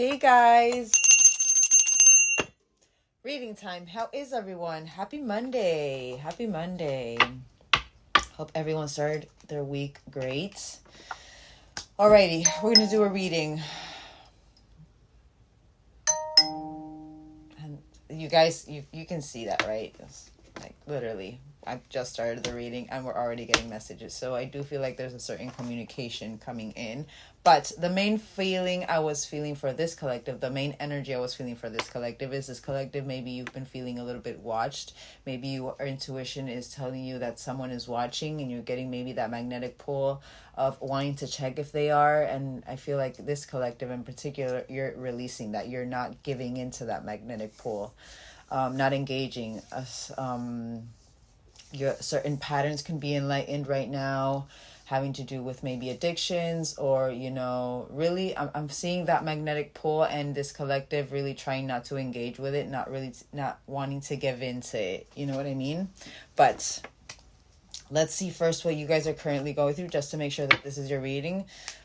Hey guys, reading time. How is everyone? Happy Monday. Happy Monday. Hope everyone started their week great. Alrighty, we're going to do a reading. And you guys, you can see that, right? It's like literally, I've just started the reading and we're already getting messages. So I do feel like there's a certain communication coming in. But the main feeling I was feeling for this collective, the main energy I was feeling for this collective is this collective, maybe you've been feeling a little bit watched. Maybe your intuition is telling you that someone is watching and you're getting maybe that magnetic pull of wanting to check if they are. And I feel like this collective in particular, you're releasing that. You're not giving into that magnetic pull, not engaging us. Your certain patterns can be enlightened right now, having to do with maybe addictions or, really I'm seeing that magnetic pull and this collective really trying not to engage with it, not wanting to give into it. You know what I mean? But let's see first what you guys are currently going through, just to make sure that this is your reading.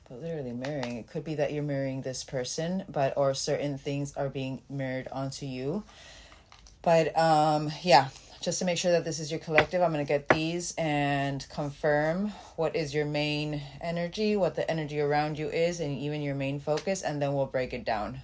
But literally mirroring, it could be that you're mirroring this person, or certain things are being mirrored onto you. But yeah, just to make sure that this is your collective, I'm going to get these and confirm what is your main energy, what the energy around you is, and even your main focus, and then we'll break it down.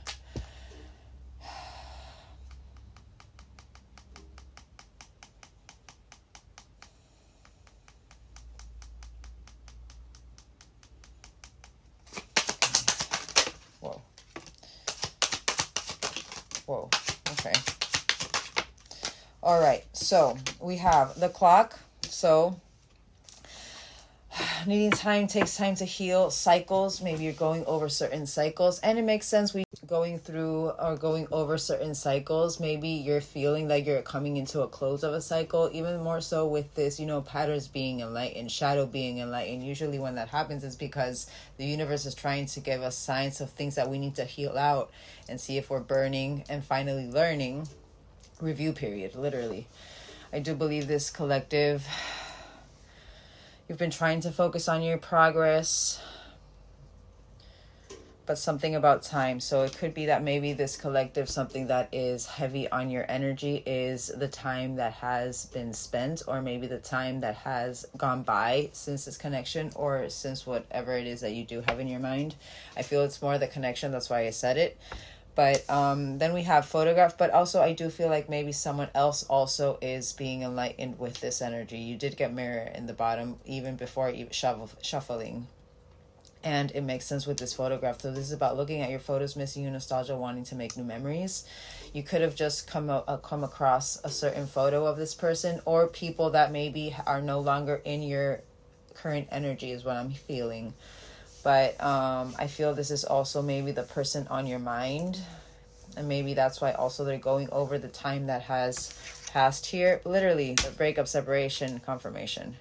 Whoa. Okay. All right, so we have the clock. So needing time takes time to heal cycles. Maybe you're going over certain cycles, and it makes sense. We going through or going over certain cycles. Maybe you're feeling like you're coming into a close of a cycle, even more so with this, patterns being enlightened, shadow being enlightened. Usually when that happens is because the universe is trying to give us signs of things that we need to heal out and see if we're burning and finally learning. Review period, literally. I do believe this collective, you've been trying to focus on your progress, but something about time. So it could be that maybe this collective, something that is heavy on your energy is the time that has been spent, or maybe the time that has gone by since this connection, or since whatever it is that you do have in your mind. I feel it's more the connection. That's why I said it. But then we have photograph, but also I do feel like maybe someone else also is being enlightened with this energy. You did get mirror in the bottom even before shuffling. And it makes sense with this photograph. So this is about looking at your photos, missing you, nostalgia, wanting to make new memories. You could have just come across a certain photo of this person, or people that maybe are no longer in your current energy is what I'm feeling. But I feel this is also maybe the person on your mind. And maybe that's why also they're going over the time that has passed here. Literally, the breakup, separation, confirmation.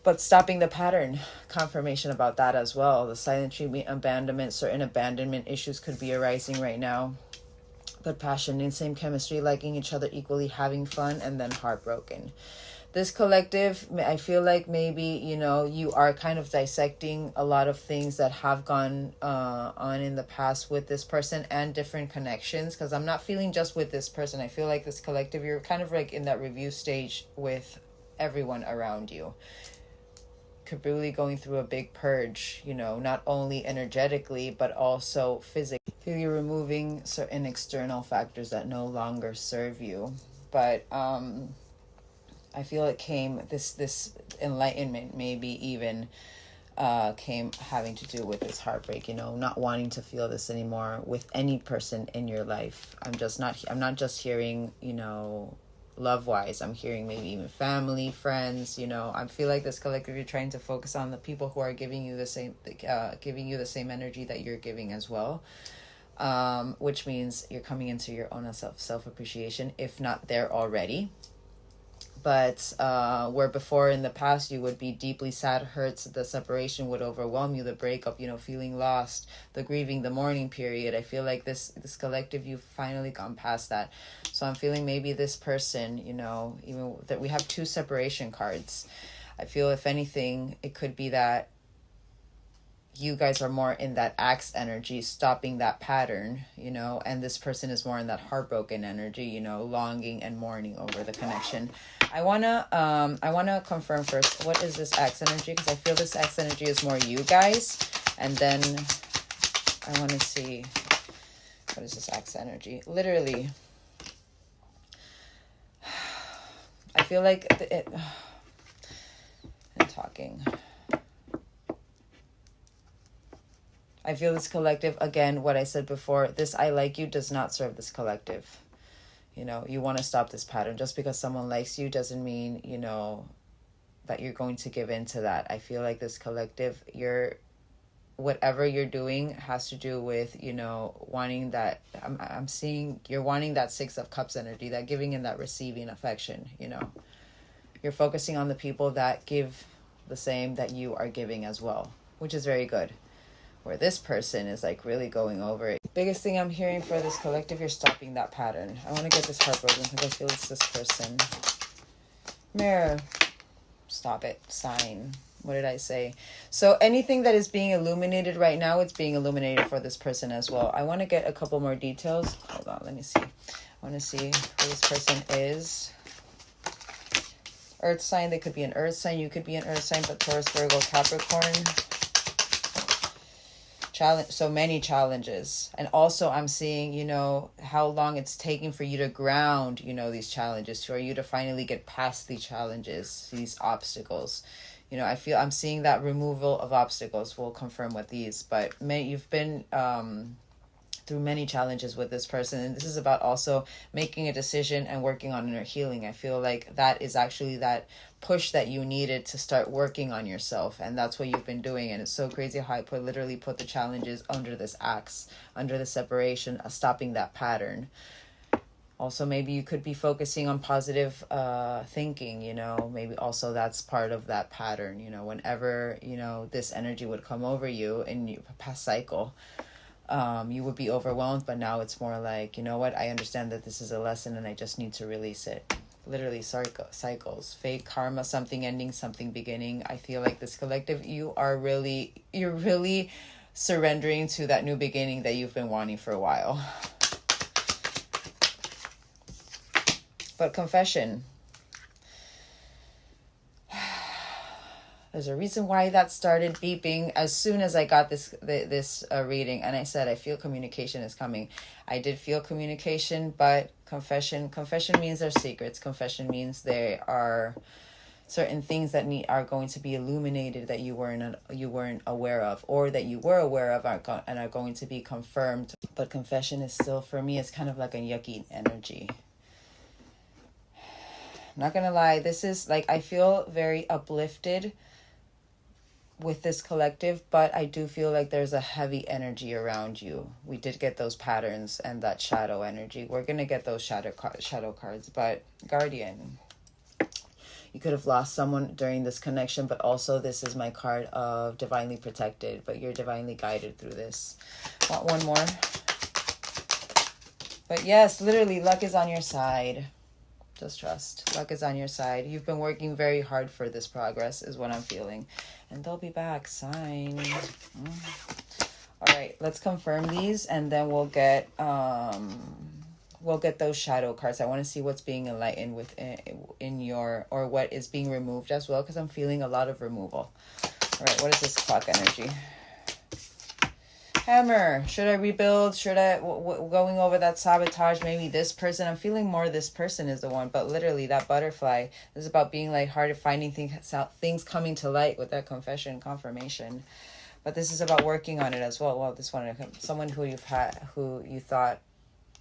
But stopping the pattern, confirmation about that as well. The silent treatment, abandonment, certain abandonment issues could be arising right now. But passion, insane chemistry, liking each other equally, having fun, and then heartbroken. This collective, I feel like maybe, you are kind of dissecting a lot of things that have gone on in the past with this person and different connections. Because I'm not feeling just with this person. I feel like this collective, you're kind of like in that review stage with everyone around you. Could really going through a big purge, not only energetically, but also physically. Feel you're removing certain external factors that no longer serve you. But, I feel it came, this enlightenment maybe even came having to do with this heartbreak, not wanting to feel this anymore with any person in your life. I'm not just hearing, love wise. I'm hearing maybe even family, friends, I feel like this collective, you're trying to focus on the people who are giving you the same energy that you're giving as well. Which means you're coming into your own self-appreciation, if not there already. But where before in the past you would be deeply sad, hurts, the separation would overwhelm you, the breakup, feeling lost, the grieving, the mourning period. I feel like this collective, you've finally gone past that. So I'm feeling maybe this person, even that we have 2 separation cards. I feel if anything, it could be that you guys are more in that axe energy, stopping that pattern, you know, and this person is more in that heartbroken energy, you know, longing and mourning over the connection. I wanna confirm first, what is this axe energy? Because I feel this axe energy is more you guys, and then I want to see, what is this axe energy? Literally, I feel like I'm talking. I feel this collective, again, what I said before, this I like you does not serve this collective. You know, you want to stop this pattern. Just because someone likes you doesn't mean, you know, that you're going to give in to that. I feel like this collective, whatever you're doing has to do with, you know, wanting that, I'm seeing you're wanting that Six of Cups energy, that giving and that receiving affection, you know. You're focusing on the people that give the same that you are giving as well, which is very good. Where this person is like really going over it. Biggest thing I'm hearing for this collective, you're stopping that pattern. I want to get this heartbroken because I feel it's this person. Mirror. Stop it. Sign. What did I say? So anything that is being illuminated right now, it's being illuminated for this person as well. I want to get a couple more details. Hold on. Let me see. I want to see who this person is. Earth sign. They could be an earth sign. You could be an earth sign, but Taurus, Virgo, Capricorn. Challenge, so many challenges. And also I'm seeing, you know, how long it's taking for you to ground, you know, these challenges, for you to finally get past these challenges, these obstacles. You know, I'm seeing that removal of obstacles. We'll confirm with these, but you've been through many challenges with this person, and this is about also making a decision and working on inner healing. I feel like that is actually that push that you needed to start working on yourself, and that's what you've been doing. And it's so crazy how I literally put the challenges under this axe, under the separation, stopping that pattern. Also, maybe you could be focusing on positive thinking, you know, maybe also that's part of that pattern, you know, whenever, you know, this energy would come over you in your past cycle, you would be overwhelmed, but now it's more like, you know what, I understand that this is a lesson and I just need to release it. Literally cycles, fate, karma, something ending, something beginning. I feel like this collective, you're really surrendering to that new beginning that you've been wanting for a while. But confession. There's a reason why that started beeping as soon as I got this reading. And I said, I feel communication is coming. I did feel communication, but confession means there's secrets. Confession means there are certain things that are going to be illuminated that you weren't aware of, or that you were aware of and are going to be confirmed. But confession is still, for me, it's kind of like a yucky energy. I'm not gonna lie, this is like, I feel very uplifted with this collective, but I do feel like there's a heavy energy around you. We did get those patterns and that shadow energy. We're gonna get those shadow cards. But Guardian, you could have lost someone during this connection, but also this is my card of divinely protected, but you're divinely guided through this. Want one more? But yes, literally, luck is on your side. Just trust. Luck is on your side. You've been working very hard for this progress, is what I'm feeling. And they'll be back. Sign. All right, let's confirm these, and then we'll get those shadow cards. I want to see what's being enlightened in your, or what is being removed as well, because I'm feeling a lot of removal. All right, what is this clock energy? Hammer. Should I rebuild? Should I going over that sabotage? Maybe this person. I'm feeling more this person is the one, but literally that butterfly is about being lighthearted, finding things coming to light with that confirmation. But this is about working on it as well. Well, this one, someone who you thought,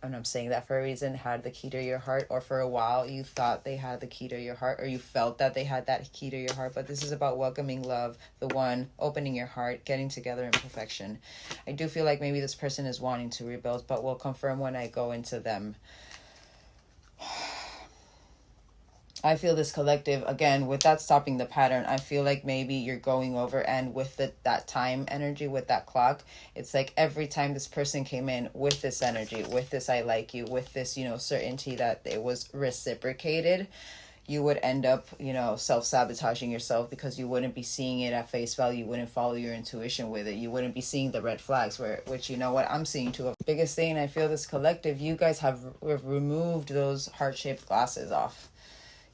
and I'm saying that for a reason, had the key to your heart, or for a while you thought they had the key to your heart, or you felt that they had that key to your heart. But this is about welcoming love, the one, opening your heart, getting together in perfection. I do feel like maybe this person is wanting to rebuild, but we'll confirm when I go into them. I feel this collective, again, with that stopping the pattern, I feel like maybe you're going over, and with that time energy, with that clock, it's like every time this person came in with this energy, with this I like you, with this, you know, certainty that it was reciprocated, you would end up, self-sabotaging yourself because you wouldn't be seeing it at face value. You wouldn't follow your intuition with it. You wouldn't be seeing the red flags, which you know what I'm seeing too. Biggest thing, I feel this collective, you guys have removed those heart-shaped glasses off.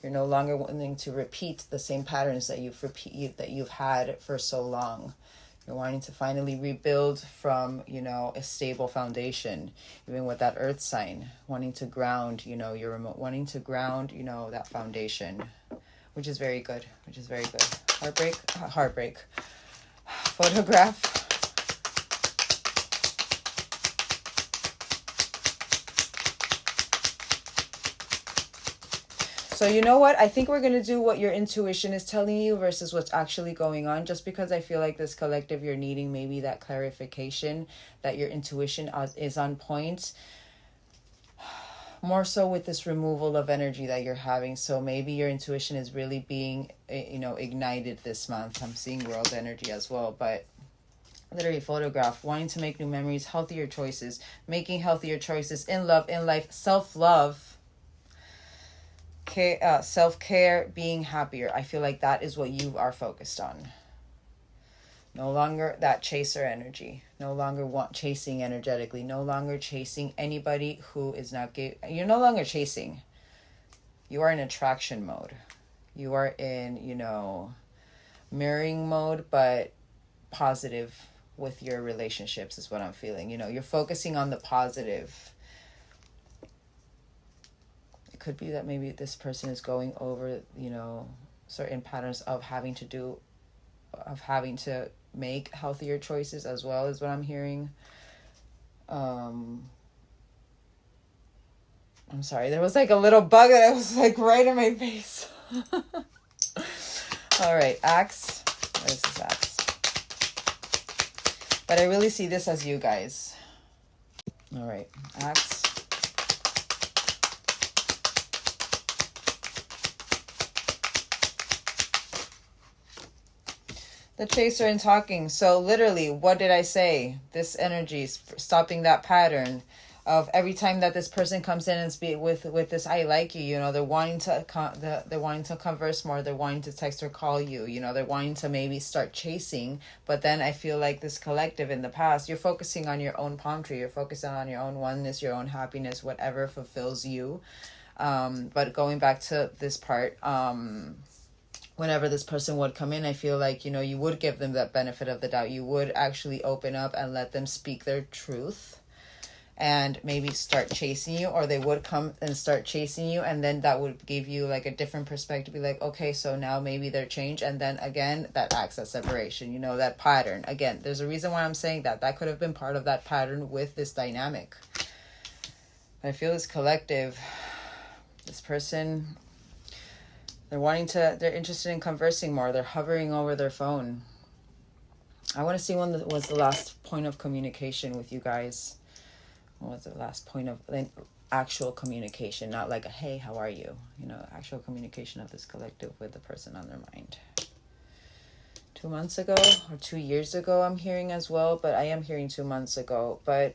You're no longer wanting to repeat the same patterns that you've had for so long. You're wanting to finally rebuild from, a stable foundation, even with that earth sign, wanting to ground, your remote, wanting to ground, that foundation, which is very good, Heartbreak. Photograph. So you know what? I think we're going to do what your intuition is telling you versus what's actually going on. Just because I feel like this collective, you're needing maybe that clarification that your intuition is on point. More so with this removal of energy that you're having. So maybe your intuition is really being, ignited this month. I'm seeing world energy as well. But literally photograph, wanting to make new memories, healthier choices, making healthier choices in love, in life, self-love. Self-care, being happier. I feel like that is what you are focused on. No longer that chaser energy. No longer chasing energetically. No longer chasing anybody who is not you're no longer chasing. You are in attraction mode. You are in, mirroring mode, but positive with your relationships is what I'm feeling. You're focusing on the positive. Could be that maybe this person is going over, certain patterns of having to make healthier choices as well, is what I'm hearing. I'm sorry, there was like a little bug that was like right in my face. All right, Axe. What is this Axe? But I really see this as you guys. All right, Axe. The chaser and talking. So literally, what did I say? This energy is stopping that pattern of every time that this person comes in and speak with this "I like you," they're wanting to they're wanting to converse more. They're wanting to text or call you. They're wanting to maybe start chasing. But then I feel like this collective in the past, you're focusing on your own palm tree. You're focusing on your own oneness, your own happiness, whatever fulfills you. But going back to this part. Whenever this person would come in, I feel like, you would give them that benefit of the doubt. You would actually open up and let them speak their truth and maybe start chasing you, or they would come and start chasing you. And then that would give you like a different perspective. Be like, okay, so now maybe they're changed. And then again, that access separation, that pattern. Again, there's a reason why I'm saying that. That could have been part of that pattern with this dynamic. I feel this collective, this person, they're interested in conversing more. They're hovering over their phone. I want to see when was the last point of communication with you guys. What was the last point of actual communication? Not like a, hey, how are you? Actual communication of this collective with the person on their mind. 2 months ago or 2 years ago, I'm hearing as well. But I am hearing 2 months ago. But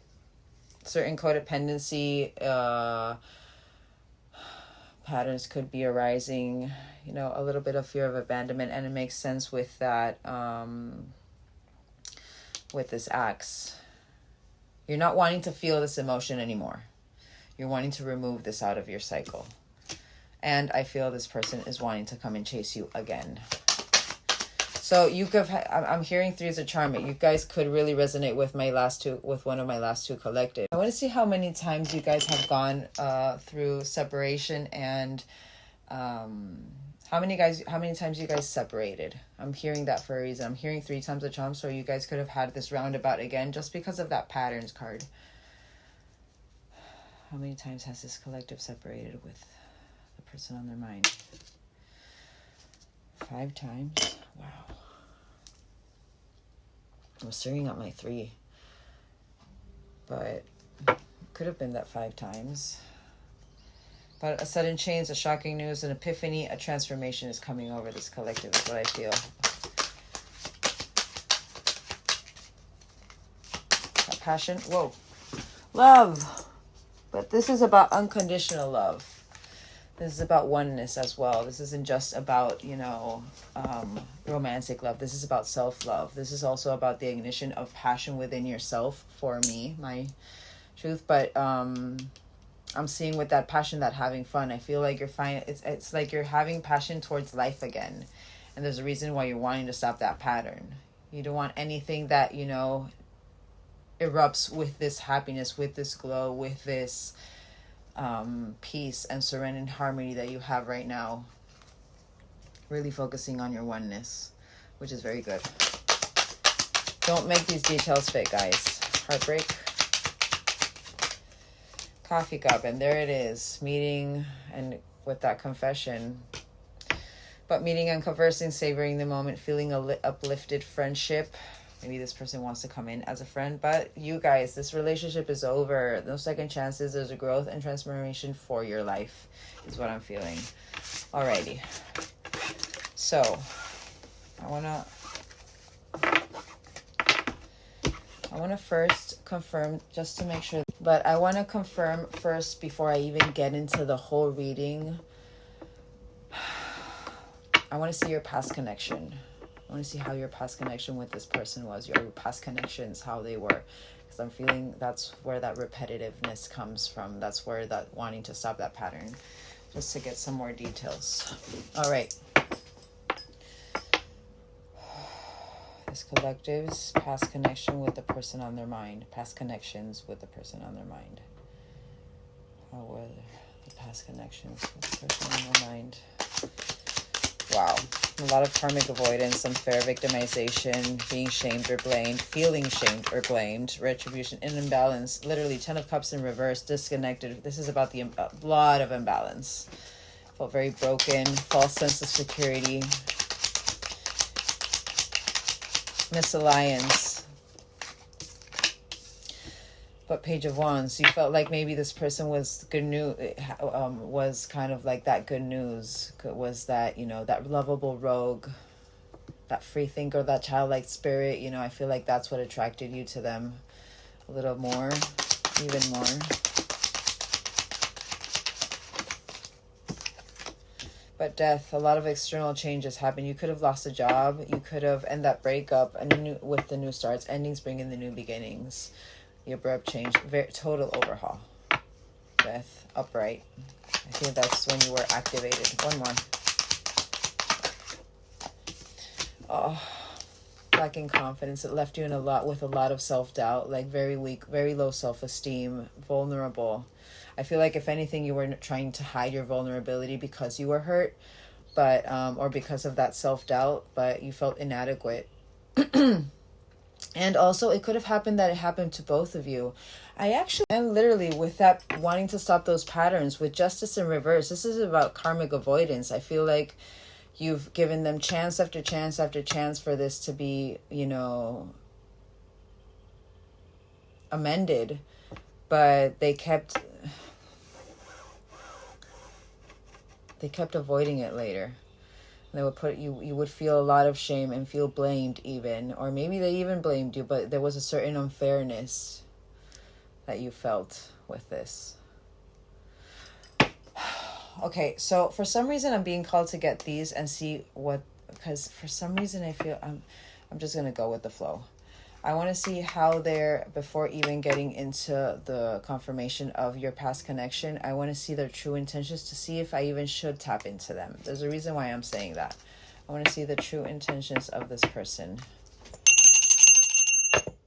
certain codependency, patterns could be arising, a little bit of fear of abandonment, and it makes sense with that, with this Axe. You're not wanting to feel this emotion anymore. You're wanting to remove this out of your cycle. And I feel this person is wanting to come and chase you again. So you could, I'm hearing Threes of Charm. You guys could really resonate with one of my last two collective. I want to see how many times you guys have gone through separation, and how many times you guys separated. I'm hearing that for a reason. I'm hearing 3 times the charm, so you guys could have had this roundabout again just because of that patterns card. How many times has this collective separated with the person on their mind? 5 times. Wow. I'm stirring up my 3. But could have been that 5 times. But a sudden change, a shocking news, an epiphany, a transformation is coming over this collective is what I feel. That passion. Whoa. Love. But this is about unconditional love. This is about oneness as well. This isn't just about, romantic love. This is about self-love. This is also about the ignition of passion within yourself, for me, my truth. But I'm seeing with that passion, that having fun. I feel like it's like you're having passion towards life again. And there's a reason why you're wanting to stop that pattern. You don't want anything that, erupts with this happiness, with this glow, with this peace and serenity and harmony that you have right now. Really focusing on your oneness, which is very good. Don't make these details fit, guys. Heartbreak. Coffee cup, and there it is. Meeting, and with that confession. But meeting and conversing, savoring the moment, feeling uplifted friendship. Maybe this person wants to come in as a friend. But you guys, this relationship is over. No second chances. There's a growth and transformation for your life, is what I'm feeling. Alrighty. So, I want to first confirm, just to make sure. But I want to confirm first, before I even get into the whole reading. I want to see your past connection. I want to see how your past connection with this person was. Your past connections, how they were. Because I'm feeling that's where that repetitiveness comes from. That's where that wanting to stop that pattern. Just to get some more details. All right. This collective's past connection with the person on their mind. Past connections with the person on their mind. How were the past connections with the person on their mind? Wow. A lot of karmic avoidance, unfair victimization, being shamed or blamed, feeling shamed or blamed, retribution, and imbalance. Literally, 10 of Cups in reverse, disconnected. This is about the lot of imbalance. Felt very broken, false sense of security, misalliance. But Page of Wands, you felt like maybe this person was good news, was kind of like that good news, was that, that lovable rogue, that free thinker, that childlike spirit. I feel like that's what attracted you to them a little more, even more. But death, a lot of external changes happen. You could have lost a job, you could have, and that breakup, and with the new starts, endings bringing the new beginnings. The abrupt change, total overhaul. Death, upright. I think that's when you were activated. One more. Oh, lacking confidence. It left you with a lot of self-doubt, like very weak, very low self-esteem, vulnerable. I feel like if anything, you were trying to hide your vulnerability because you were hurt, but or because of that self-doubt, but you felt inadequate. And also, it could have happened that it happened to both of you. And literally, with that wanting to stop those patterns, with justice in reverse, this is about karmic avoidance. I feel like you've given them chance after chance after chance for this to be, amended. But they kept avoiding it later. They would you would feel a lot of shame and feel blamed even, or maybe they even blamed you, but there was a certain unfairness that you felt with this. Okay, so for some reason I'm being called to get these and see because for some reason I feel I'm just going to go with the flow. I want to see how they're, before even getting into the confirmation of your past connection, I want to see their true intentions to see if I even should tap into them. There's a reason why I'm saying that. I want to see the true intentions of this person.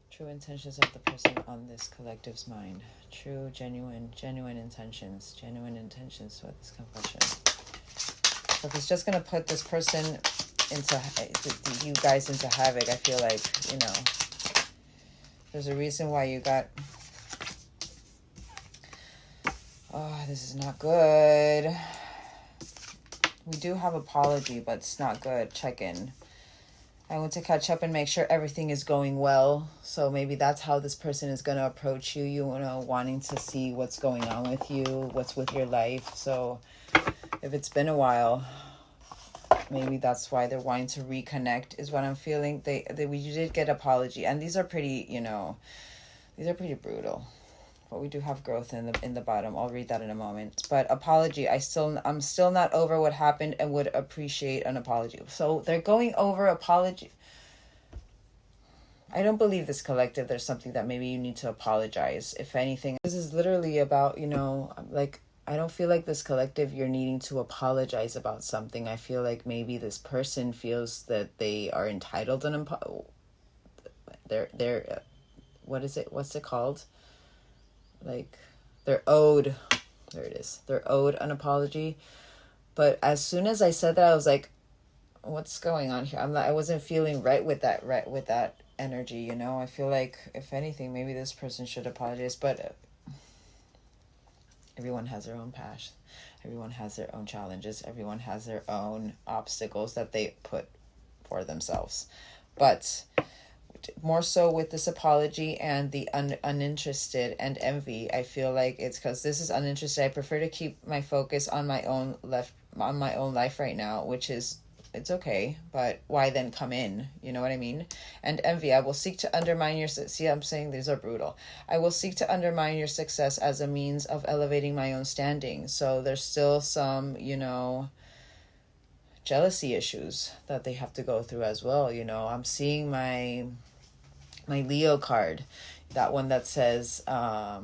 True intentions of the person on this collective's mind. True, genuine intentions. Genuine intentions with this confession. So if it's just going to put this person you guys into havoc, I feel like, there's a reason why you got... Oh, this is not good. We do have apology, but it's not good. Check in. I want to catch up and make sure everything is going well. So maybe that's how this person is going to approach you, wanting to see what's going on with you, what's with your life. So if it's been a while, maybe that's why they're wanting to reconnect, is what I'm feeling. We did get apology, and these are pretty, these are pretty brutal. But we do have growth in the bottom. I'll read that in a moment. But apology, I'm still not over what happened and would appreciate an apology. So they're going over apology. I don't believe this collective. There's something that maybe you need to apologize. If anything, this is literally about, like, I don't feel like this collective, you're needing to apologize about something. I feel like maybe this person feels that they are entitled and they're what's it called? Like, they're owed, there it is. They're owed an apology. But as soon as I said that, I was like, what's going on here? I wasn't feeling right with that energy, I feel like, if anything, maybe this person should apologize, but everyone has their own past. Everyone has their own challenges. Everyone has their own obstacles that they put for themselves. But more so with this apology and the uninterested and envy, I feel like it's because this is uninterested. I prefer to keep my focus on my own life right now, which is, it's okay, but why then come in? You know what I mean? And envy, I will seek to undermine your... See, I'm saying these are brutal. I will seek to undermine your success as a means of elevating my own standing. So there's still some, jealousy issues that they have to go through as well. I'm seeing my Leo card, that one that says, I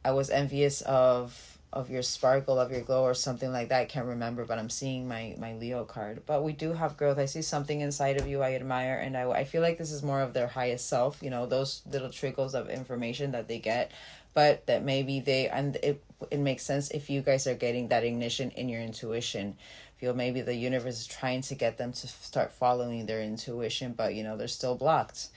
was envious of your sparkle, of your glow, or something like that. I can't remember, but I'm seeing my Leo card. But we do have growth. I see something inside of you I admire, and I feel like this is more of their highest self, those little trickles of information that they get, but that maybe it makes sense if you guys are getting that ignition in your intuition. I feel maybe the universe is trying to get them to start following their intuition, but they're still blocked.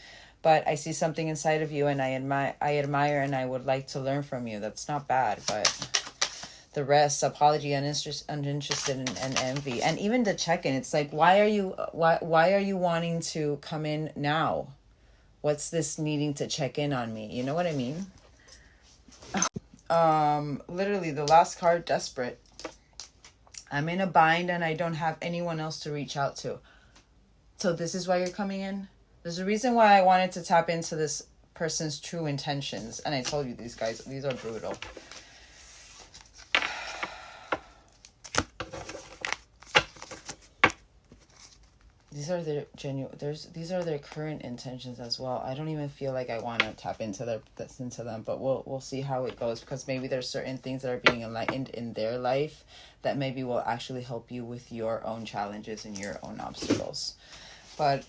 But I see something inside of you, and I admire, and I would like to learn from you. That's not bad, but the rest, apology, uninterested, and envy, and even the check-in. It's like, why are you wanting to come in now? What's this needing to check in on me? You know what I mean? Literally the last card, desperate. I'm in a bind and I don't have anyone else to reach out to. So this is why you're coming in. There's a reason why I wanted to tap into this person's true intentions. And I told you, these are brutal. These are their these are their current intentions as well. I don't even feel like I want to tap into them, but we'll see how it goes, because maybe there's certain things that are being enlightened in their life that maybe will actually help you with your own challenges and your own obstacles. But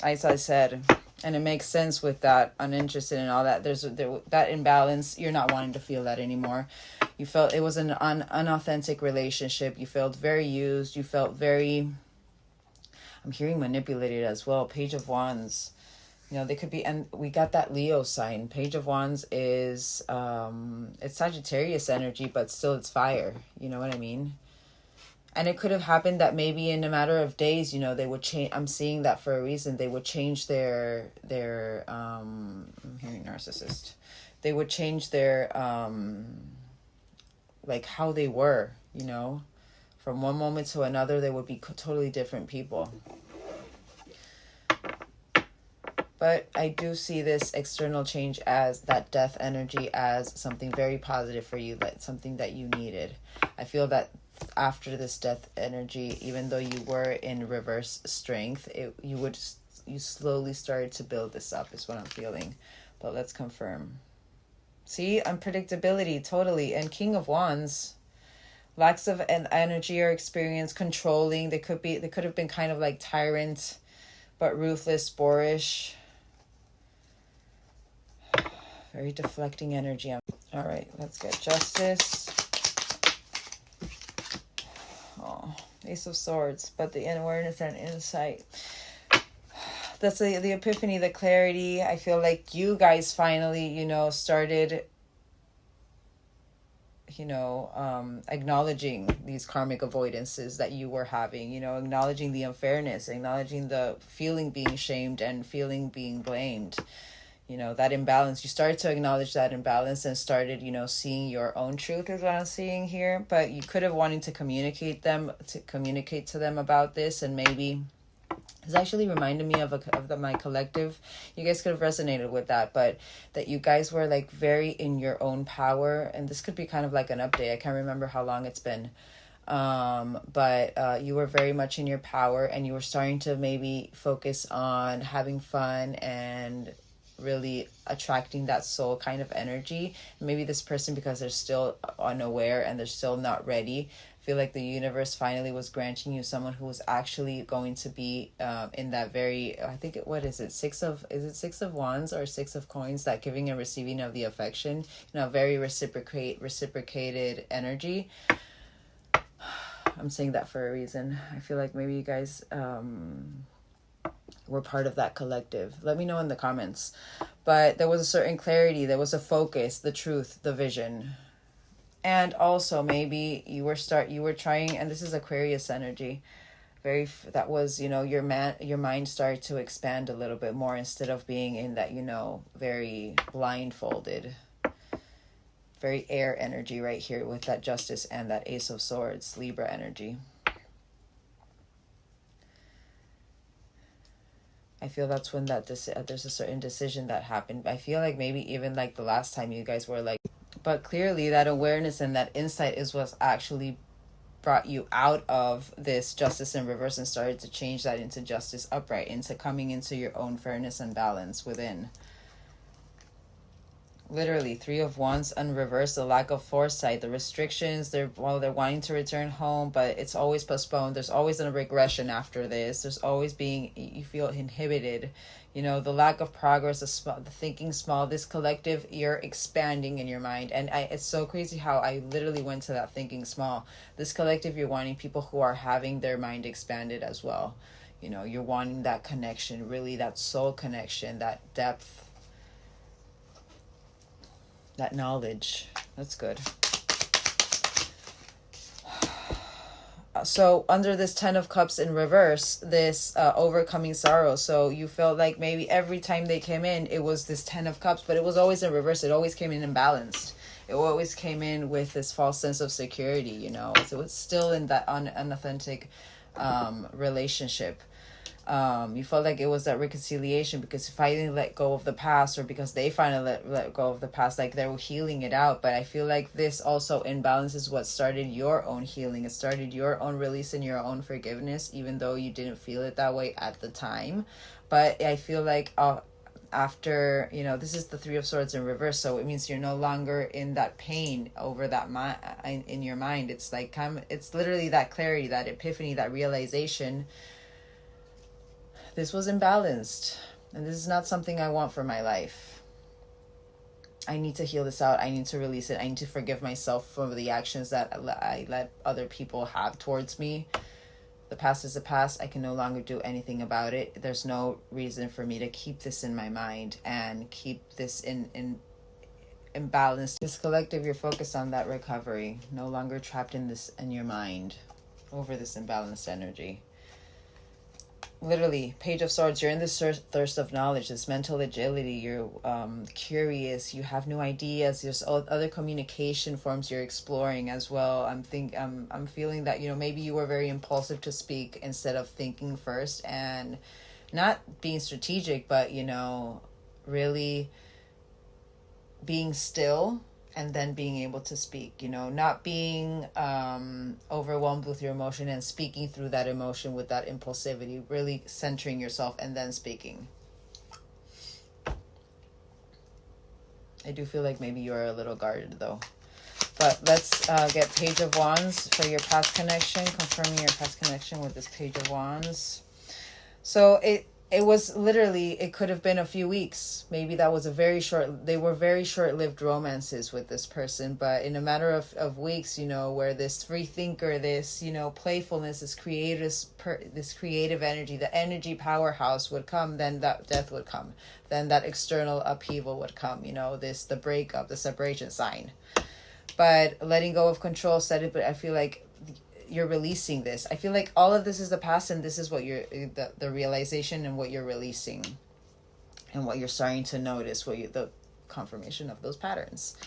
as I said, and it makes sense with that uninterested and all that, that imbalance. You're not wanting to feel that anymore. You felt it was an unauthentic relationship. You felt very used. You felt very... I'm hearing manipulated as well. Page of Wands. They could be, and we got that Leo sign. Page of Wands is, it's Sagittarius energy, but still it's fire. You know what I mean? And it could have happened that maybe in a matter of days, they would change. I'm seeing that for a reason. They would change their I'm hearing narcissist. They would change their, like how they were, From one moment to another, they would be totally different people. But I do see this external change as that death energy as something very positive for you, that something that you needed. I feel that after this death energy, even though you were in reverse strength, you slowly started to build this up, is what I'm feeling. But let's confirm. See, unpredictability, totally. And King of Wands. Lacks of energy or experience, controlling. They could have been kind of like tyrant, but ruthless, boorish. Very deflecting energy. All right, let's get justice. Oh, Ace of Swords, but the awareness and insight. That's the epiphany, the clarity. I feel like you guys finally, started... acknowledging these karmic avoidances that you were having, acknowledging the unfairness, acknowledging the feeling being shamed and feeling being blamed, that imbalance. You started to acknowledge that imbalance and started, seeing your own truth is what I'm seeing here. But you could have wanted to communicate to them about this, and maybe It's actually reminded me of my collective. You guys could have resonated with that, but that you guys were like very in your own power. And this could be kind of like an update. I can't remember how long it's been. But you were very much in your power, and you were starting to maybe focus on having fun and really attracting that soul kind of energy. Maybe this person, because they're still unaware and they're still not ready, feel like the universe finally was granting you someone who was actually going to be in that very, I think what is it, six of wands or six of coins, that giving and receiving of the affection, very reciprocated energy. I'm saying that for a reason. I feel like maybe you guys were part of that collective. Let me know in the comments. But there was a certain clarity, there was a focus, the truth, the vision. And also maybe you were trying, and this is Aquarius energy, that was, your mind started to expand a little bit more instead of being in that, very blindfolded, very air energy right here with that Justice and that Ace of Swords, Libra energy. I feel that's when there's a certain decision that happened. I feel like maybe even like the last time you guys were like, but clearly that awareness and that insight is what's actually brought you out of this Justice in reverse and started to change that into Justice upright, into coming into your own fairness and balance within. Literally, Three of Wands in reverse, the lack of foresight, the restrictions, they're wanting to return home, but it's always postponed. There's always a regression after this. There's always you feel inhibited. The lack of progress, the thinking small. This collective, you're expanding in your mind. And it's so crazy how I literally went to that thinking small. This collective, you're wanting people who are having their mind expanded as well. You're wanting that connection, really that soul connection, that depth, that knowledge. That's good. So under this 10 of Cups in reverse, this overcoming sorrow. So you felt like maybe every time they came in, it was this 10 of Cups, but it was always in reverse. It always came in imbalanced. It always came in with this false sense of security, So it's still in that unauthentic relationship. You felt like it was that reconciliation because you finally let go of the past, or because they finally let go of the past, like they were healing it out. But I feel like this also imbalances what started your own healing. It started your own release and your own forgiveness, even though you didn't feel it that way at the time. But I feel like after, this is the Three of Swords in reverse, so it means you're no longer in that pain over that in your mind. It's like it's literally that clarity, that epiphany, that realization. This was imbalanced, and this is not something I want for my life. I need to heal this out. I need to release it. I need to forgive myself for the actions that I let other people have towards me. The past is the past. I can no longer do anything about it. There's no reason for me to keep this in my mind and keep this in imbalance. This collective, you're focused on that recovery, no longer trapped in your mind over this imbalanced energy. Literally, Page of Swords, you're in this thirst of knowledge, this mental agility. You're curious, you have new ideas. There's other communication forms you're exploring as well. I'm feeling that, maybe you were very impulsive to speak instead of thinking first, and not being strategic, but really being still and then being able to speak, not being overwhelmed with your emotion and speaking through that emotion with that impulsivity, really centering yourself and then speaking. I do feel like maybe you're a little guarded though. But let's get Page of Wands for your past connection, confirming your past connection with this Page of Wands. So it was literally, it could have been a few weeks. Maybe that was they were very short-lived romances with this person, but in a matter of weeks, where this free thinker, this, playfulness, this creative energy, the energy powerhouse would come, then that death would come. Then that external upheaval would come, the breakup, the separation sign. But letting go of control but I feel like you're releasing this. I feel like all of this is the past, and this is what the realization and what you're releasing and what you're starting to notice, the confirmation of those patterns.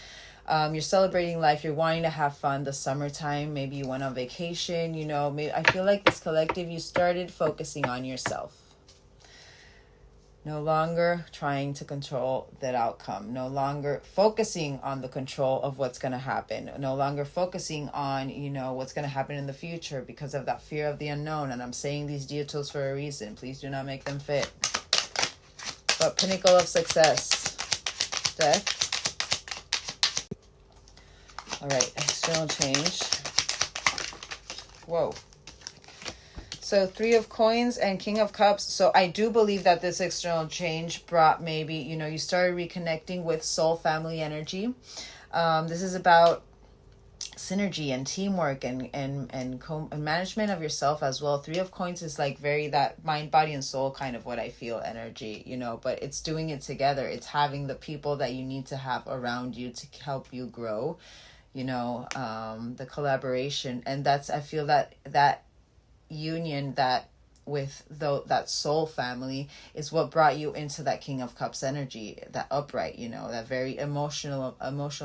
You're celebrating life. You're wanting to have fun. The summertime, maybe you went on vacation, I feel like this collective, you started focusing on yourself. No longer trying to control that outcome. No longer focusing on the control of what's going to happen. No longer focusing on, what's going to happen in the future because of that fear of the unknown. And I'm saying these details for a reason. Please do not make them fit. But pinnacle of success. Death. All right. External change. Whoa. So 3 of Coins and King of Cups. So I do believe that this external change brought maybe, you started reconnecting with soul family energy. This is about synergy and teamwork and management of yourself as well. 3 of Coins is like very that mind, body, and soul kind of what I feel energy, but it's doing it together. It's having the people that you need to have around you to help you grow, the collaboration. And that's, I feel that union that with that soul family is what brought you into that King of Cups energy, that upright, that very emotional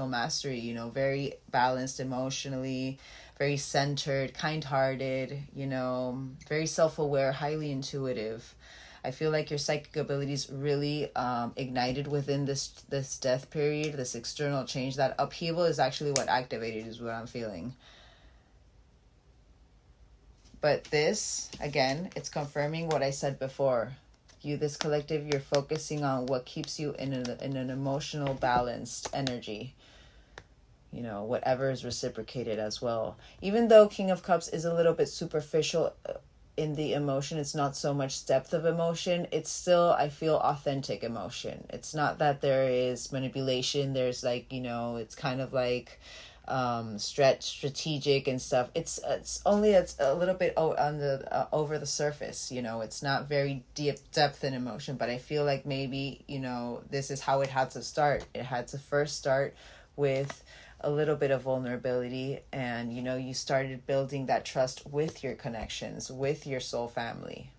mastery, very balanced emotionally, very centered, kind-hearted, very self-aware, highly intuitive. I feel like your psychic abilities really ignited within this death period, this external change. That upheaval is actually what activated, is what I'm feeling. But this, again, it's confirming what I said before. This collective, you're focusing on what keeps you in an emotional, balanced energy. Whatever is reciprocated as well. Even though King of Cups is a little bit superficial in the emotion, it's not so much depth of emotion. It's still, I feel, authentic emotion. It's not that there is manipulation. There's it's kind of like strategic and stuff. It's a little bit on the over the surface. It's not very deep depth in emotion. But I feel like maybe this is how it had to start. It had to first start with a little bit of vulnerability, and you started building that trust with your connections, with your soul family.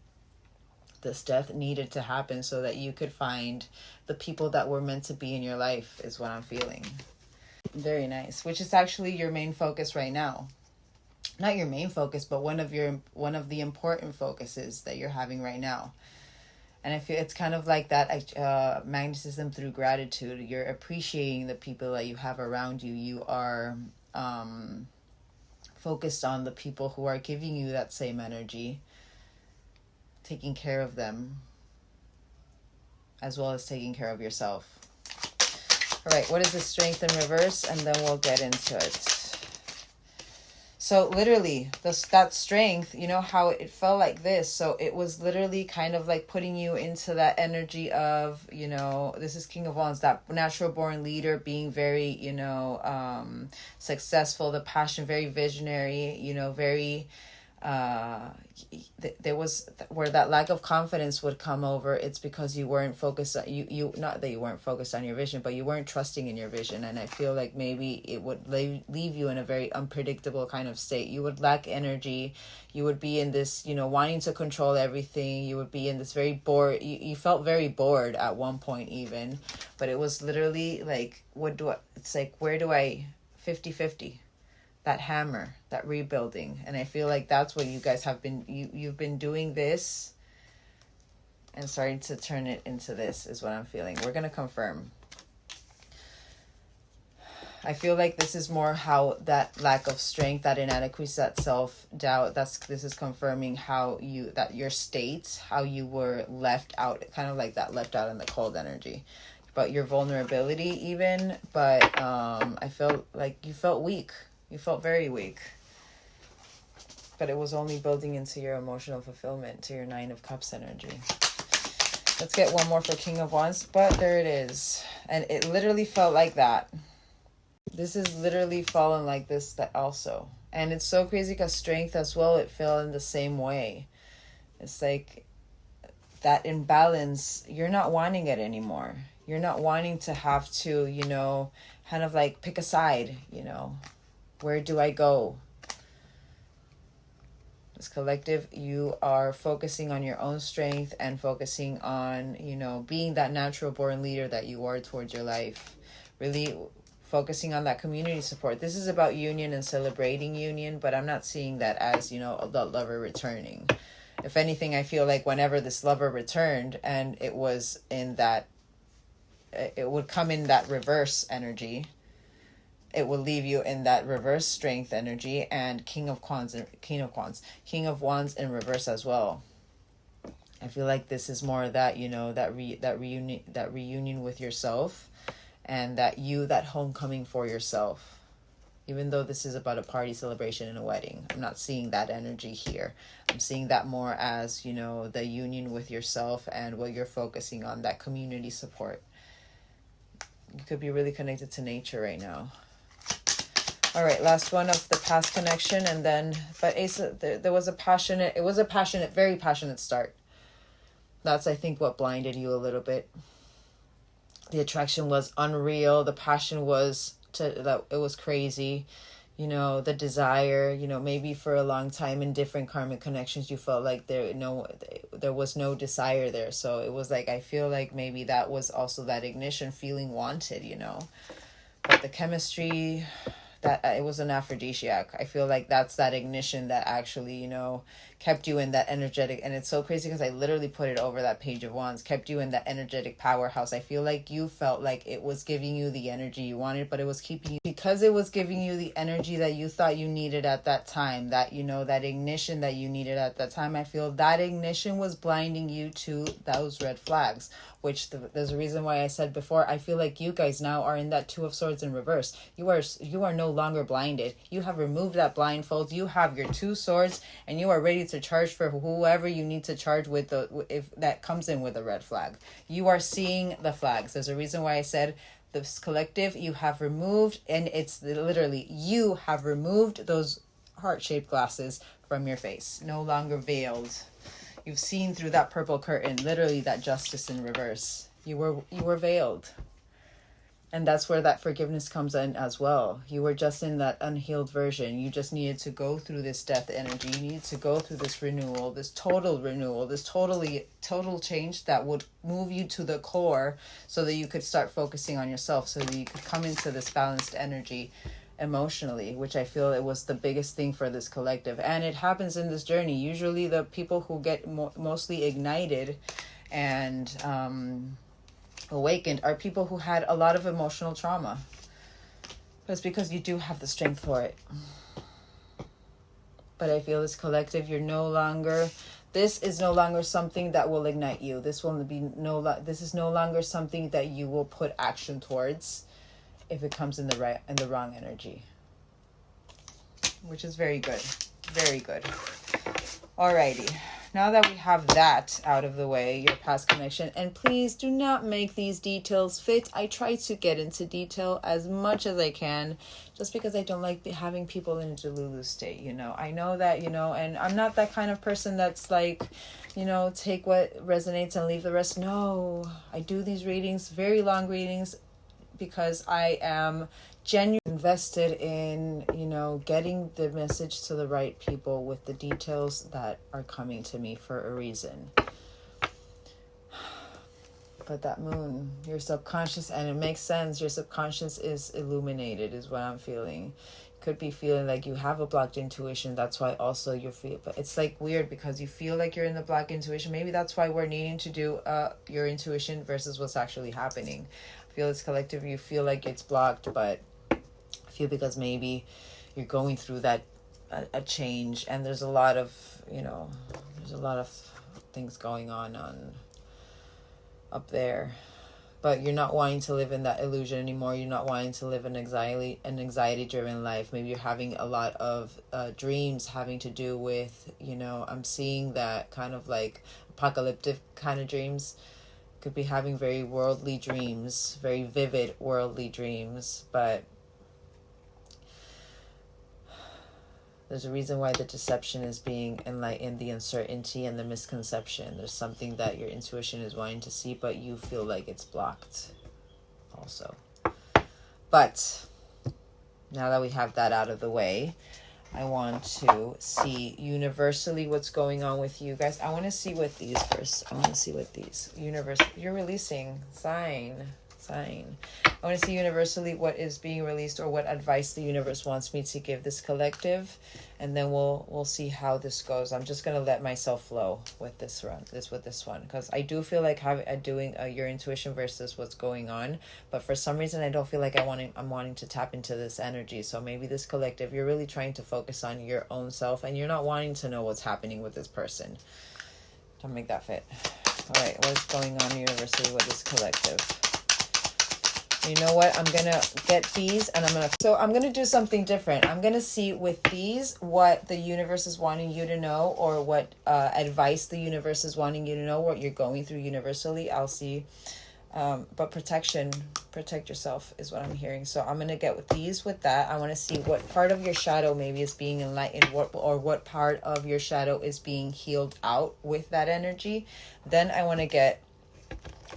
This death needed to happen so that you could find the people that were meant to be in your life, is what I'm feeling. Very nice. Which is actually your main focus right now. Not your main focus, but one of the important focuses that you're having right now. And I feel it's kind of like that magnetism through gratitude. You're appreciating the people that you have around you. You are focused on the people who are giving you that same energy, taking care of them, as well as taking care of yourself. All right, what is the strength in reverse? And then we'll get into it. So literally, that strength, how it felt like this. So it was literally kind of like putting you into that energy of, this is King of Wands, that natural born leader, being very, successful, the passion, very visionary, very... there was where that lack of confidence would come over. It's because you weren't focused on you not that you weren't focused on your vision, but you weren't trusting in your vision. And I feel like maybe it would leave you in a very unpredictable kind of state. You would lack energy. You would be in this, wanting to control everything. You would be in this very bored. You felt very bored at one point even, but it was literally like, it's like, where do I 50-50? That hammer, that rebuilding. And I feel like that's what you guys have been, you've been doing this and starting to turn it into this, is what I'm feeling. We're going to confirm. I feel like this is more how that lack of strength, that inadequacy, that self-doubt, this is confirming how your state, how you were left out, kind of like that left out in the cold energy. But your vulnerability even, but I felt like you felt weak. You felt very weak. But it was only building into your emotional fulfillment, to your 9 of Cups energy. Let's get one more for King of Wands. But there it is. And it literally felt like that. This is literally fallen like this that also. And it's so crazy because strength as well, it fell in the same way. It's like that imbalance, you're not wanting it anymore. You're not wanting to have to, kind of like pick a side, Where do I go? This collective, you are focusing on your own strength and focusing on, being that natural born leader that you are towards your life. Really focusing on that community support. This is about union and celebrating union, but I'm not seeing that as, the lover returning. If anything, I feel like whenever this lover returned and it was in that, it would come in that reverse energy. It will leave you in that reverse strength energy, and King of Wands in reverse as well. I feel like this is more that, you know, that reunion with yourself, and that homecoming for yourself. Even though this is about a party, celebration, and a wedding, I'm not seeing that energy here. I'm seeing that more as, you know, the union with yourself and what you're focusing on, that community support. You could be really connected to nature right now. All right, last one of the past connection, and then, but Ace, there was a very passionate start. That's, I think, what blinded you a little bit. The attraction was unreal. The passion was, that it was crazy. You know, the desire, you know, maybe for a long time in different karmic connections, you felt like there was no desire there. So it was like, I feel like maybe that was also that ignition, feeling wanted, you know. But the chemistry, that it was an aphrodisiac. I feel like that's that ignition that actually, you know, kept you in that energetic, and it's so crazy because I literally put it over that Page of Wands, kept you in that energetic powerhouse. I feel like you felt like it was giving you the energy you wanted, but it was keeping you, because it was giving you the energy that you thought you needed at that time, that, you know, that ignition that you needed at that time. I feel that ignition was blinding you to those red flags, which there's a reason why I said before, I feel like you guys now are in that Two of Swords in reverse. You are no longer blinded. You have removed that blindfold. You have your two swords, and you are ready to charge for whoever you need to charge with, if that comes in with a red flag. You are seeing the flags. There's a reason why I said this collective, you have removed, and it's literally, you have removed those heart-shaped glasses from your face. No longer veiled. You've seen through that purple curtain, literally that justice in reverse. You were veiled. And that's where that forgiveness comes in as well. You were just in that unhealed version. You just needed to go through this death energy. You needed to go through this renewal, this total change that would move you to the core, so that you could start focusing on yourself, so that you could come into this balanced energy emotionally, which I feel it was the biggest thing for this collective. And it happens in this journey. Usually the people who get mostly ignited and awakened are people who had a lot of emotional trauma. But it's because you do have the strength for it. But I feel this collective, this is no longer something that will ignite you. This is no longer something that you will put action towards if it comes in the wrong energy. Which is very good. Very good. Alrighty. Now that we have that out of the way, your past connection, and please do not make these details fit. I try to get into detail as much as I can, just because I don't like having people in a delulu state, you know. I know that, you know, and I'm not that kind of person that's like, you know, take what resonates and leave the rest. No, I do these readings, very long readings, because I am genuinely invested in, you know, getting the message to the right people with the details that are coming to me for a reason. But that moon, your subconscious, and it makes sense, your subconscious is illuminated, is what I'm feeling. Could be feeling like you have a blocked intuition. That's why also you feel, but it's like weird because you feel like you're in the blocked intuition. Maybe that's why we're needing to do your intuition versus what's actually happening. I feel this collective, you feel like it's blocked, but I feel because maybe you're going through that a change, and there's a lot of, you know, things going on up there. But you're not wanting to live in that illusion anymore. You're not wanting to live an anxiety-driven life. Maybe you're having a lot of dreams having to do with, you know, I'm seeing that kind of like apocalyptic kind of dreams. Could be having very worldly dreams, very vivid worldly dreams. But there's a reason why the deception is being enlightened, the uncertainty and the misconception. There's something that your intuition is wanting to see, but you feel like it's blocked also. But now that we have that out of the way, I want to see universally what's going on with you guys. I want to see what these first. I want to see what these universe. You're releasing sign. Sign. I want to see universally what is being released or what advice the universe wants me to give this collective, and then we'll see how this goes. I'm just gonna let myself flow with this one because I do feel like doing your intuition versus what's going on, but for some reason I don't feel like I'm wanting to tap into this energy. So maybe this collective, you're really trying to focus on your own self and you're not wanting to know what's happening with this person. Don't make that fit. All right, what's going on universally with this collective? You know what? I'm going to get these and I'm going to do something different. I'm going to see with these what the universe is wanting you to know, or what advice the universe is wanting you to know, what you're going through universally. I'll see. But protect yourself is what I'm hearing. So I'm going to get with these with that. I want to see what part of your shadow maybe is being enlightened, what part of your shadow is being healed out with that energy. Then I want to get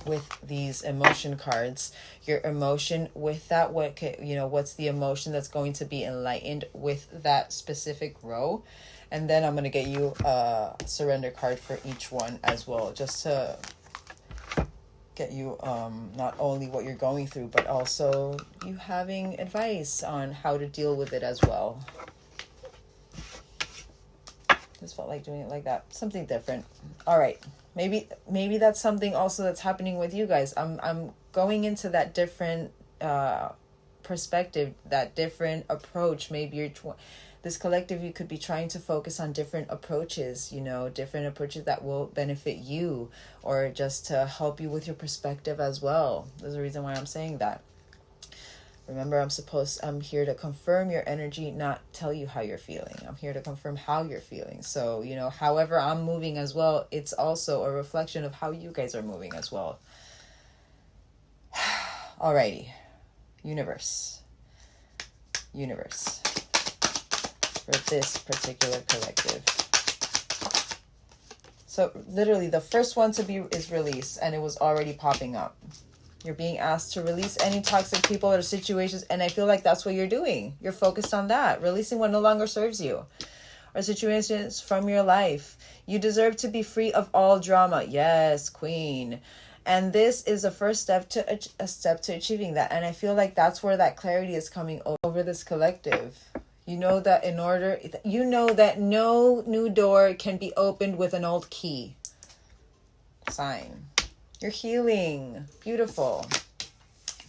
with these emotion cards, your emotion with that, what's the emotion that's going to be enlightened with that specific row. And then I'm going to get you a surrender card for each one as well, just to get you not only what you're going through, but also you having advice on how to deal with it as well. Just felt like doing it like that, something different. All right, maybe that's something also that's happening with you guys. I'm going into that different perspective, that different approach. Maybe this collective, you could be trying to focus on different approaches, different approaches that will benefit you, or just to help you with your perspective as well. There's a reason why I'm saying that. Remember, I'm here to confirm your energy, not tell you how you're feeling. I'm here to confirm how you're feeling. So, however I'm moving as well, it's also a reflection of how you guys are moving as well. Alrighty. Universe. For this particular collective. So literally the first one to be is release, and it was already popping up. You're being asked to release any toxic people or situations, and I feel like that's what you're doing. You're focused on that, releasing what no longer serves you, or situations from your life. You deserve to be free of all drama. Yes, Queen. And this is a first step to achieving that. And I feel like that's where that clarity is coming over this collective. That that no new door can be opened with an old key. Sign. You're healing. Beautiful.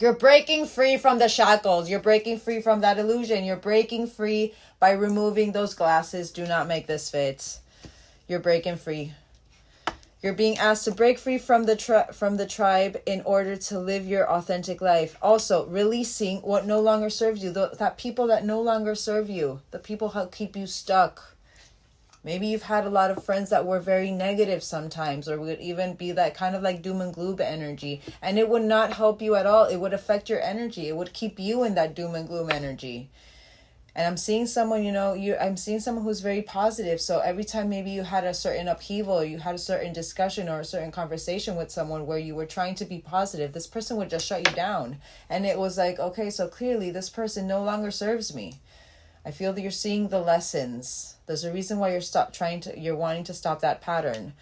You're breaking free from the shackles. You're breaking free from that illusion. You're breaking free by removing those glasses. Do not make this fit. You're breaking free. You're being asked to break free from the tribe in order to live your authentic life. Also, releasing what no longer serves you. That people that no longer serve you. The people who keep you stuck. Maybe you've had a lot of friends that were very negative sometimes, or would even be that kind of like doom and gloom energy. And it would not help you at all. It would affect your energy. It would keep you in that doom and gloom energy. And I'm seeing someone, I'm seeing someone who's very positive. So every time maybe you had a certain upheaval, or you had a certain discussion or a certain conversation with someone where you were trying to be positive, this person would just shut you down. And it was like, okay, so clearly this person no longer serves me. I feel that you're seeing the lessons. There's a reason why you're wanting to stop that pattern.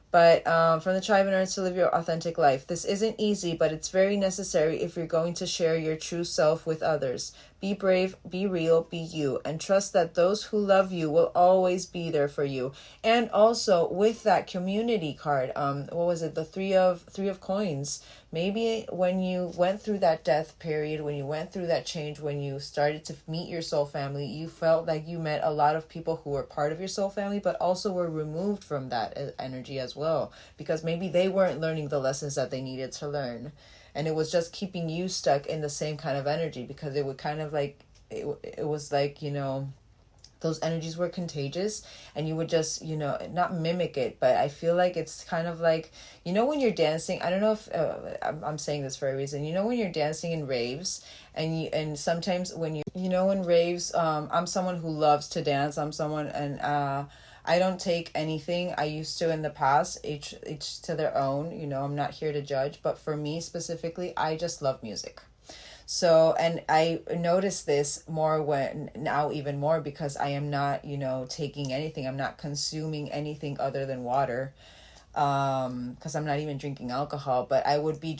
But from the tribe in order to live your authentic life. This isn't easy, but it's very necessary if you're going to share your true self with others. Be brave, be real, be you, and trust that those who love you will always be there for you. And also with that community card, what was it? The three of coins. Maybe when you went through that death period, when you went through that change, when you started to meet your soul family, you felt like you met a lot of people who were part of your soul family, but also were removed from that energy as well, because maybe they weren't learning the lessons that they needed to learn. And it was just keeping you stuck in the same kind of energy, because it would kind of like, it was like, those energies were contagious, and you would just, not mimic it, but I feel like it's kind of like, when you're dancing, I don't know if I'm saying this for a reason, when you're dancing in raves, and sometimes when in raves, I'm someone who loves to dance. I'm someone, and I don't take anything. I used to in the past, each to their own, I'm not here to judge, but for me specifically, I just love music. So, and I notice this even more because I am not, taking anything. I'm not consuming anything other than water. because I'm not even drinking alcohol, but I would be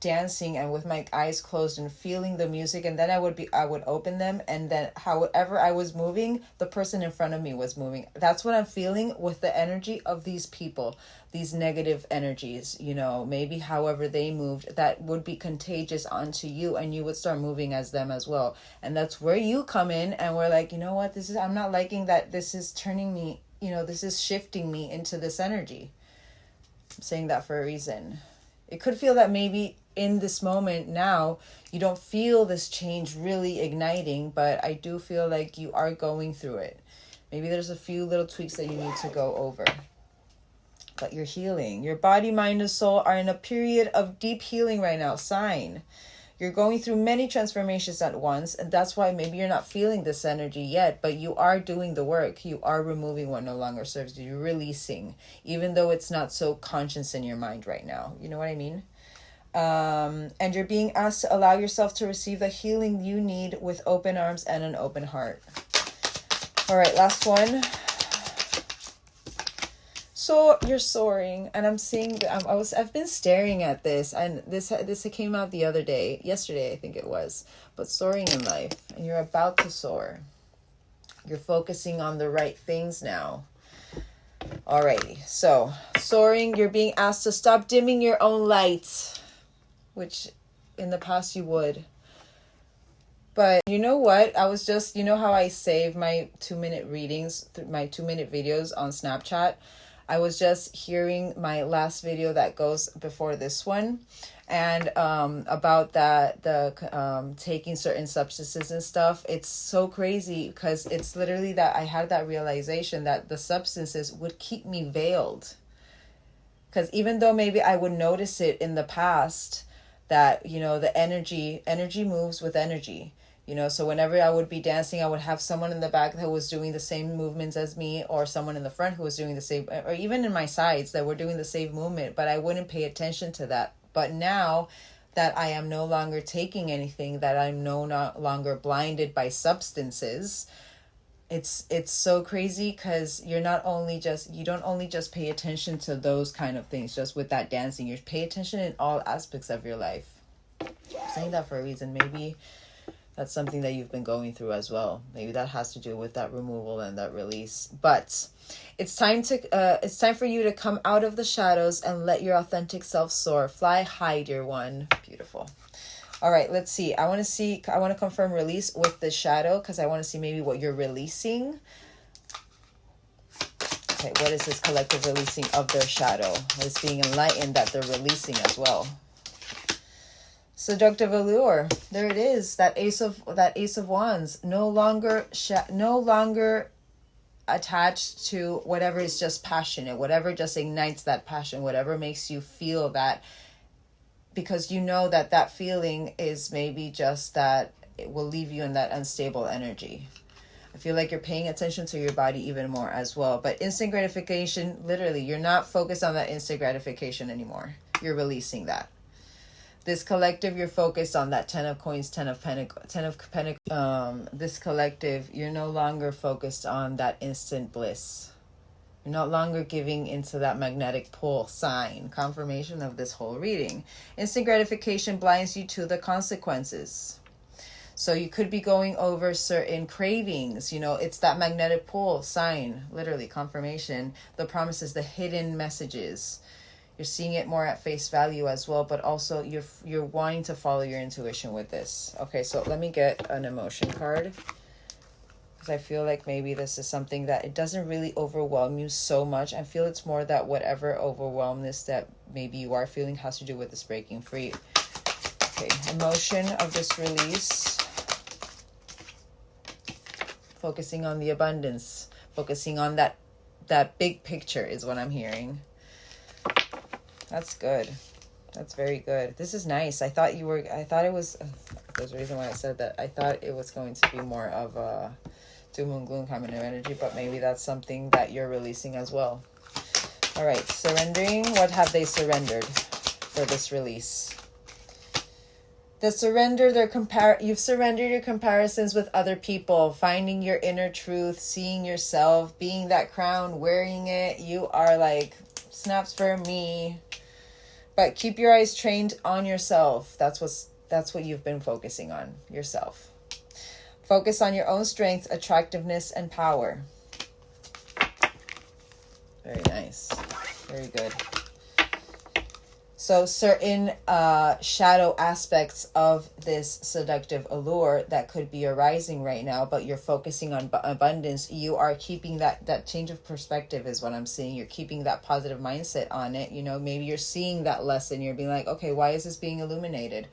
dancing and with my eyes closed and feeling the music, and then I would open them, and then however I was moving, the person in front of me was moving. That's what I'm feeling with the energy of these people, these negative energies, maybe however they moved, that would be contagious onto you, and you would start moving as them as well. And that's where you come in, and we're like, what, I'm not liking that, this is turning me, this is shifting me into this energy. I'm saying that for a reason. It could feel that maybe in this moment now, you don't feel this change really igniting, but I do feel like you are going through it. Maybe there's a few little tweaks that you need to go over. But you're healing. Your body, mind, and soul are in a period of deep healing right now. Sign. You're going through many transformations at once, and that's why maybe you're not feeling this energy yet, but you are doing the work. You are removing what no longer serves you. You're releasing, even though it's not so conscious in your mind right now. You know what I mean? And you're being asked to allow yourself to receive the healing you need with open arms and an open heart. All right, last one. So you're soaring, and I'm seeing, I've been staring at this, and this came out the other day, yesterday I think it was, but soaring in life, and you're about to soar. You're focusing on the right things now. Alrighty, so soaring, you're being asked to stop dimming your own light, which in the past you would. But you know what? I was just, how I save my 2-minute readings, my 2-minute videos on Snapchat? I was just hearing my last video that goes before this one, and about the taking certain substances and stuff. It's so crazy because it's literally that I had that realization that the substances would keep me veiled. Because even though maybe I would notice it in the past, that the energy moves with energy. So whenever I would be dancing, I would have someone in the back that was doing the same movements as me, or someone in the front who was doing the same, or even in my sides that were doing the same movement, but I wouldn't pay attention to that. But now that I am no longer taking anything, that I'm no longer blinded by substances, it's so crazy, because you don't only just pay attention to those kind of things just with that dancing. You pay attention in all aspects of your life. I'm saying that for a reason. Maybe that's something that you've been going through as well. Maybe that has to do with that removal and that release. But it's time for you to come out of the shadows and let your authentic self soar. Fly high, dear one. Beautiful. All right, let's see. I want to confirm release with the shadow, because I want to see maybe what you're releasing. Okay, what is this collective releasing of their shadow? What is being enlightened that they're releasing as well? Seductive allure. There it is. That ace of wands. No longer attached to whatever is just passionate, whatever just ignites that passion, whatever makes you feel that, because that feeling is maybe just that it will leave you in that unstable energy. I feel like you're paying attention to your body even more as well. But instant gratification, literally, you're not focused on that instant gratification anymore. You're releasing that. This collective, you're focused on that 10 of coins, 10 of pentacles. This collective, you're no longer focused on that instant bliss. You're no longer giving into that magnetic pull sign. Confirmation of this whole reading. Instant gratification blinds you to the consequences. So you could be going over certain cravings. It's that magnetic pull sign. Literally, confirmation. The promises, the hidden messages. You're seeing it more at face value as well, but also you're wanting to follow your intuition with this. Okay, so let me get an emotion card, because I feel like maybe this is something that it doesn't really overwhelm you so much. I feel it's more that whatever overwhelmness that maybe you are feeling has to do with this breaking free. Okay, emotion of this release. Focusing on the abundance. Focusing on that big picture is what I'm hearing. That's good. That's very good. This is nice. I thought it was, there's a reason why I said that. I thought it was going to be more of a doom and gloom kind of energy, but maybe that's something that you're releasing as well. All right, surrendering. What have they surrendered for this release? The surrender, you've surrendered your comparisons with other people, finding your inner truth, seeing yourself, being that crown, wearing it. You are like Snaps for me. But keep your eyes trained on yourself. That's what you've been focusing on, yourself. Focus on your own strength, attractiveness, and power. Very nice. Very good. So certain shadow aspects of this seductive allure that could be arising right now, but you're focusing on abundance. You are keeping that change of perspective is what I'm seeing. You're keeping that positive mindset on it. You know, maybe you're seeing that lesson. You're being like, okay, why is this being illuminated?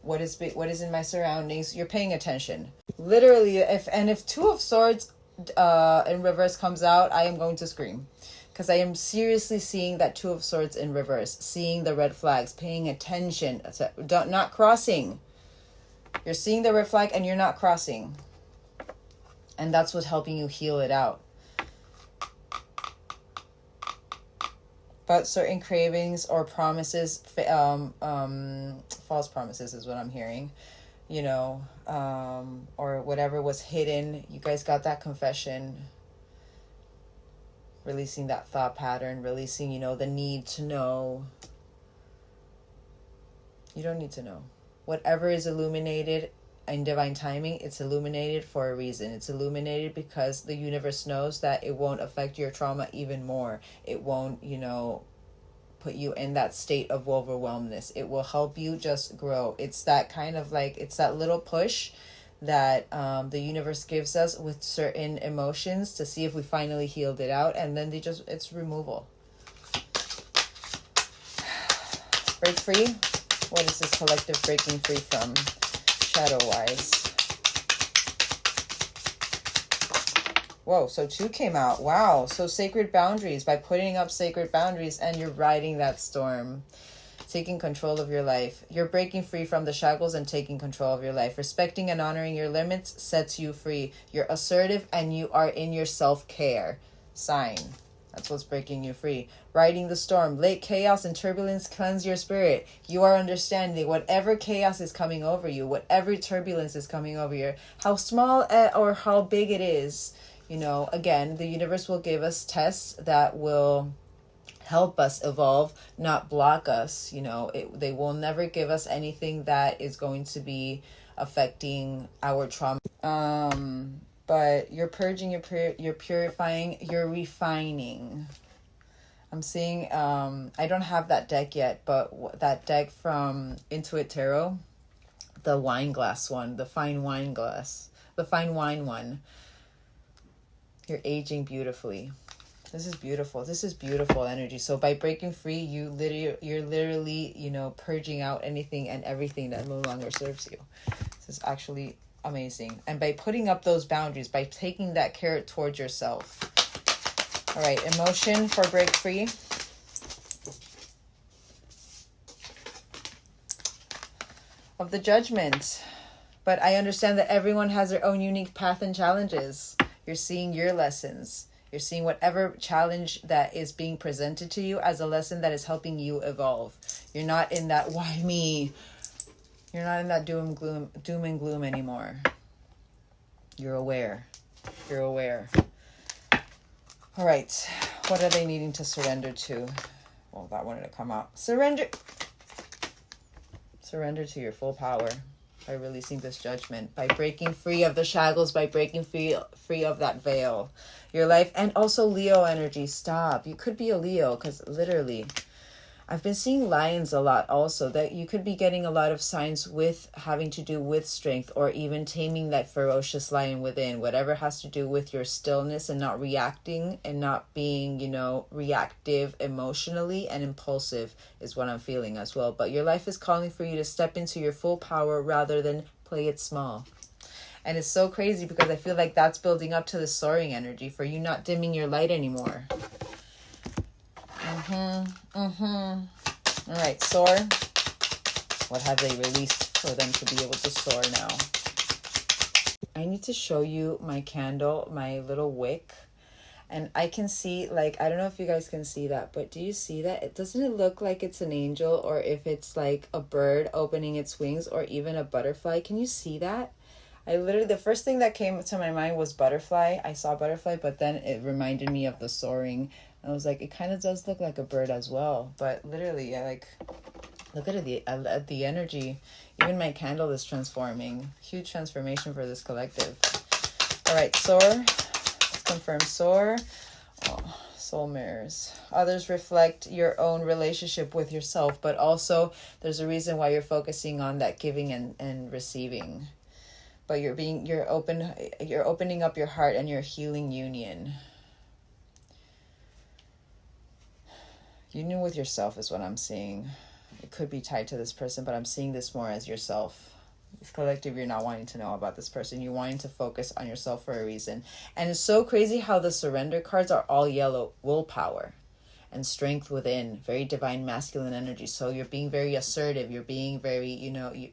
What is in my surroundings? You're paying attention. Literally, if Two of Swords in reverse comes out, I am going to scream. Because I am seriously seeing that Two of Swords in reverse. Seeing the red flags. Paying attention. Not crossing. You're seeing the red flag and you're not crossing. And that's what's helping you heal it out. But certain cravings or promises, false promises is what I'm hearing. You know, or whatever was hidden. You guys got that confession. Releasing that thought pattern, releasing, you know, the need to know. You don't need to know. Whatever is illuminated in divine timing, it's illuminated for a reason. It's illuminated because the universe knows that it won't affect your trauma even more. It won't, you know, put you in that state of overwhelmness. It will help you just grow. It's that kind of like, it's that little push that the universe gives us with certain emotions to see if we finally healed it out, and then it's removal. Break free. What is this collective breaking free from, shadow wise? Whoa, so 2 came out. Wow. So sacred boundaries, by putting up sacred boundaries, and you're riding that storm. Taking control of your life. You're breaking free from the shackles and taking control of your life. Respecting and honoring your limits sets you free. You're assertive and you are in your self-care. Sign. That's what's breaking you free. Riding the storm. Let chaos and turbulence cleanse your spirit. You are understanding whatever chaos is coming over you, whatever turbulence is coming over you, how small or how big it is. You know, again, the universe will give us tests that will help us evolve, not block us. You know, they will never give us anything that is going to be affecting our trauma. But you're purging, you're purifying, you're refining. I'm seeing, I don't have that deck yet, but that deck from Intuit Tarot, the wine glass one, the fine wine glass, the fine wine one. You're aging beautifully. This is beautiful. This is beautiful energy. So by breaking free, you're literally, you know, purging out anything and everything that no longer serves you. This is actually amazing. And by putting up those boundaries, by taking that care towards yourself. All right, emotion for break free. Of the Judgment. But I understand that everyone has their own unique path and challenges. You're seeing your lessons. You're seeing whatever challenge that is being presented to you as a lesson that is helping you evolve. You're not in that, why me? You're not in that doom and gloom anymore. You're aware. You're aware. All right. What are they needing to surrender to? Well, that wanted to come out. Surrender. Surrender to your full power by releasing this judgment, by breaking free of the shackles, by breaking free of that veil. Your life, and also Leo energy. Stop. You could be a Leo, because literally I've been seeing lions a lot also, that you could be getting a lot of signs with having to do with strength, or even taming that ferocious lion within, whatever has to do with your stillness and not reacting and not being, you know, reactive emotionally and impulsive is what I'm feeling as well. But your life is calling for you to step into your full power rather than play it small. And it's so crazy because I feel like that's building up to the soaring energy for you not dimming your light anymore. All right, soar. What have they released for them to be able to soar now? I need to show you my candle, my little wick. And I can see, like, I don't know if you guys can see that, but do you see that? Doesn't it look like it's an angel, or if it's like a bird opening its wings, or even a butterfly? Can you see that? The first thing that came to my mind was butterfly. I saw butterfly, but then it reminded me of the soaring I was like, it kind of does look like a bird as well. But literally, I like, look at it, at the energy. Even my candle is transforming. Huge transformation for this collective. All right, soar. Let's confirm soar. Oh, soul mirrors. Others reflect your own relationship with yourself, but also there's a reason why you're focusing on that giving and receiving. But you're opening up your heart and your healing union. Union with yourself is what I'm seeing. It could be tied to this person, but I'm seeing this more as yourself. This collective, you're not wanting to know about this person. You're wanting to focus on yourself for a reason. And it's so crazy how the surrender cards are all yellow. Willpower and strength within. Very divine masculine energy. So you're being very assertive. You're being very,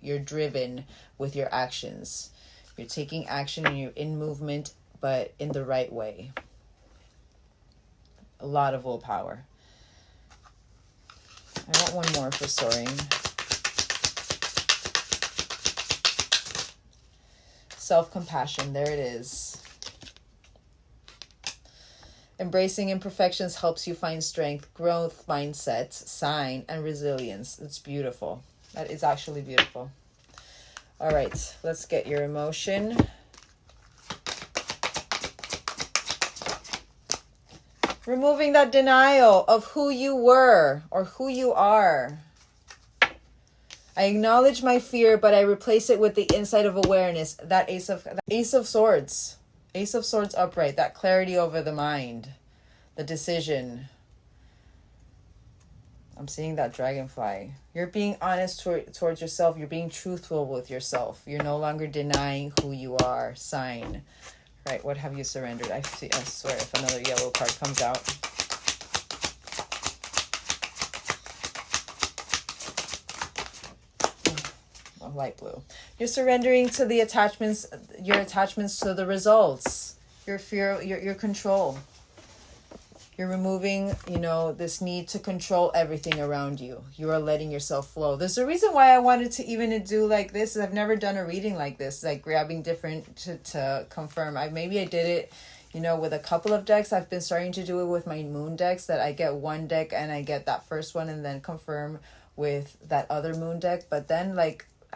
you're driven with your actions. You're taking action and you're in movement, but in the right way. A lot of willpower. I want one more for soaring. Self-compassion, there it is. Embracing imperfections helps you find strength, growth, mindset, sign, and resilience. It's beautiful. That is actually beautiful. All right, let's get your emotion. Removing that denial of who you were or who you are. I acknowledge my fear, but I replace it with the insight of awareness. That Ace of Swords. Ace of Swords upright. That clarity over the mind. The decision. I'm seeing that dragonfly. You're being honest towards yourself. You're being truthful with yourself. You're no longer denying who you are. Sign. Right, what have you surrendered? I swear, if another yellow card comes out. Oh, light blue. You're surrendering to the attachments, your attachments to the results. Your fear, your control. You're removing, this need to control everything around you. You are letting yourself flow. There's a reason why I wanted to even do like this. I've never done a reading like this, like grabbing different to confirm. Maybe I did it, with a couple of decks. I've been starting to do it with my moon decks, that I get one deck and I get that first one and then confirm with that other moon deck. But then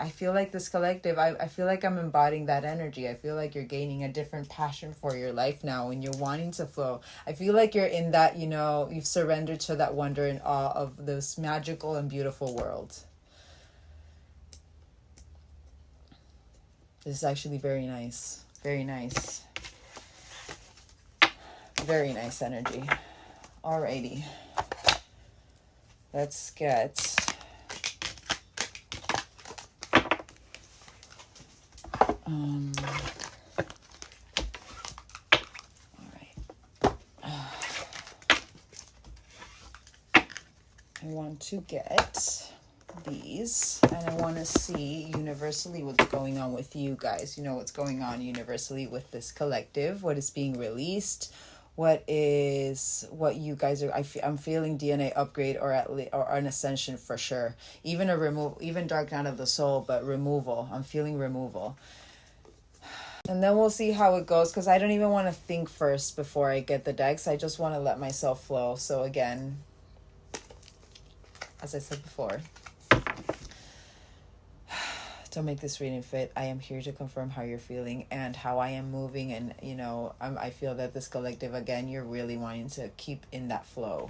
I feel like this collective, I feel like I'm embodying that energy. I feel like you're gaining a different passion for your life now and you're wanting to flow. I feel like you're in that, you've surrendered to that wonder and awe of this magical and beautiful world. This is actually very nice. Very nice. Very nice energy. Alrighty. Let's get... all right. I want to get these, and I want to see universally what's going on with you guys. What's going on universally with this collective, what is being released, what you guys are. I'm feeling DNA upgrade or an ascension for sure. Even a removal, even dark night of the soul, but removal. I'm feeling removal. And then we'll see how it goes, because I don't even want to think first before I get the decks. I just want to let myself flow. So again, as I said before, don't make this reading fit. I am here to confirm how you're feeling and how I am moving. And, I feel that this collective, again, you're really wanting to keep in that flow.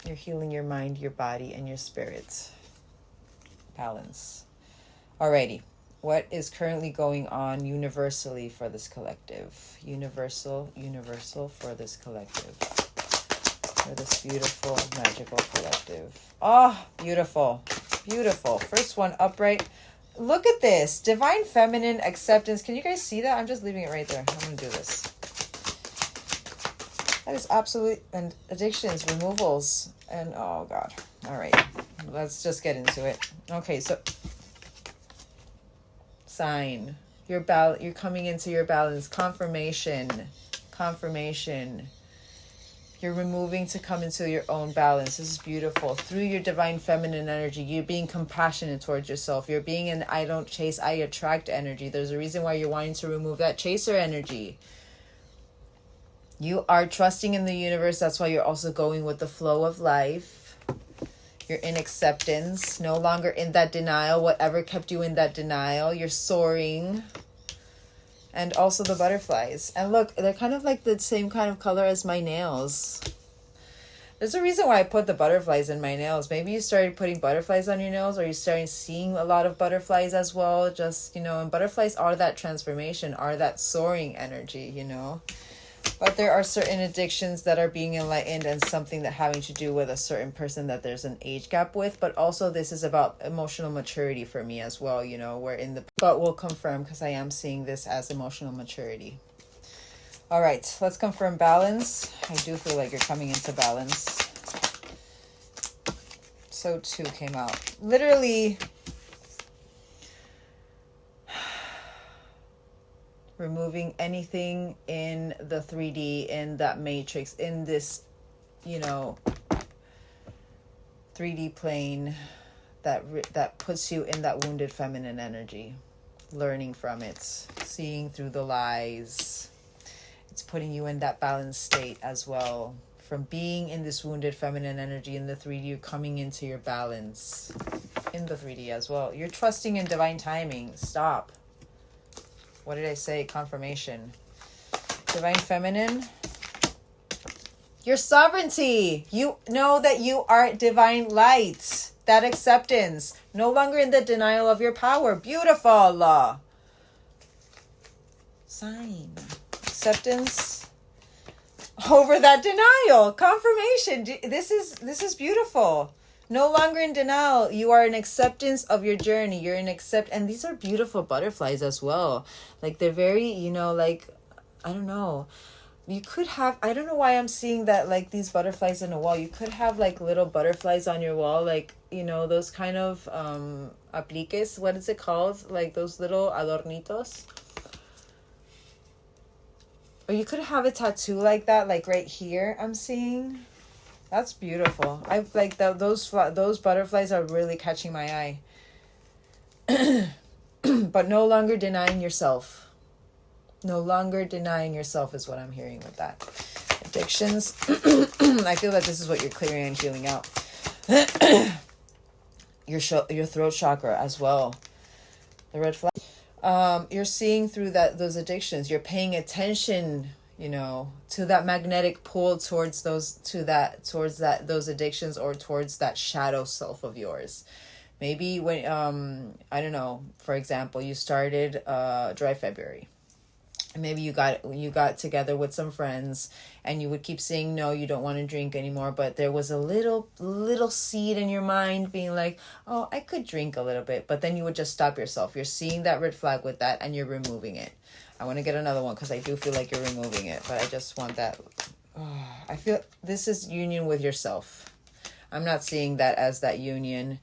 You're healing your mind, your body, and your spirit. Balance. Alrighty. What is currently going on universally for this collective? Universal for this collective. For this beautiful, magical collective. Oh, beautiful. Beautiful. First one, upright. Look at this. Divine feminine acceptance. Can you guys see that? I'm just leaving it right there. I'm going to do this. That is absolute, and addictions, removals, and oh God. All right. Let's just get into it. Okay, so... sign. You're coming into your balance. Confirmation. You're removing to come into your own balance. This is beautiful. Through your divine feminine energy, you're being compassionate towards yourself. You're being an I don't chase, I attract energy. There's a reason why you're wanting to remove that chaser energy. You are trusting in the universe. That's why you're also going with the flow of life. You're in acceptance, no longer in that denial. Whatever kept you in that denial, you're soaring. And also the butterflies. And look, they're kind of like the same kind of color as my nails. There's a reason why I put the butterflies in my nails. Maybe you started putting butterflies on your nails, or you started seeing a lot of butterflies as well. Just, and butterflies are that transformation, are that soaring energy, But there are certain addictions that are being enlightened, and something that having to do with a certain person that there's an age gap with. But also this is about emotional maturity for me as well, but we'll confirm, because I am seeing this as emotional maturity. All right, let's confirm balance. I do feel like you're coming into balance. So 2 came out. Literally removing anything in the 3D, in that matrix, in this, 3D plane that puts you in that wounded feminine energy. Learning from it, seeing through the lies. It's putting you in that balanced state as well. From being in this wounded feminine energy in the 3D, you're coming into your balance in the 3D as well. You're trusting in divine timing. Stop. What did I say? Confirmation. Divine feminine. Your sovereignty. You know that you are divine light. That acceptance. No longer in the denial of your power. Beautiful. Sign. Acceptance over that denial. Confirmation. This is beautiful. No longer in denial. You are in acceptance of your journey. You're in and these are beautiful butterflies as well. Like they're very, I don't know. You could have, I don't know why I'm seeing that, like these butterflies in a wall. You could have like little butterflies on your wall, like, those kind of apliques. What is it called? Like those little adornitos. Or you could have a tattoo like that, like right here, I'm seeing. That's beautiful. I like those butterflies are really catching my eye. But no longer denying yourself. No longer denying yourself is what I'm hearing with that. Addictions. I feel that this is what you're clearing and healing out. Your throat chakra as well. The red flag. You're seeing through those addictions. You're paying attention, to that magnetic pull towards those addictions, or towards that shadow self of yours. Maybe when I don't know, for example, you started dry February. And maybe you got together with some friends, and you would keep saying no, you don't want to drink anymore, but there was a little seed in your mind being like, oh, I could drink a little bit, but then you would just stop yourself. You're seeing that red flag with that, and you're removing it. I want to get another one, because I do feel like you're removing it, but I just want that. I feel this is union with yourself. I'm not seeing that as that union.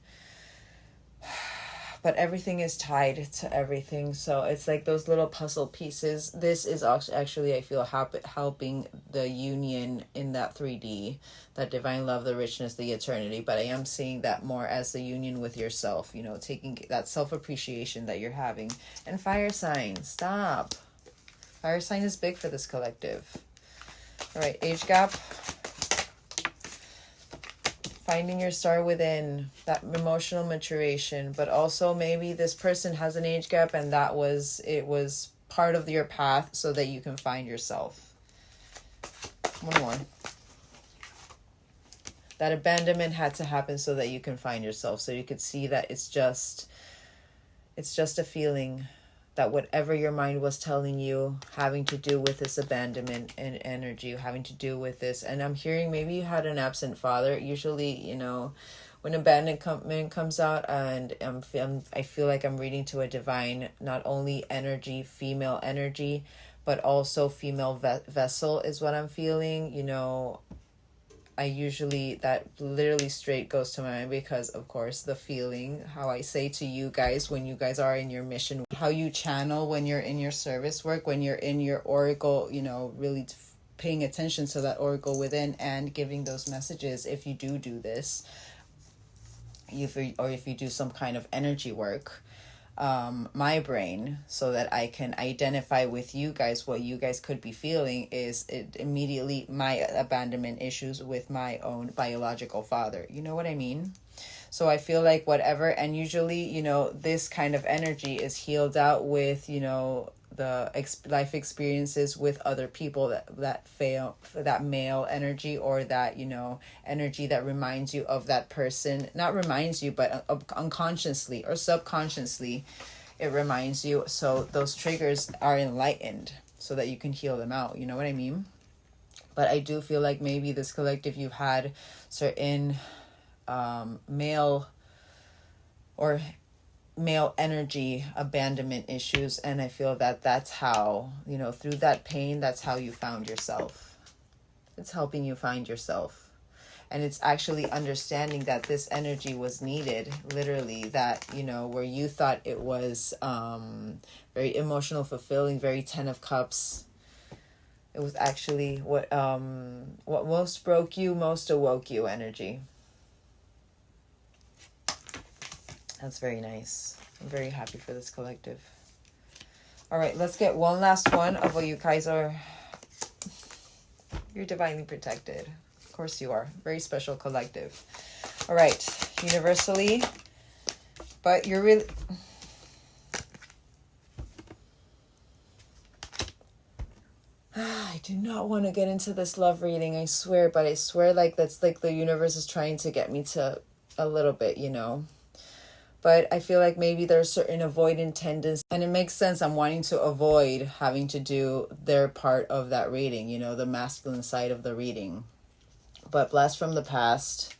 But everything is tied to everything. So it's like those little puzzle pieces. This is actually, I feel, helping the union in that 3D, that divine love, the richness, the eternity. But I am seeing that more as the union with yourself, taking that self-appreciation that you're having. And fire sign, stop. Fire sign is big for this collective. All right, age gap. Finding your star within, that emotional maturation, but also maybe this person has an age gap, and it was part of your path so that you can find yourself. One more. That abandonment had to happen so that you can find yourself, so you could see that it's just a feeling, that whatever your mind was telling you, having to do with this abandonment and energy, having to do with this. And I'm hearing maybe you had an absent father. Usually, when abandonment comes out, and I feel like I'm reading to a divine, not only energy, female energy, but also female vessel is what I'm feeling. I usually, that literally straight goes to my mind, because of course the feeling, how I say to you guys when you guys are in your mission, how you channel when you're in your service work, when you're in your oracle, really paying attention to that oracle within and giving those messages. If you do this, if you do some kind of energy work, my brain so that I can identify with you guys what you guys could be feeling is it immediately my abandonment issues with my own biological father. You know what I mean? So I feel like whatever, and usually, you know, this kind of energy is healed out with, you know, the life experiences with other people that fail, that male energy, or that, you know, energy that reminds you of that person, not reminds you, but unconsciously or subconsciously it reminds you. So those triggers are enlightened so that you can heal them out. You know what I mean? But I do feel like maybe this collective, you've had certain male or male energy abandonment issues, and I feel that that's how, you know, through that pain, that's how you found yourself. It's helping you find yourself, and it's actually understanding that this energy was needed, literally, that, you know, where you thought it was very emotional, fulfilling, very 10 of cups, it was actually what most broke you, most awoke you energy. That's very nice. I'm very happy for this collective. All right, let's get one last one of what you guys are. You're divinely protected. Of course you are. Very special collective. All right, universally. But you're really... I do not want to get into this love reading, I swear. But I swear like that's like the universe is trying to get me to a little bit, you know. But I feel like maybe there's certain avoidant tendencies, and it makes sense. I'm wanting to avoid having to do their part of that reading, you know, the masculine side of the reading. But blast from the past,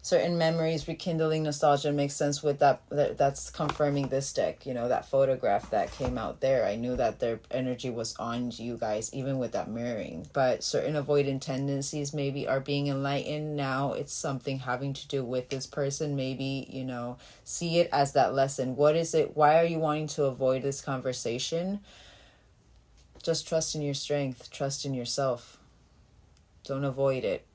certain memories, rekindling nostalgia makes sense with that. That's confirming this deck, you know, that photograph that came out there. I knew that their energy was on you guys, even with that mirroring. But certain avoidant tendencies maybe are being enlightened now. It's something having to do with this person. Maybe, you know, see it as that lesson. What is it? Why are you wanting to avoid this conversation? Just trust in your strength. Trust in yourself. Don't avoid it.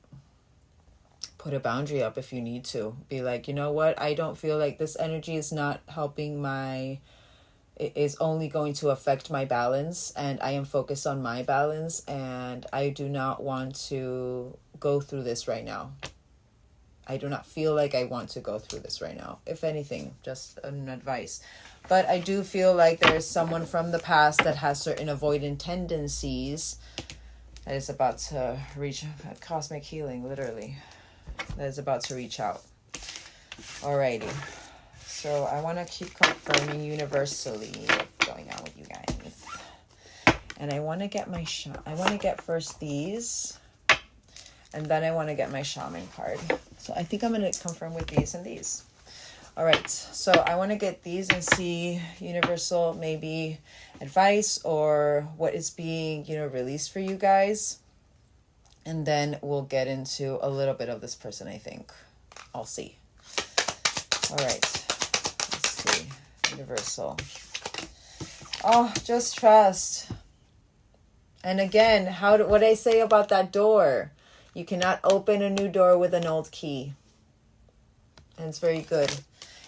Put a boundary up if you need to. Be like, you know what? I don't feel like this energy is not helping it is only going to affect my balance, and I am focused on my balance, and I do not want to go through this right now. I do not feel like I want to go through this right now. If anything, just an advice. But I do feel like there's someone from the past that has certain avoidant tendencies that is about to reach cosmic healing, literally. That is about to reach out. Alrighty. So I want to keep confirming universally what's going on with you guys. And I want to get my I want to get first these. And then I want to get my shaman card. So I think I'm going to confirm with these and these. All right. So I want to get these and see universal maybe advice or what is being, you know, released for you guys. And then we'll get into a little bit of this person, I think. I'll see. All right. Let's see. Universal. Oh, just trust. And again, what I say about that door? You cannot open a new door with an old key. And it's very good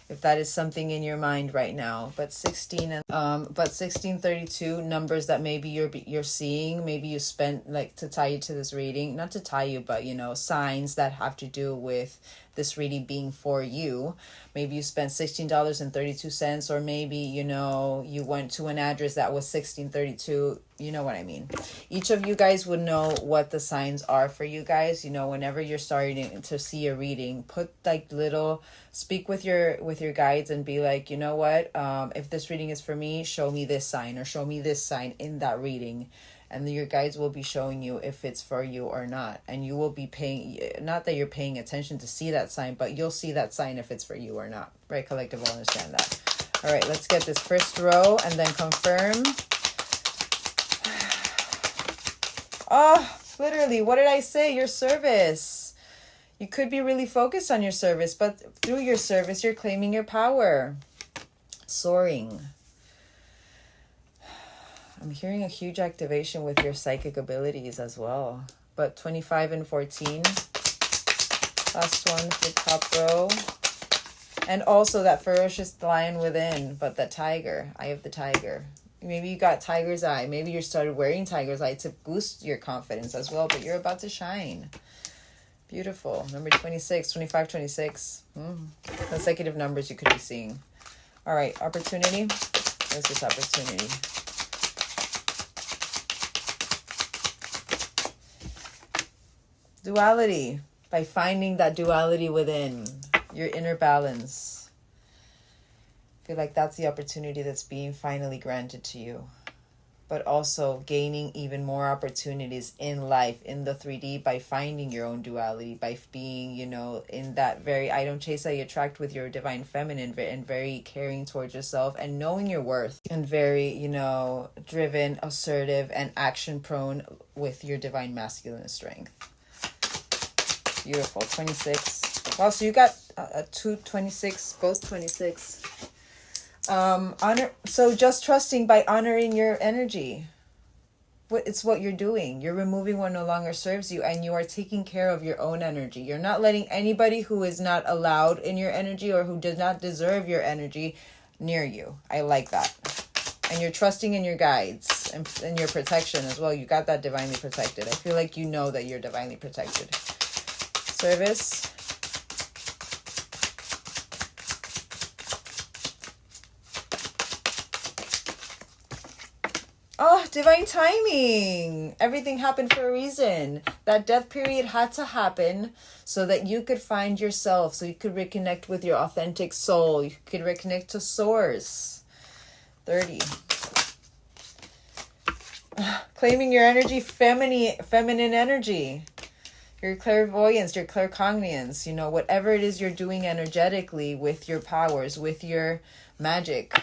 if that is something in your mind right now. But 1632 numbers that maybe you're seeing, maybe you spent, like, to tie you to this reading, not to tie you, but, you know, signs that have to do with this reading being for you. Maybe you spent $16.32, or maybe, you know, you went to an address that was 1632. You know what I mean? Each of you guys would know what the signs are for you guys. You know, whenever you're starting to see a reading, put like speak with your guides and be like, you know what? If this reading is for me, show me this sign, or show me this sign in that reading. And your guides will be showing you if it's for you or not. And you will be paying, not that you're paying attention to see that sign, but you'll see that sign if it's for you or not. Right, collective will understand that. All right, let's get this first row and then confirm. Oh, literally, what did I say? Your service. You could be really focused on your service, but through your service, you're claiming your power. Soaring. I'm hearing a huge activation with your psychic abilities as well. But 25 and 14. Last one for top row. And also that ferocious lion within, but that tiger, eye of the tiger. Maybe you got tiger's eye. Maybe you started wearing tiger's eye to boost your confidence as well, but you're about to shine. Beautiful. Number 26, 25, 26. Consecutive numbers you could be seeing. All right, opportunity. What's this opportunity? Duality. By finding that duality within your inner balance. I feel like that's the opportunity that's being finally granted to you. But also gaining even more opportunities in life, in the 3D, by finding your own duality, by being, you know, in that very, I don't chase, I attract with your divine feminine, and very caring towards yourself and knowing your worth, and very, you know, driven, assertive, and action prone with your divine masculine strength. Beautiful. 26. Wow, so you got a 226, both 26. Honor. So just trusting by honoring your energy. It's what you're doing. You're removing what no longer serves you, and you are taking care of your own energy. You're not letting anybody who is not allowed in your energy or who does not deserve your energy near you. I like that. And you're trusting in your guides and your protection as well. You got that divinely protected. I feel like you know that you're divinely protected. Service. Oh, divine timing. Everything happened for a reason. That death period had to happen so that you could find yourself, so you could reconnect with your authentic soul. You could reconnect to source. 30. Claiming your energy, feminine energy. Your clairvoyance, your claircognizance, you know, whatever it is you're doing energetically with your powers, with your magic.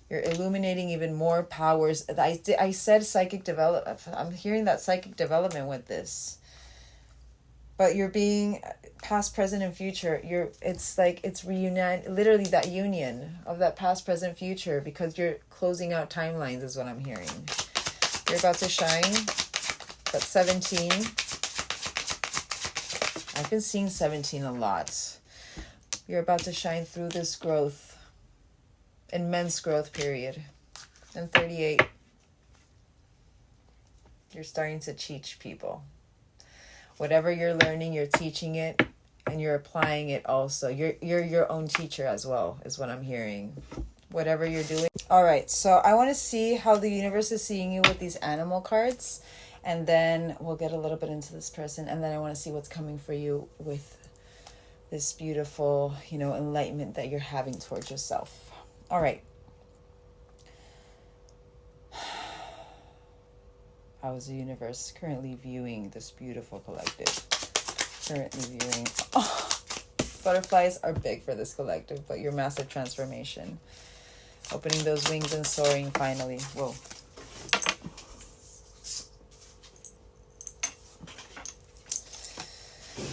You're illuminating even more powers. I said psychic development. I'm hearing that psychic development with this. But you're being past, present, and future. It's like it's reunion, literally that union of that past, present, future, because you're closing out timelines is what I'm hearing. You're about to shine. That's 17. I've been seeing 17 a lot. You're about to shine through this growth, immense growth period. And 38. You're starting to teach people. Whatever you're learning, you're teaching it and you're applying it also. You're your own teacher as well, is what I'm hearing. Whatever you're doing. All right, so I want to see how the universe is seeing you with these animal cards. And then we'll get a little bit into this person. And then I want to see what's coming for you with this beautiful, you know, enlightenment that you're having towards yourself. All right. How is the universe currently viewing this beautiful collective? Currently viewing... Oh, butterflies are big for this collective, but your massive transformation. Opening those wings and soaring finally. Whoa.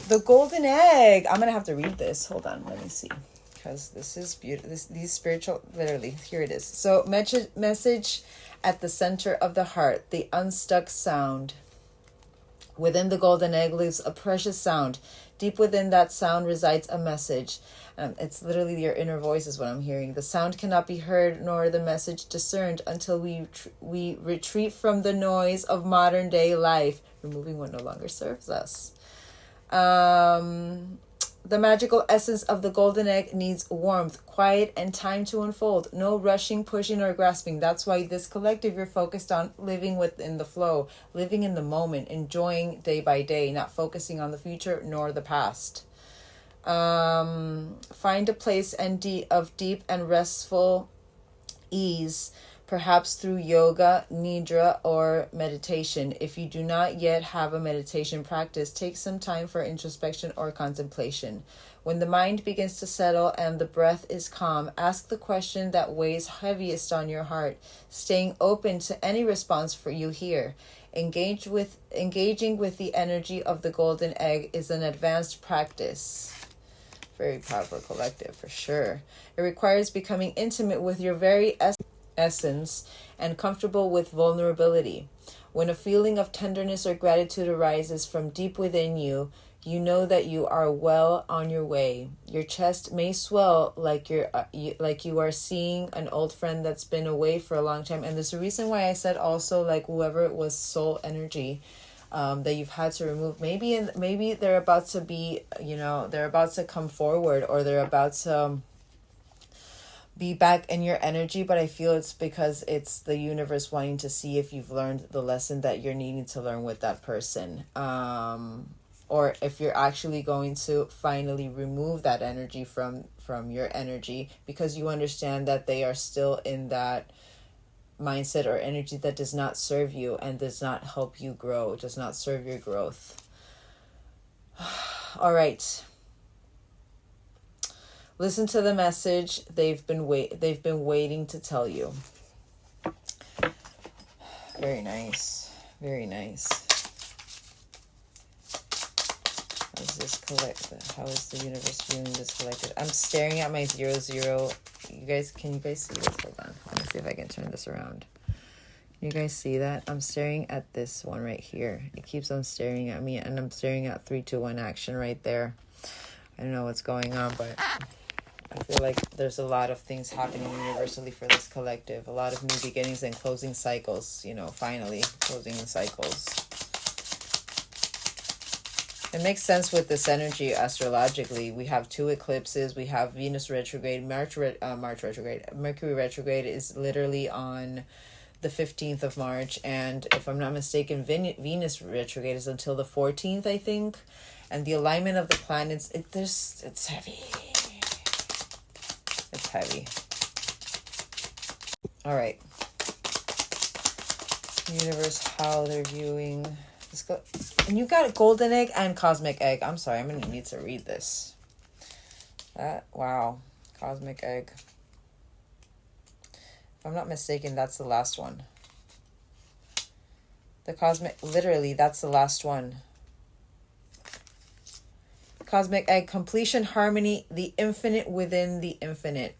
The golden egg. I'm going to have to read this. Hold on. Let me see. Because this is beautiful. These spiritual, literally, here it is. So message at the center of the heart, the unstuck sound. Within the golden egg lives a precious sound. Deep within that sound resides a message. It's literally your inner voice is what I'm hearing. The sound cannot be heard nor the message discerned until we retreat from the noise of modern day life, removing what no longer serves us. The magical essence of the golden egg needs warmth, quiet, and time to unfold. No rushing, pushing, or grasping. That's why this collective, you're focused on living within the flow, living in the moment, enjoying day by day, not focusing on the future nor the past. Find a place of deep and restful ease, perhaps through yoga, nidra, or meditation. If you do not yet have a meditation practice, take some time for introspection or contemplation. When the mind begins to settle and the breath is calm, ask the question that weighs heaviest on your heart, staying open to any response for you here. Engaging with the energy of the golden egg is an advanced practice. Very powerful collective, for sure. It requires becoming intimate with your very essence and comfortable with vulnerability. When a feeling of tenderness or gratitude arises from deep within you, You know that you are well on your way. Your chest may swell like like you are seeing an old friend that's been away for a long time. And there's a reason why I said also, like, whoever it was, soul energy that you've had to remove. Maybe they're about to be, they're about to come forward, or they're about to be back in your energy, but I feel it's because it's the universe wanting to see if you've learned the lesson that you're needing to learn with that person. Or if you're actually going to finally remove that energy from your energy, because you understand that they are still in that mindset or energy that does not serve you and does not help you grow, does not serve your growth. All right. Listen to the message they've been waiting to tell you. Very nice. Very nice. How is the universe viewing this collective? I'm staring at my 00. Can you guys see this? Hold on. Let me see if I can turn this around. Can you guys see that? I'm staring at this one right here. It keeps on staring at me, and I'm staring at 321 action right there. I don't know what's going on, but I feel like there's a lot of things happening universally for this collective. A lot of new beginnings and closing cycles, finally closing cycles. It makes sense with this energy astrologically. We have 2 eclipses. We have Venus retrograde, Mercury retrograde is literally on the 15th of March. And if I'm not mistaken, Venus retrograde is until the 14th, I think. And the alignment of the planets, it's heavy. It's heavy. All right. Universe, how they're viewing. Let's go. And you got golden egg and cosmic egg. I'm sorry, I'm going to need to read this. Wow. Cosmic egg. If I'm not mistaken, that's the last one. Literally, that's the last one. Cosmic egg, completion, harmony, the infinite within the infinite.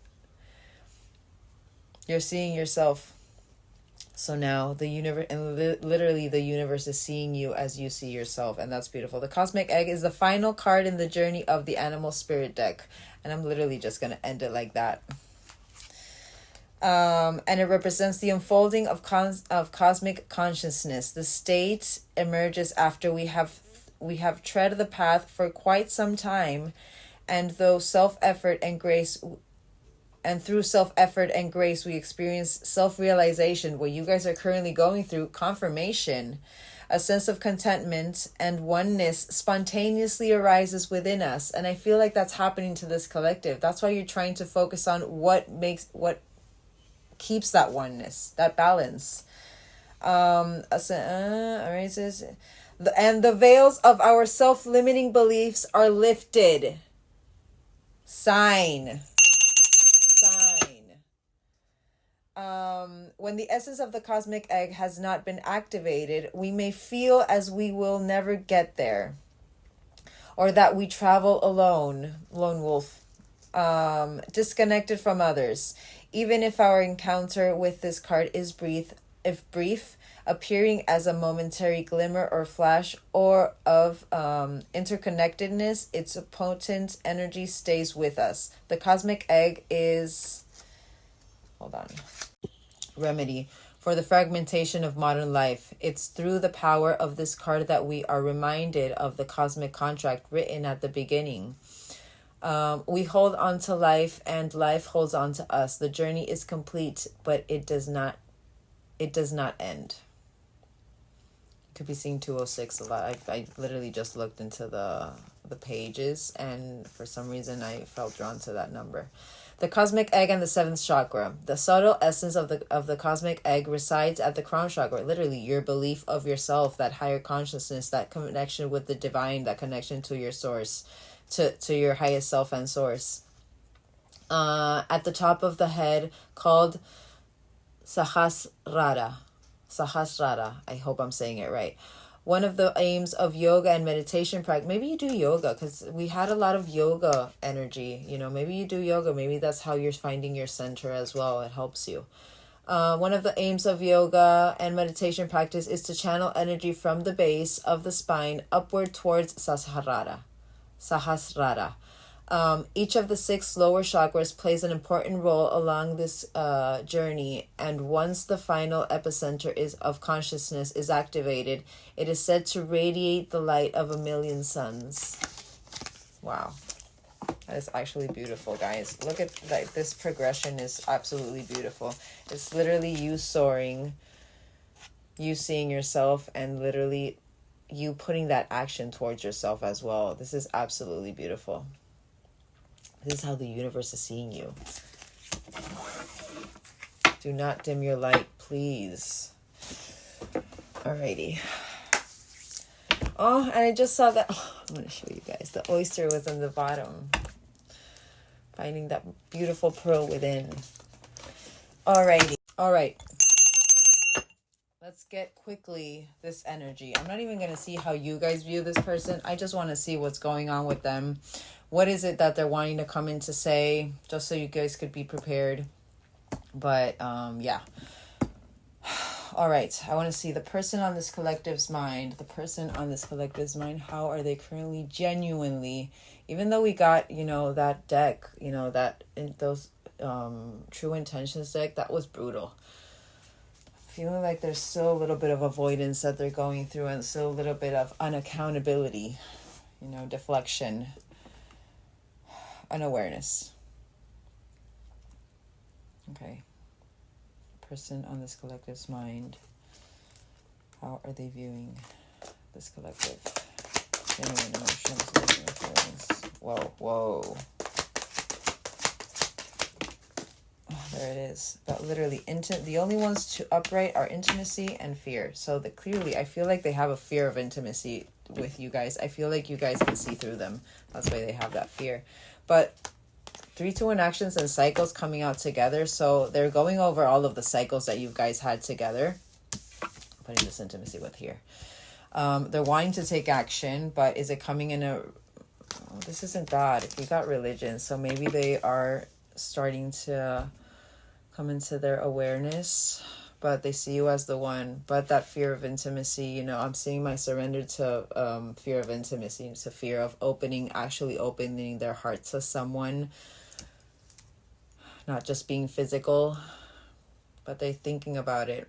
You're seeing yourself. So now the universe, and literally the universe is seeing you as you see yourself. And that's beautiful. The cosmic egg is the final card in the journey of the animal spirit deck. And I'm literally just going to end it like that. And it represents the unfolding of cosmic consciousness. The state emerges after we have tread the path for quite some time. And through self-effort and grace, we experience self-realization. What you guys are currently going through, confirmation, a sense of contentment and oneness spontaneously arises within us. And I feel like that's happening to this collective. That's why you're trying to focus on what keeps that oneness, that balance. Arises, and the veils of our self-limiting beliefs are lifted. Sign. When the essence of the cosmic egg has not been activated, we may feel as we will never get there, or that we travel alone, lone wolf, disconnected from others. Even if our encounter with this card is brief, appearing as a momentary glimmer or flash or of interconnectedness, its potent energy stays with us. The cosmic egg is... Hold on. Remedy for the fragmentation of modern life. It's through the power of this card that we are reminded of the cosmic contract written at the beginning. We hold on to life and life holds on to us. The journey is complete, but it does not end. Could be seeing 206 a lot. I literally just looked into the pages, and for some reason I felt drawn to that number. The cosmic egg and the 7th chakra. The subtle essence of the cosmic egg resides at the crown chakra. Literally, your belief of yourself, that higher consciousness, that connection with the divine, that connection to your source, to your highest self and source. At the top of the head, called Sahasrara. I hope I'm saying it right. One of the aims of yoga and meditation practice. Maybe you do yoga, because we had a lot of yoga energy. Maybe you do yoga. Maybe that's how you're finding your center as well. It helps you. One of the aims of yoga and meditation practice is to channel energy from the base of the spine upward towards Sahasrara. Each of the 6 lower chakras plays an important role along this journey, and once the final epicenter of consciousness is activated, it is said to radiate the light of 1,000,000 suns. Wow. That is actually beautiful, guys. Look at like this progression is absolutely beautiful. It's literally you soaring, you seeing yourself, and literally you putting that action towards yourself as well. This is absolutely beautiful. This is how the universe is seeing you. Do not dim your light, please. Alrighty. Oh, and I just saw that. Oh, I'm going to show you guys. The oyster was in the bottom. Finding that beautiful pearl within. Alrighty. Alright. Let's get quickly this energy. I'm not even going to see how you guys view this person. I just want to see what's going on with them. What is it that they're wanting to come in to say? Just so you guys could be prepared. But, yeah. All right. I want to see the person on this collective's mind. The person on this collective's mind. How are they currently genuinely... Even though we got, you know, that deck, you know, that in those true intentions deck, that was brutal. Feeling like there's still a little bit of avoidance that they're going through, and still a little bit of unaccountability, you know, deflection, unawareness. Okay. Person on this collective's mind. How are they viewing this collective? Genuine emotions, feelings. Whoa, whoa. Oh, there it is. But literally, the only ones to upright are intimacy and fear. So clearly, I feel like they have a fear of intimacy with you guys. I feel like you guys can see through them. That's why they have that fear. But 3-2-1 actions and cycles coming out together. So they're going over all of the cycles that you guys had together. Putting this intimacy with here. They're wanting to take action, but is it coming in a... Oh, this isn't that. We got religion, so maybe they are starting to come into their awareness, but they see you as the one. But that fear of intimacy, you know, I'm seeing my surrender to fear of intimacy, to fear of actually opening their heart to someone, not just being physical, but they're thinking about it.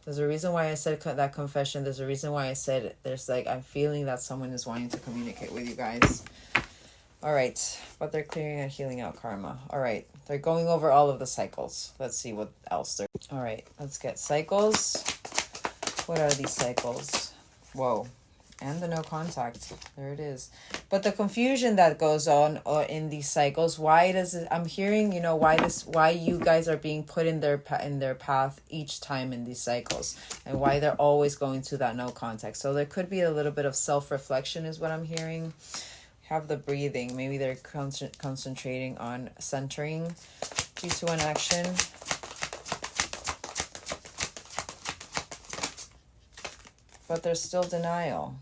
There's a reason why I said that confession. There's a reason why I said there's like, I'm feeling that someone is wanting to communicate with you guys. All right. But they're clearing and healing out karma. All right. They're going over all of the cycles. Let's see what else they're... All right. Let's get cycles. What are these cycles? Whoa. And the no contact. There it is. But the confusion that goes on in these cycles, why does it... I'm hearing, you know, why you guys are being put in their path each time in these cycles, and why they're always going to that no contact. So there could be a little bit of self-reflection is what I'm hearing. Have the breathing. Maybe they're concentrating on centering. 3-2-1 action. But there's still denial.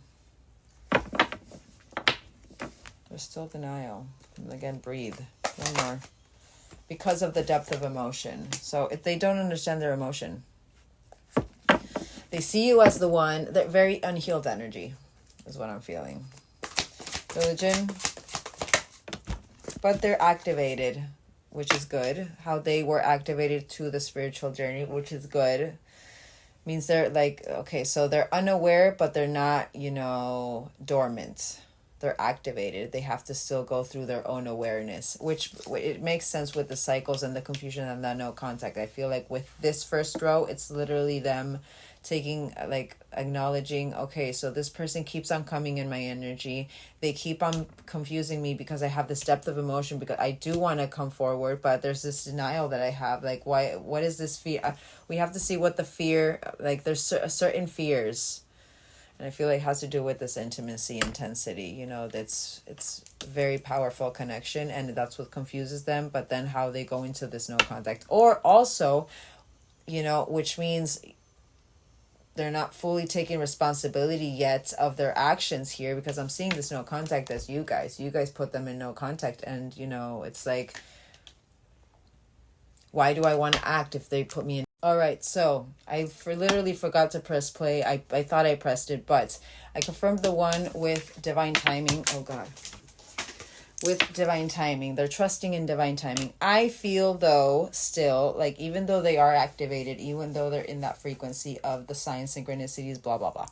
There's still denial. And again, breathe. One more. Because of the depth of emotion. So if they don't understand their emotion, they see you as the one. They're very unhealed energy is what I'm feeling. Religion. But they're activated, which is good. How they were activated to the spiritual journey, which is good. Means they're like, okay, so they're unaware, but they're not, you know, dormant. They're activated. They have to still go through their own awareness, which it makes sense with the cycles and the confusion and the no contact. I feel like with this first row, it's literally them taking, like, acknowledging, okay, so this person keeps on coming in my energy. They keep on confusing me because I have this depth of emotion, because I do want to come forward, but there's this denial that I have. Like, why, what is this fear? We have to see what the fear, like, there's certain fears. And I feel like it has to do with this intimacy, intensity, you know, it's very powerful connection, and that's what confuses them. But then how they go into this no contact, or also, you know, which means they're not fully taking responsibility yet of their actions here, because I'm seeing this no contact as you guys put them in no contact. And, you know, it's like, why do I want to act if they put me in All right, so literally forgot to press play. I thought I pressed it, but I confirmed the one with divine timing. Oh God. With divine timing. They're trusting in divine timing. I feel though still, like, even though they are activated, even though they're in that frequency of the signs, synchronicities, blah, blah, blah.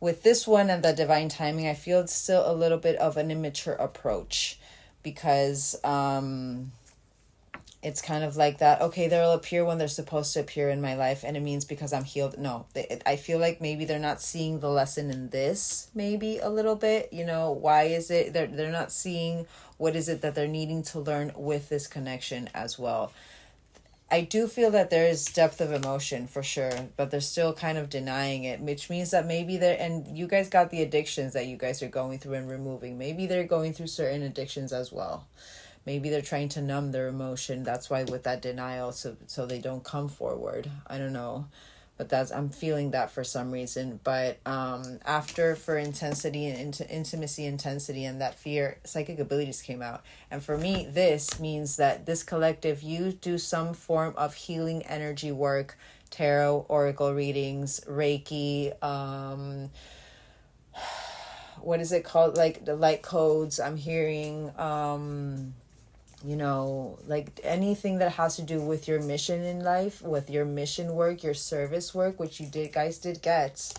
With this one and the divine timing, I feel it's still a little bit of an immature approach, because it's kind of like that, okay, they'll appear when they're supposed to appear in my life, and it means because I'm healed. No, I feel like maybe they're not seeing the lesson in this, maybe a little bit, why is it they're not seeing what is it that they're needing to learn with this connection as well. I do feel that there is depth of emotion for sure, but they're still kind of denying it, which means that maybe and you guys got the addictions that you guys are going through and removing. Maybe they're going through certain addictions as well. Maybe they're trying to numb their emotion. That's why with that denial, so they don't come forward. I don't know. But I'm feeling that for some reason. But after, for intensity and intimacy intensity and that fear, psychic abilities came out. And for me, this means that this collective, you do some form of healing energy work, tarot, oracle readings, Reiki, what is it called? Like the light codes I'm hearing, like anything that has to do with your mission in life, with your mission work, your service work, which guys did get.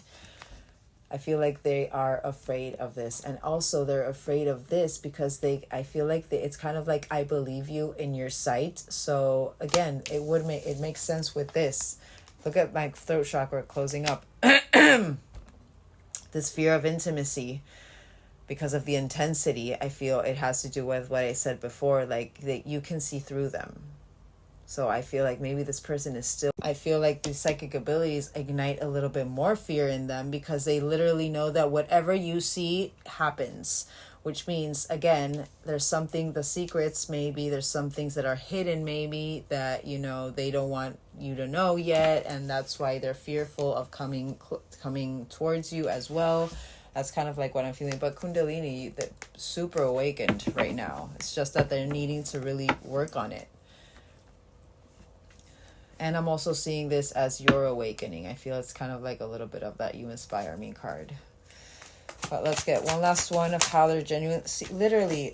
I feel like they are afraid of this. And also they're afraid of this because I feel like it's kind of like, I believe you in your sight. So again, it makes sense with this. Look at my throat chakra closing up. This fear of intimacy. Because of the intensity, I feel it has to do with what I said before, like that you can see through them. So I feel like maybe this person I feel like these psychic abilities ignite a little bit more fear in them, because they literally know that whatever you see happens, which means, again, there's the secrets, maybe there's some things that are hidden, maybe that, they don't want you to know yet. And that's why they're fearful of coming towards you as well. That's kind of like what I'm feeling. But Kundalini, they're super awakened right now. It's just that they're needing to really work on it. And I'm also seeing this as your awakening. I feel it's kind of like a little bit of that You Inspire Me card. But let's get one last one of how they're genuine. See, literally,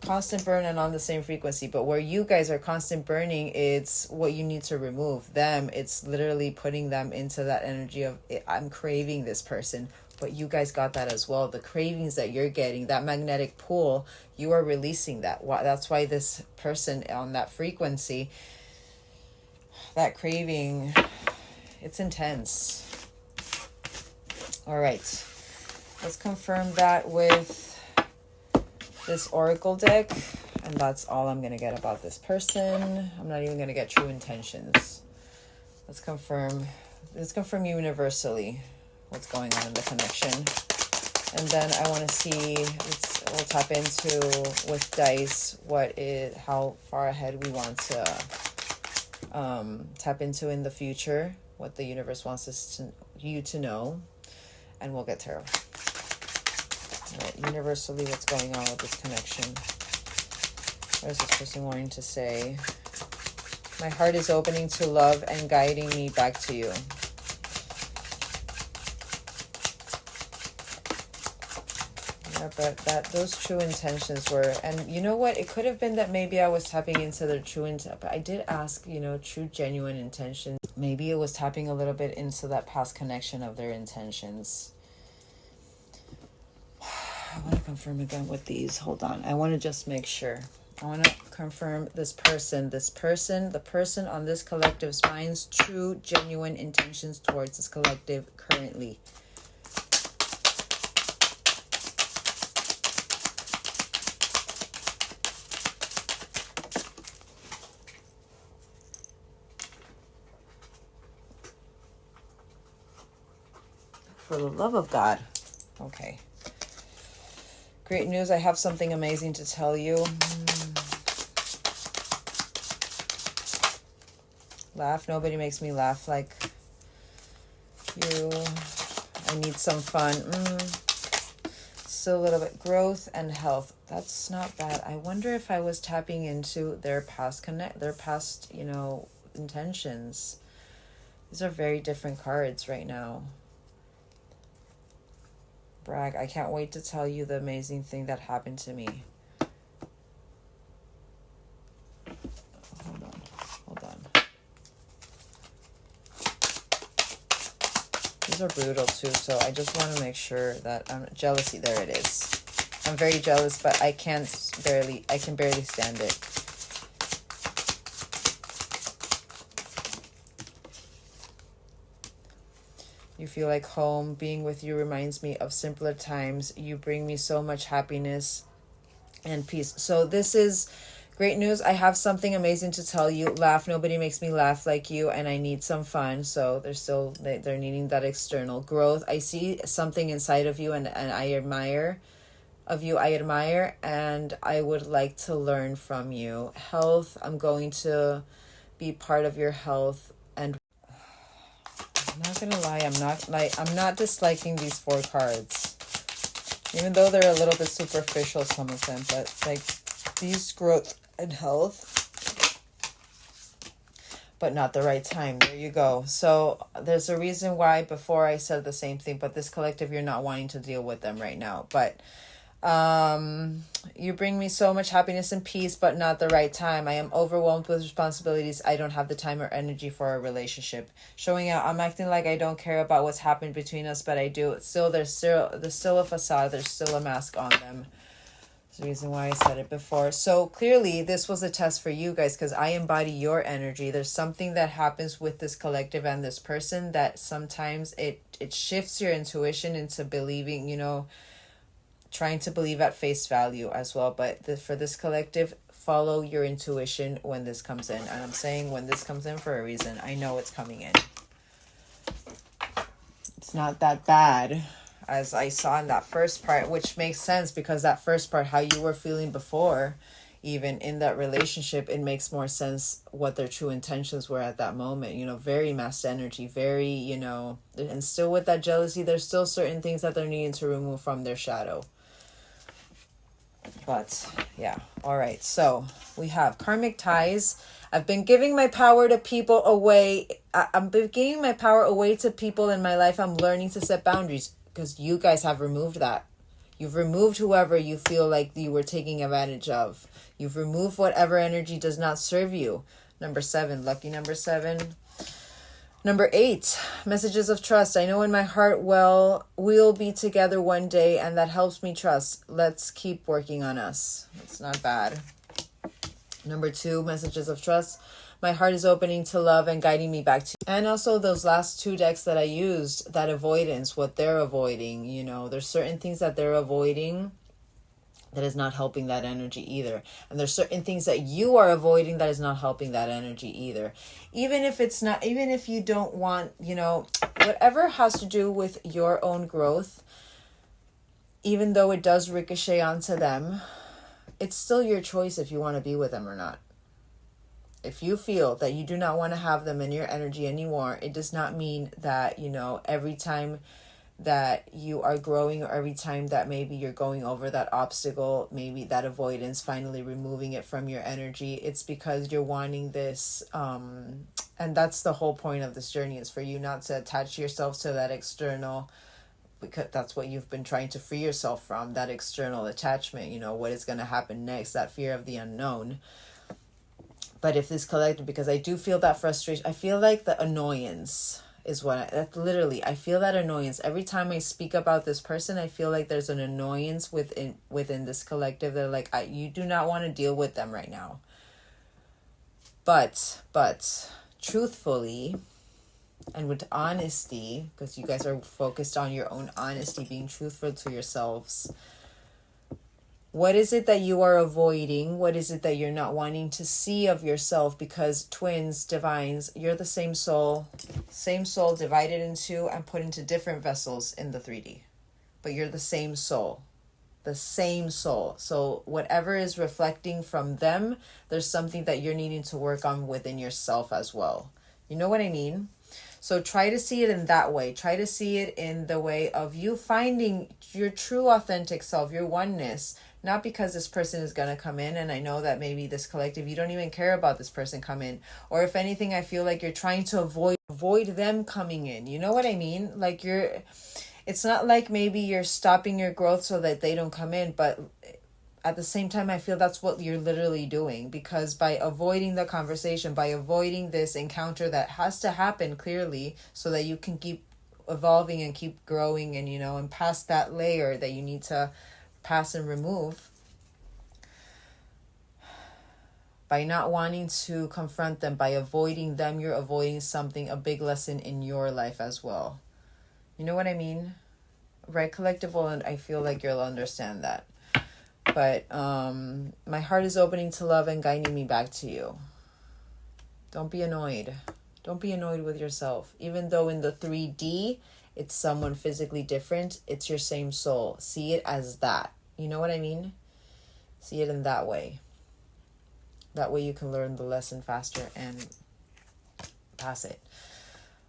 constant burn and on the same frequency. But where you guys are constant burning, it's what you need to remove. Them, it's literally putting them into that energy of, I'm craving this person. But you guys got that as well. The cravings that you're getting, that magnetic pull, you are releasing that. That's why this person on that frequency, that craving, it's intense. All right. Let's confirm that with this oracle deck. And that's all I'm going to get about this person. I'm not even going to get true intentions. Let's confirm universally what's going on in the connection. And then I want to see, we'll tap into with dice how far ahead we want to tap into in the future, what the universe wants you to know, and we'll get tarot. All right, universally, what's going on with this connection? What is this person wanting to say? My heart is opening to love and guiding me back to you. But those true intentions were, and you know what, it could have been that maybe I was tapping into their true intent, but I did ask, true genuine intention. Maybe it was tapping a little bit into that past connection of their intentions. I want to confirm again with these. Hold on, I want to just make sure. I want to confirm the person on this collective's mind's true genuine intentions towards this collective currently. For the love of God. Okay. Great news. I have something amazing to tell you. Laugh. Nobody makes me laugh like you. I need some fun. Still a little bit. Growth and health. That's not bad. I wonder if I was tapping into their past intentions. These are very different cards right now. Brag. I can't wait to tell you the amazing thing that happened to me. Hold on. These are brutal too, so I just want to make sure that I'm jealousy. There it is. I'm very jealous, but I can barely stand it. You feel like home. Being with you reminds me of simpler times. You bring me so much happiness and peace. So this is great news. I have something amazing to tell you. Laugh. Nobody makes me laugh like you, and I need some fun. So they're needing that external growth. I see something inside of you, and I admire and I would like to learn from you. Health. I'm going to be part of your health. And I'm not gonna lie, I'm not disliking these 4 cards, even though they're a little bit superficial, some of them, but like these growth and health, but not the right time. There you go. So there's a reason why before I said the same thing, but this collective, you're not wanting to deal with them right now. But you bring me so much happiness and peace, but not the right time. I am overwhelmed with responsibilities. I don't have the time or energy for a relationship. Showing out, I'm acting like I don't care about what's happened between us, but I do. There's still a facade. There's still a mask on them. That's the reason why I said it before. So clearly this was a test for you guys, because I embody your energy. There's something that happens with this collective and this person that sometimes it shifts your intuition into believing, trying to believe at face value as well. But for this collective, follow your intuition when this comes in. And I'm saying when this comes in for a reason. I know it's coming in. It's not that bad as I saw in that first part, which makes sense because that first part, how you were feeling before, even in that relationship, it makes more sense what their true intentions were at that moment. Very masked energy, very, and still with that jealousy, there's still certain things that they're needing to remove from their shadow. But yeah, all right. So we have karmic ties. I've been giving my power to people away. I'm giving my power away to people in my life. I'm learning to set boundaries because you guys have removed that. You've removed whoever you feel like you were taking advantage of. You've removed whatever energy does not serve you. Number 7, lucky number 7. Number 8, messages of trust. I know in my heart, we'll be together one day, and that helps me trust. Let's keep working on us. It's not bad. Number 2, messages of trust. My heart is opening to love and guiding me back to you. And also those last 2 decks that I used, that avoidance, what they're avoiding. There's certain things that they're avoiding that is not helping that energy either. And there's certain things that you are avoiding that is not helping that energy either. Even if you don't want, whatever has to do with your own growth, even though it does ricochet onto them, it's still your choice if you want to be with them or not. If you feel that you do not want to have them in your energy anymore, it does not mean that, every time that you are growing, or every time that maybe you're going over that obstacle, maybe that avoidance, finally removing it from your energy, it's because you're wanting this, and that's the whole point of this journey, is for you not to attach yourself to that external, because that's what you've been trying to free yourself from, that external attachment, what is going to happen next, that fear of the unknown. But if this collective, because I do feel that frustration, I feel like the annoyance is I feel that annoyance. Every time I speak about this person, I feel like there's an annoyance within this collective. They're like, you do not want to deal with them right now. But truthfully, and with honesty, because you guys are focused on your own honesty, being truthful to yourselves, what is it that you are avoiding? What is it that you're not wanting to see of yourself? Because twins, divines, you're the same soul divided into and put into different vessels in the 3D. But you're the same soul. So whatever is reflecting from them, there's something that you're needing to work on within yourself as well. You know what I mean? So try to see it in that way. Try to see it in the way of you finding your true authentic self, your oneness. Not because this person is going to come in, and I know that maybe this collective, you don't even care about this person come in. Or if anything, I feel like you're trying to avoid avoid them coming in. You know what I mean? Like it's not like maybe you're stopping your growth so that they don't come in, but at the same time, I feel that's what you're literally doing, because by avoiding the conversation, by avoiding this encounter that has to happen clearly so that you can keep evolving and keep growing and, and past that layer that you need to pass and remove, by not wanting to confront them, by avoiding them, you're avoiding something, a big lesson in your life as well. You know what I mean? Right, collectible, and I feel like you'll understand that. But my heart is opening to love and guiding me back to you. Don't be annoyed. Don't be annoyed with yourself. Even though in the 3D, it's someone physically different, it's your same soul. See it as that. You know what I mean? See it in that way. That way you can learn the lesson faster and pass it.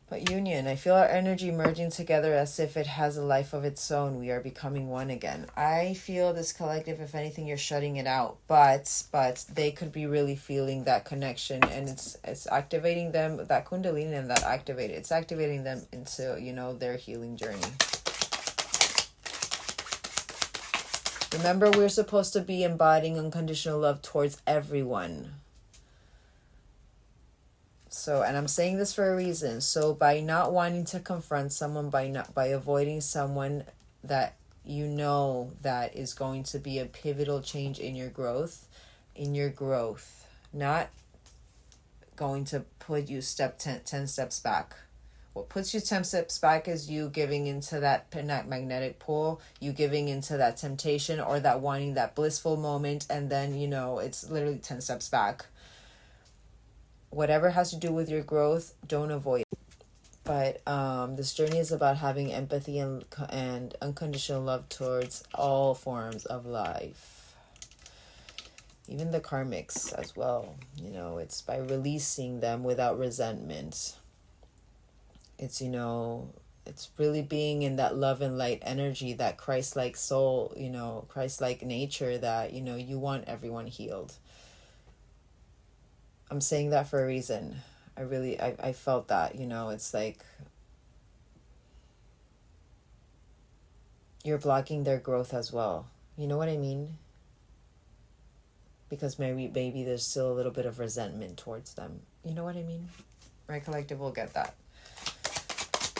But union, I feel our energy merging together as if it has a life of its own. We are becoming one again. I feel this collective, if anything, you're shutting it out. But they could be really feeling that connection, and it's activating them, that kundalini and that activated. It's activating them into, their healing journey. Remember, we're supposed to be embodying unconditional love towards everyone. So, and I'm saying this for a reason. So by not wanting to confront someone, by avoiding someone that that is going to be a pivotal change in your growth, not going to put you 10 steps back. What puts you 10 steps back is you giving into that magnetic pull, you giving into that temptation or that wanting that blissful moment, and then, it's literally 10 steps back. Whatever has to do with your growth, don't avoid it. But this journey is about having empathy and unconditional love towards all forms of life. Even the karmics as well. It's by releasing them without resentment. It's, it's really being in that love and light energy, that Christ-like soul, Christ-like nature that, you want everyone healed. I'm saying that for a reason. I felt that, it's like you're blocking their growth as well. You know what I mean? Because maybe there's still a little bit of resentment towards them. You know what I mean? Right, collective, we'll get that.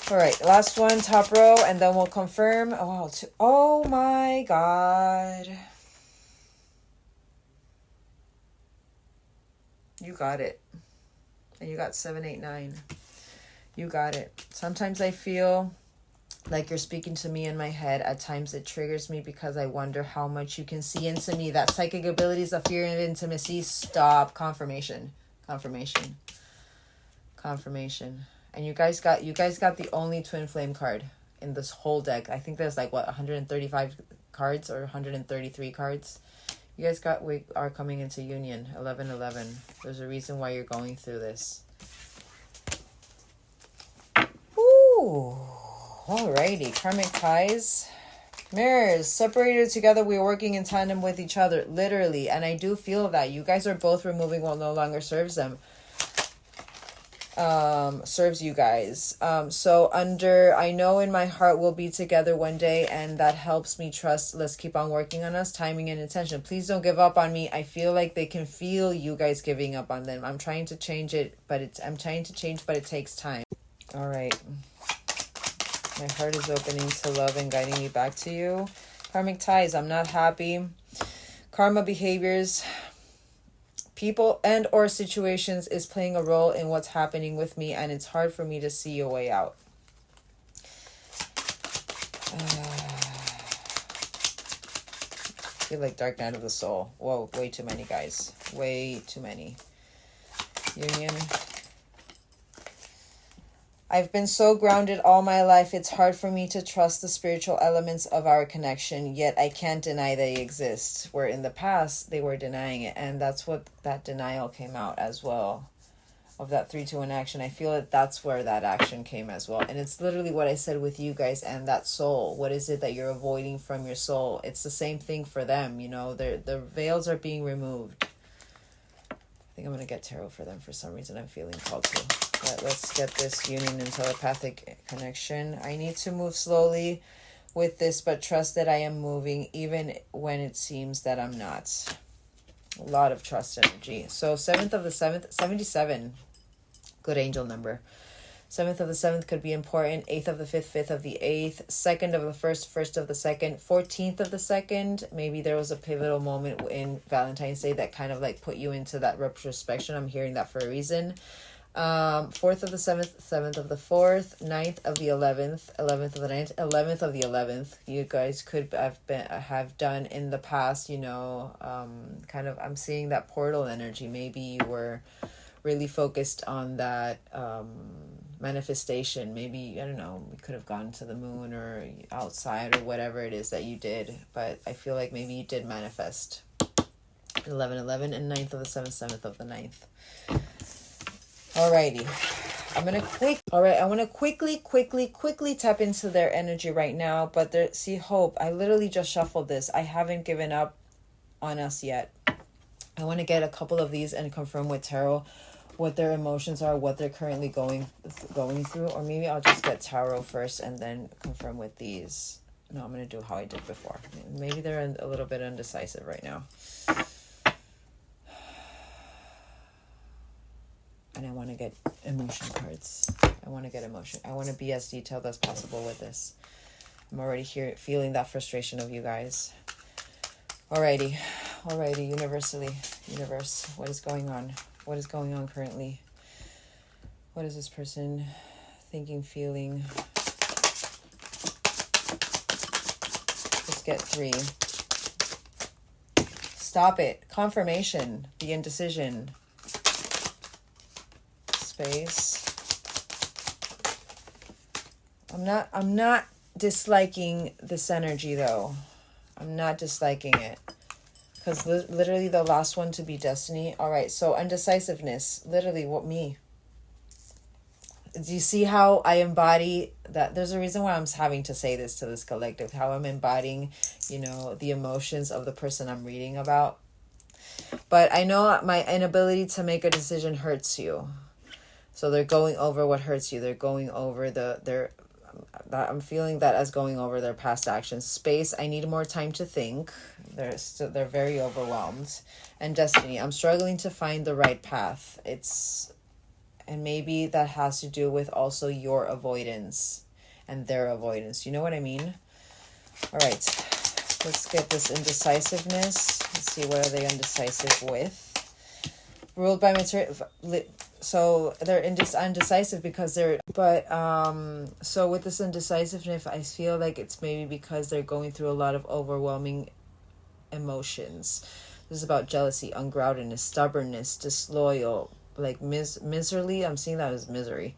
All right, last one, top row, and then we'll confirm. Oh my God. You got it. And you got 7, 8, 9. You got it. Sometimes I feel like you're speaking to me in my head. At times it triggers me because I wonder how much you can see into me. That psychic abilities of fear and intimacy. Stop. Confirmation. And you guys got the only twin flame card in this whole deck. I think there's 135 cards or 133 cards. You guys we are coming into union. 11-11. There's a reason why you're going through this. Ooh. Alrighty. Karmic ties. Mirrors. Separated together, we're working in tandem with each other. Literally. And I do feel that. You guys are both removing what no longer serves them. Serves you guys. So I know in my heart we'll be together one day, and that helps me trust. Let's keep on working on us. Timing and intention. Please don't give up on me. I feel like they can feel you guys giving up on them. I'm trying to change it, but it takes time. All right. My heart is opening to love and guiding me back to you. Karmic ties. I'm not happy. Karma behaviors, people and or situations is playing a role in what's happening with me, and it's hard for me to see a way out. I feel like Dark Night of the Soul. Whoa, way too many, guys. Way too many. Union. I've been so grounded all my life, it's hard for me to trust the spiritual elements of our connection, yet I can't deny they exist. Where in the past, they were denying it, and that's what that denial came out as well. Of that 3-2-1 action. I feel that that's where that action came as well. And it's literally what I said with you guys and that soul. What is it that you're avoiding from your soul? It's the same thing for them, the veils are being removed. I think I'm going to get tarot for them for some reason. I'm feeling called to. Let's get this union and telepathic connection. I need to move slowly with this, but trust that I am moving even when it seems that I'm not. A lot of trust energy. So 7th of the 7th, 77. Good angel number. 7th of the 7th could be important. 8th of the 5th, 5th of the 8th, 2nd of the 1st, 1st of the 2nd, 14th of the 2nd. Maybe there was a pivotal moment in Valentine's Day that kind of like put you into that retrospection. I'm hearing that for a reason. 4th of the 7th, 7th of the 4th, 9th of the 11th, 11th of the 9th, 11th of the 11th. You guys could have done in the past, you know, kind of, I'm seeing that portal energy. Maybe you were really focused on that manifestation. Maybe, I don't know, we could have gone to the moon or outside or whatever it is that you did, but I feel like maybe you did manifest 11/11 and 9th of the 7th, 7th of the 9th. Alrighty, I want to quickly tap into their energy right now, but there, see, hope, I literally just shuffled this. I haven't given up on us yet. I want to get a couple of these and confirm with tarot what their emotions are, what they're currently going through, or maybe I'll just get tarot first and then confirm with these. No, I'm going to do how I did before. Maybe they're a little bit indecisive right now. And I want to get emotion cards. I want to get emotion. I want to be as detailed as possible with this. I'm already here feeling that frustration of you guys. Alrighty, universe, what is going on? What is going on currently? What is this person thinking, feeling? Let's get 3. Stop it. Confirmation. The indecision. Space. I'm not disliking this energy though. I'm not disliking it. Because literally the last one to be destiny. All right, so undecisiveness. Literally, what me? Do you see how I embody that? There's a reason why I'm having to say this to this collective. How I'm embodying, you know, the emotions of the person I'm reading about. But I know my inability to make a decision hurts you. So they're going over what hurts you. They're going over I'm feeling that as going over their past actions. Space, I need more time to think. They're very overwhelmed. And destiny, I'm struggling to find the right path. And maybe that has to do with also your avoidance and their avoidance. You know what I mean? All right, let's get this indecisiveness. Let's see, what are they indecisive with? Ruled by material. So they're undecisive because they're, but so with this indecisiveness, I feel like it's maybe because they're going through a lot of overwhelming emotions. This is about jealousy, ungroundedness, stubbornness, disloyal, like miserly. I'm seeing that as misery.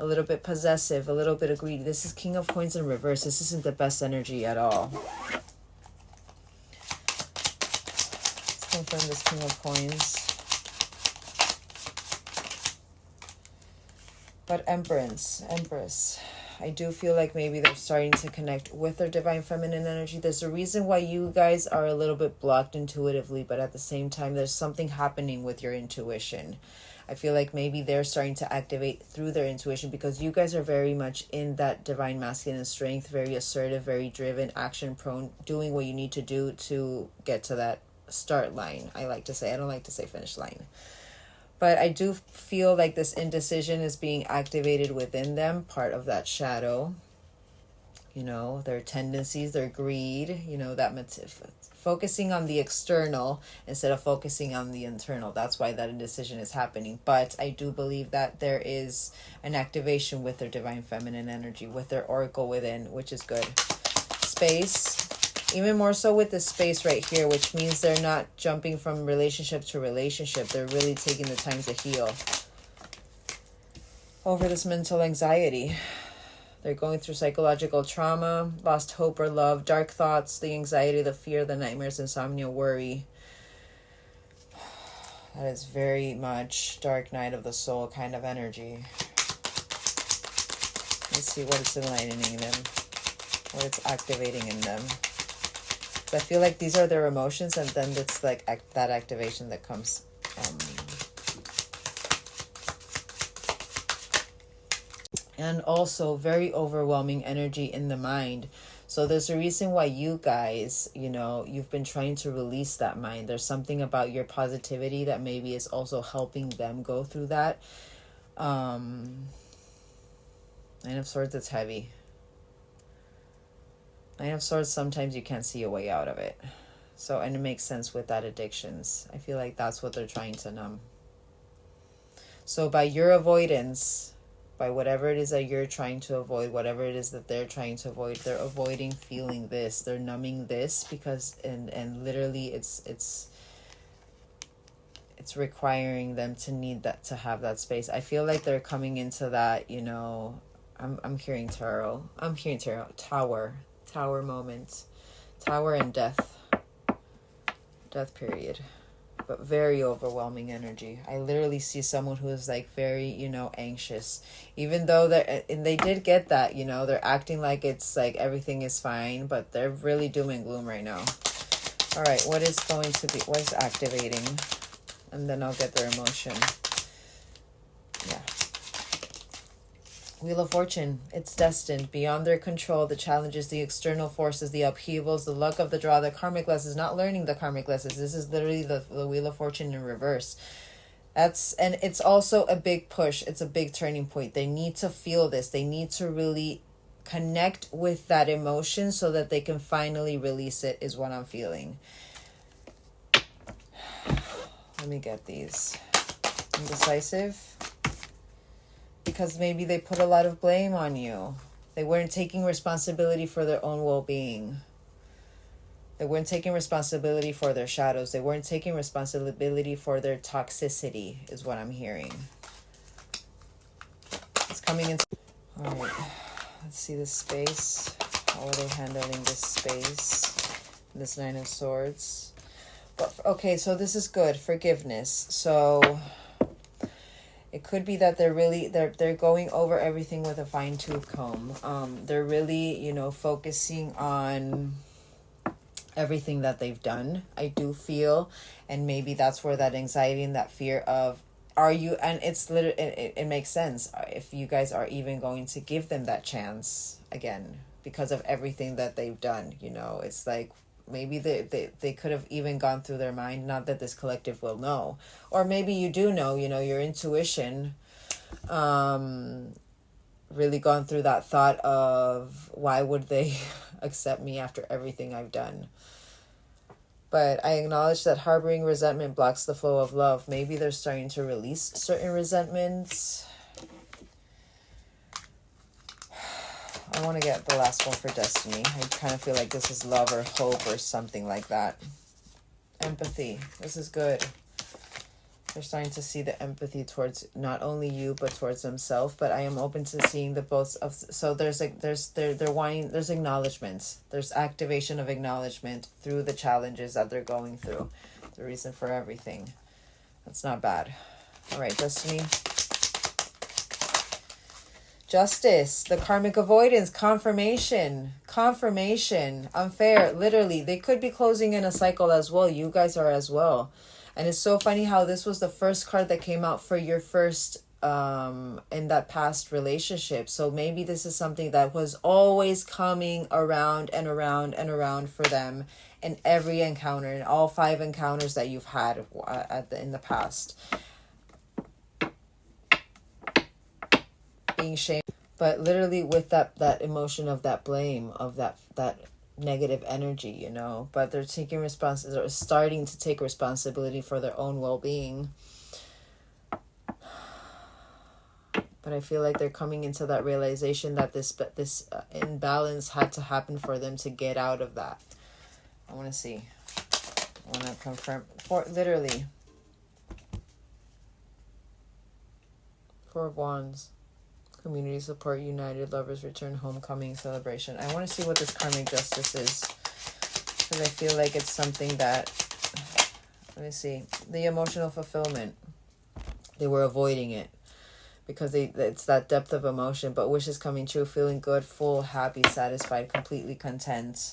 A little bit possessive, a little bit of greedy. This is King of Coins in reverse. This isn't the best energy at all. Let's confirm this King of Coins. But Empress, I do feel like maybe they're starting to connect with their divine feminine energy. There's a reason why you guys are a little bit blocked intuitively, but at the same time, there's something happening with your intuition. I feel like maybe they're starting to activate through their intuition because you guys are very much in that divine masculine strength, very assertive, very driven, action prone, doing what you need to do to get to that start line. I like to say, I don't like to say finish line. But I do feel like this indecision is being activated within them, part of that shadow. You know, their tendencies, their greed, you know, that focusing on the external instead of focusing on the internal. That's why that indecision is happening. But I do believe that there is an activation with their divine feminine energy, with their oracle within, which is good. Space. Even more so with this space right here, which means they're not jumping from relationship to relationship. They're really taking the time to heal over this mental anxiety. They're going through psychological trauma, lost hope or love, dark thoughts, the anxiety, the fear, the nightmares, insomnia, worry. That is very much dark night of the soul kind of energy. Let's see what it's enlightening them, what it's activating in them. I feel like these are their emotions, and then it's like that activation that comes. and also very overwhelming energy in the mind. So there's a reason why you guys, you know, you've been trying to release that mind. There's something about your positivity that maybe is also helping them go through that. Nine of Swords, it's heavy. Nine of Swords, sometimes you can't see a way out of it. So, and it makes sense with that addictions. I feel like that's what they're trying to numb. So by your avoidance, by whatever it is that you're trying to avoid, whatever it is that they're trying to avoid, they're avoiding feeling this. They're numbing this because, and literally it's requiring them to need that, to have that space. I feel like they're coming into that, you know, I'm hearing tarot. I'm hearing tarot. Tower moment. Tower and death. Death period. But very overwhelming energy. I literally see someone who is like very, you know, anxious. Even though they did get that, you know, they're acting like it's like everything is fine, but they're really doom and gloom right now. All right, what is going to be, what is activating? And then I'll get their emotion. Yeah. Wheel of Fortune, it's destined. Beyond their control, the challenges, the external forces, the upheavals, the luck of the draw, the karmic lessons, not learning the karmic lessons. This is literally the Wheel of Fortune in reverse. And it's also a big push. It's a big turning point. They need to feel this. They need to really connect with that emotion so that they can finally release it, is what I'm feeling. Let me get these. Indecisive. Because maybe they put a lot of blame on you. They weren't taking responsibility for their own well-being. They weren't taking responsibility for their shadows. They weren't taking responsibility for their toxicity, is what I'm hearing. It's coming in. All right. Let's see the space. How are they handling this space? This Nine of Swords. But, okay, so this is good. Forgiveness. So it could be that they're going over everything with a fine-tooth comb. They're really, you know, focusing on everything that they've done, I do feel. And maybe that's where that anxiety and that fear of, are you, and it's literally, it makes sense if you guys are even going to give them that chance again, because of everything that they've done, you know. It's like, maybe they could have even gone through their mind, not that this collective will know, or maybe you do know, you know, your intuition really gone through that thought of, why would they accept me after everything I've done? But I acknowledge that harboring resentment blocks the flow of love. Maybe they're starting to release certain resentments. I want to get the last one for destiny. I kind of feel like this is love or hope or something like that. Empathy. This is good. They're starting to see the empathy towards not only you, but towards themselves. But I am open to seeing the both of. So there's like they're wanting, there's acknowledgement. There's activation of acknowledgement through the challenges that they're going through. The reason for everything. That's not bad. All right, destiny. Justice, the karmic avoidance, confirmation, unfair. Literally, they could be closing in a cycle as well. You guys are as well. And it's so funny how this was the first card that came out for your first in that past relationship. So maybe this is something that was always coming around and around and around for them in every encounter, in all 5 encounters that you've had in the past. Being shamed, but literally with that emotion of that blame, of that negative energy, you know. But they're taking they're starting to take responsibility for their own well-being. But I feel like they're coming into that realization that this imbalance had to happen for them to get out of that. I want to see. I want to confirm. Literally. 4 of Wands. Community support, united, lovers return, homecoming, celebration. I want to see what this karmic justice is, because I feel like it's something that, let me see, the emotional fulfillment. They were avoiding it because it's that depth of emotion, but wishes coming true, feeling good, full, happy, satisfied, completely content.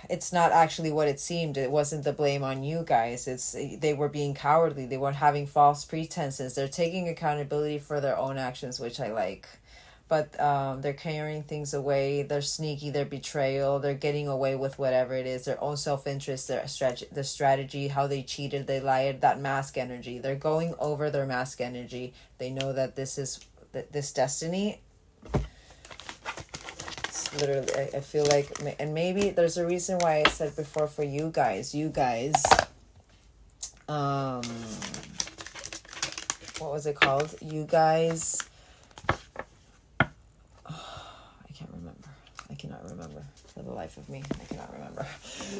it's not actually what it seemed. It wasn't the blame on you guys. They were being cowardly. They weren't having false pretenses. They're taking accountability for their own actions, which I like. But they're carrying things away. They're sneaky. They're betrayal. They're getting away with whatever it is. Their own self-interest, their strategy, how they cheated, they lied, that mask energy. They're going over their mask energy. They know that this destiny, it's literally, I feel like, and maybe there's a reason why I said before for you guys, what was it called? You guys, I cannot remember for the life of me. I cannot remember.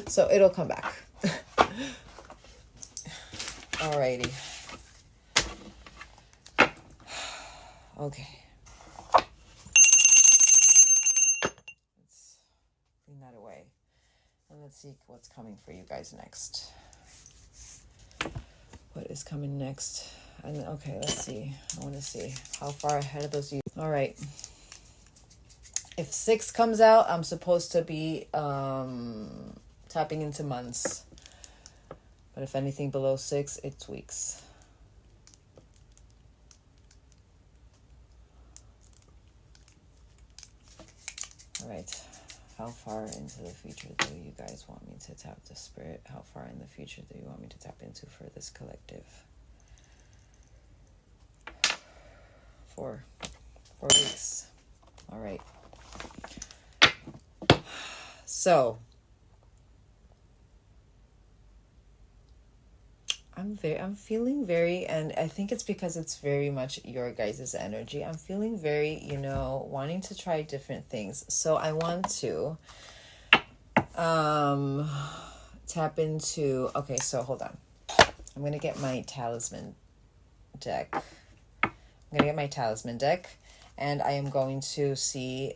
So it'll come back. Alrighty. Okay. Let's clean that away. And let's see what's coming for you guys next. What is coming next? And okay, let's see. I want to see how far ahead of those you. All right. If 6 comes out, I'm supposed to be tapping into months. But if anything below 6, it's weeks. All right. How far into the future do you guys want me to tap the spirit? How far in the future do you want me to tap into for this collective? 4 weeks. All right. So I'm feeling very, and I think it's because it's very much your guys' energy. I'm feeling very, wanting to try different things. So I want to tap into, okay, so hold on. I'm going to get my talisman deck. And I am going to see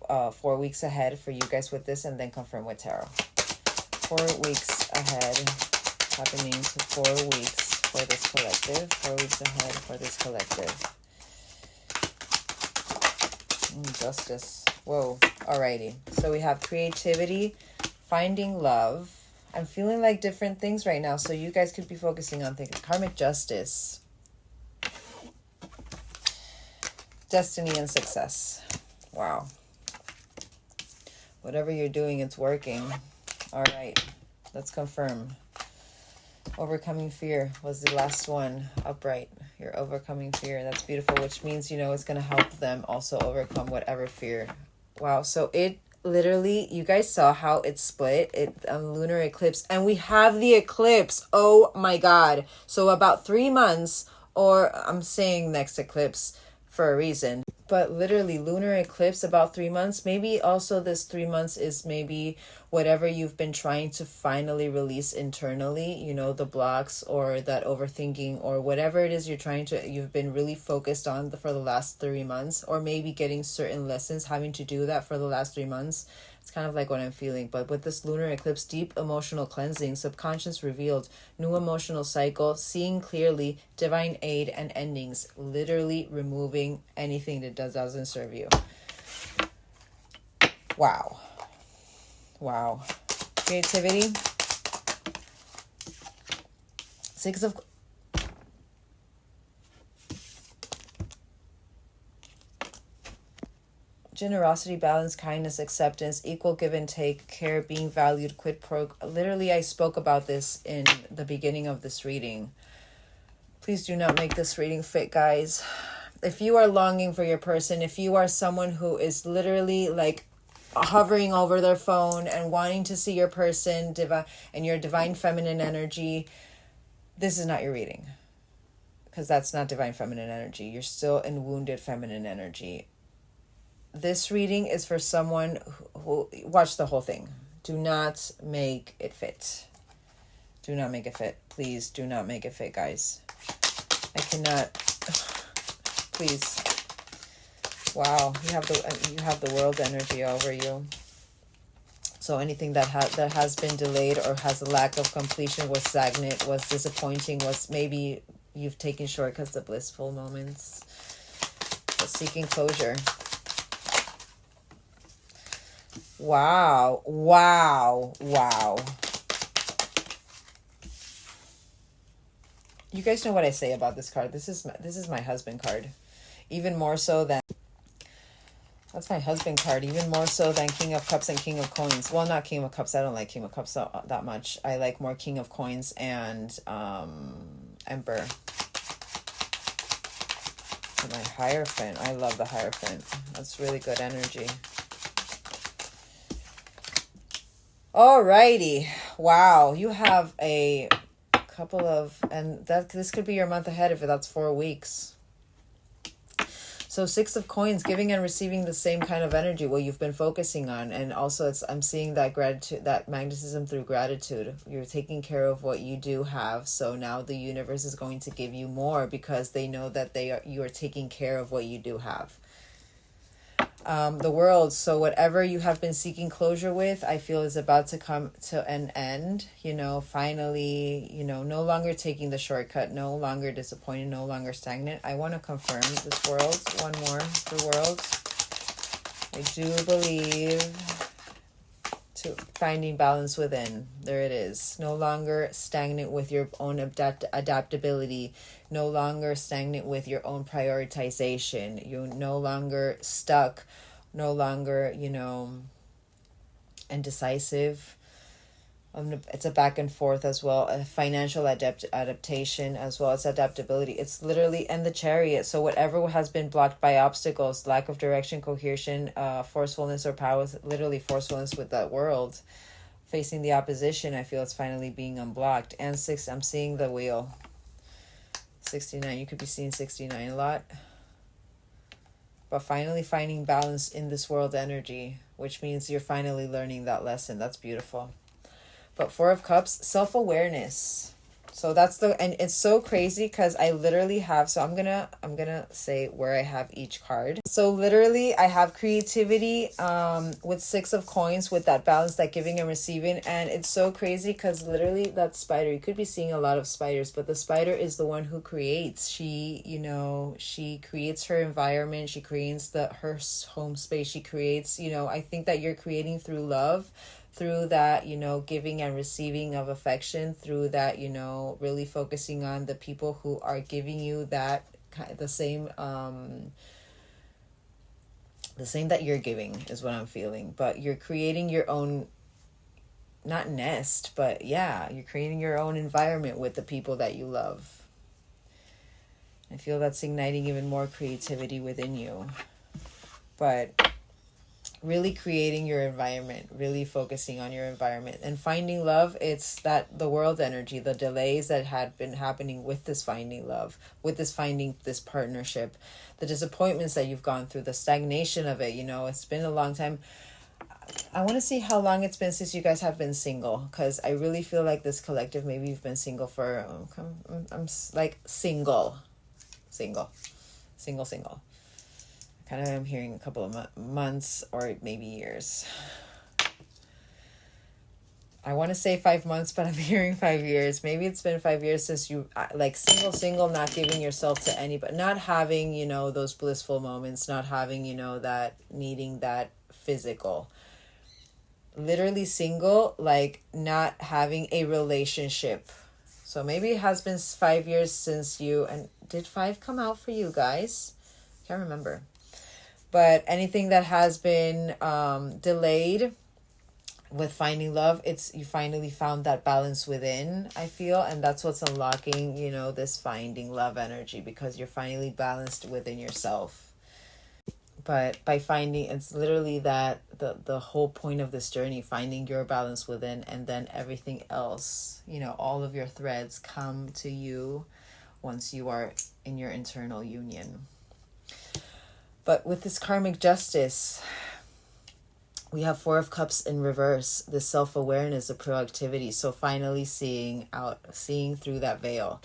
4 weeks ahead for you guys with this, and then confirm with tarot. 4 weeks ahead, happening to 4 weeks for this collective. 4 weeks ahead for this collective. Justice. Whoa. Alrighty. So we have creativity, finding love. I'm feeling like different things right now, so you guys could be focusing on things. Karmic justice. Destiny and success. Wow. Whatever you're doing, it's working. All right. Let's confirm. Overcoming fear was the last one. Upright. You're overcoming fear. That's beautiful, which means, it's going to help them also overcome whatever fear. Wow. So it literally, you guys saw how it split. Lunar eclipse. And we have the eclipse. Oh my God. So about 3 months, or I'm saying next eclipse for a reason. But literally, lunar eclipse, about 3 months. Maybe also this 3 months is maybe whatever you've been trying to finally release internally, the blocks or that overthinking or whatever it is you've been really focused on for the last 3 months, or maybe getting certain lessons, having to do that for the last 3 months. It's kind of like what I'm feeling. But with this lunar eclipse, deep emotional cleansing, subconscious revealed, new emotional cycle, seeing clearly, divine aid and endings, literally removing anything that doesn't serve you. Wow. Creativity. 6 of generosity, balance, kindness, acceptance, equal give and take, care, being valued, quid pro quo. Literally, I spoke about this in the beginning of this reading. Please do not make this reading fit, guys. If you are longing for your person, if you are someone who is literally like hovering over their phone and wanting to see your person, and your divine feminine energy, this is not your reading. Because that's not divine feminine energy. You're still in wounded feminine energy. This reading is for someone who watch the whole thing. Do not make it fit. Do not make it fit. Please do not make it fit, guys. I cannot. Please. Wow, you have the world energy over you. So anything that has been delayed or has a lack of completion, was stagnant, was disappointing, was maybe you've taken shortcuts to blissful moments. But seeking closure. Wow. Wow. Wow. You guys know what I say about this card. This is my husband card. Even more so than... That's my husband card. Even more so than King of Cups and King of Coins. Well, not King of Cups. I don't like King of Cups that much. I like more King of Coins and Emperor. And my Hierophant. I love the Hierophant. That's really good energy. Alrighty. Wow. You have a couple of... And this could be your month ahead if that's 4 weeks. So 6 of Coins, giving and receiving the same kind of energy, what you've been focusing on. And also I'm seeing that gratitude, that magnetism through gratitude. You're taking care of what you do have. So now the universe is going to give you more because they know that you are taking care of what you do have. The World. So whatever you have been seeking closure with, I feel is about to come to an end. Finally, no longer taking the shortcut, no longer disappointed, no longer stagnant. I want to confirm this World. One more. The World. I do believe to finding balance within. There it is. No longer stagnant with your own adaptability. No longer stagnant with your own prioritization. You're no longer stuck. No longer, indecisive. It's a back and forth as well. A financial adaptation as well as adaptability. It's literally, and the Chariot. So whatever has been blocked by obstacles, lack of direction, cohesion, forcefulness or power, literally forcefulness with that World. Facing the opposition, I feel it's finally being unblocked. And 6, I'm seeing the Wheel. 69, you could be seeing 69 a lot. But finally finding balance in this World energy, which means you're finally learning that lesson. That's beautiful. But 4 of Cups, self-awareness. So that's and it's so crazy because I literally have, so I'm gonna say where I have each card. So literally I have creativity with 6 of Coins, with that balance, that giving and receiving. And it's so crazy because literally that spider, you could be seeing a lot of spiders, but the spider is the one who creates. She, she creates her environment. She creates her home space. She creates, I think that you're creating through love, through that, giving and receiving of affection, through that, really focusing on the people who are giving you that, the same that you're giving is what I'm feeling. But you're creating your own, not nest, but yeah, you're creating your own environment with the people that you love. I feel that's igniting even more creativity within you. But really creating your environment, really focusing on your environment and finding love. It's that the World energy, the delays that had been happening with this finding love, with this finding this partnership, the disappointments that you've gone through, the stagnation of it. It's been a long time. I want to see how long it's been since you guys have been single, because I really feel like this collective, maybe you've been single for, I'm like single. Kind of I'm hearing a couple of months or maybe years. I want to say 5 months, but I'm hearing 5 years. Maybe it's been 5 years since you, like, single, not giving yourself to anybody, not having, those blissful moments, not having, that needing that physical. Literally single, like not having a relationship. So maybe it has been 5 years since you, and did 5 come out for you guys? Can't remember. But anything that has been delayed with finding love, it's you finally found that balance within, I feel. And that's what's unlocking, this finding love energy, because you're finally balanced within yourself. But by finding, it's literally that the whole point of this journey, finding your balance within, and then everything else, all of your threads come to you once you are in your internal union. But with this karmic justice, we have 4 of Cups in reverse, the self-awareness, the proactivity. So finally seeing through that veil,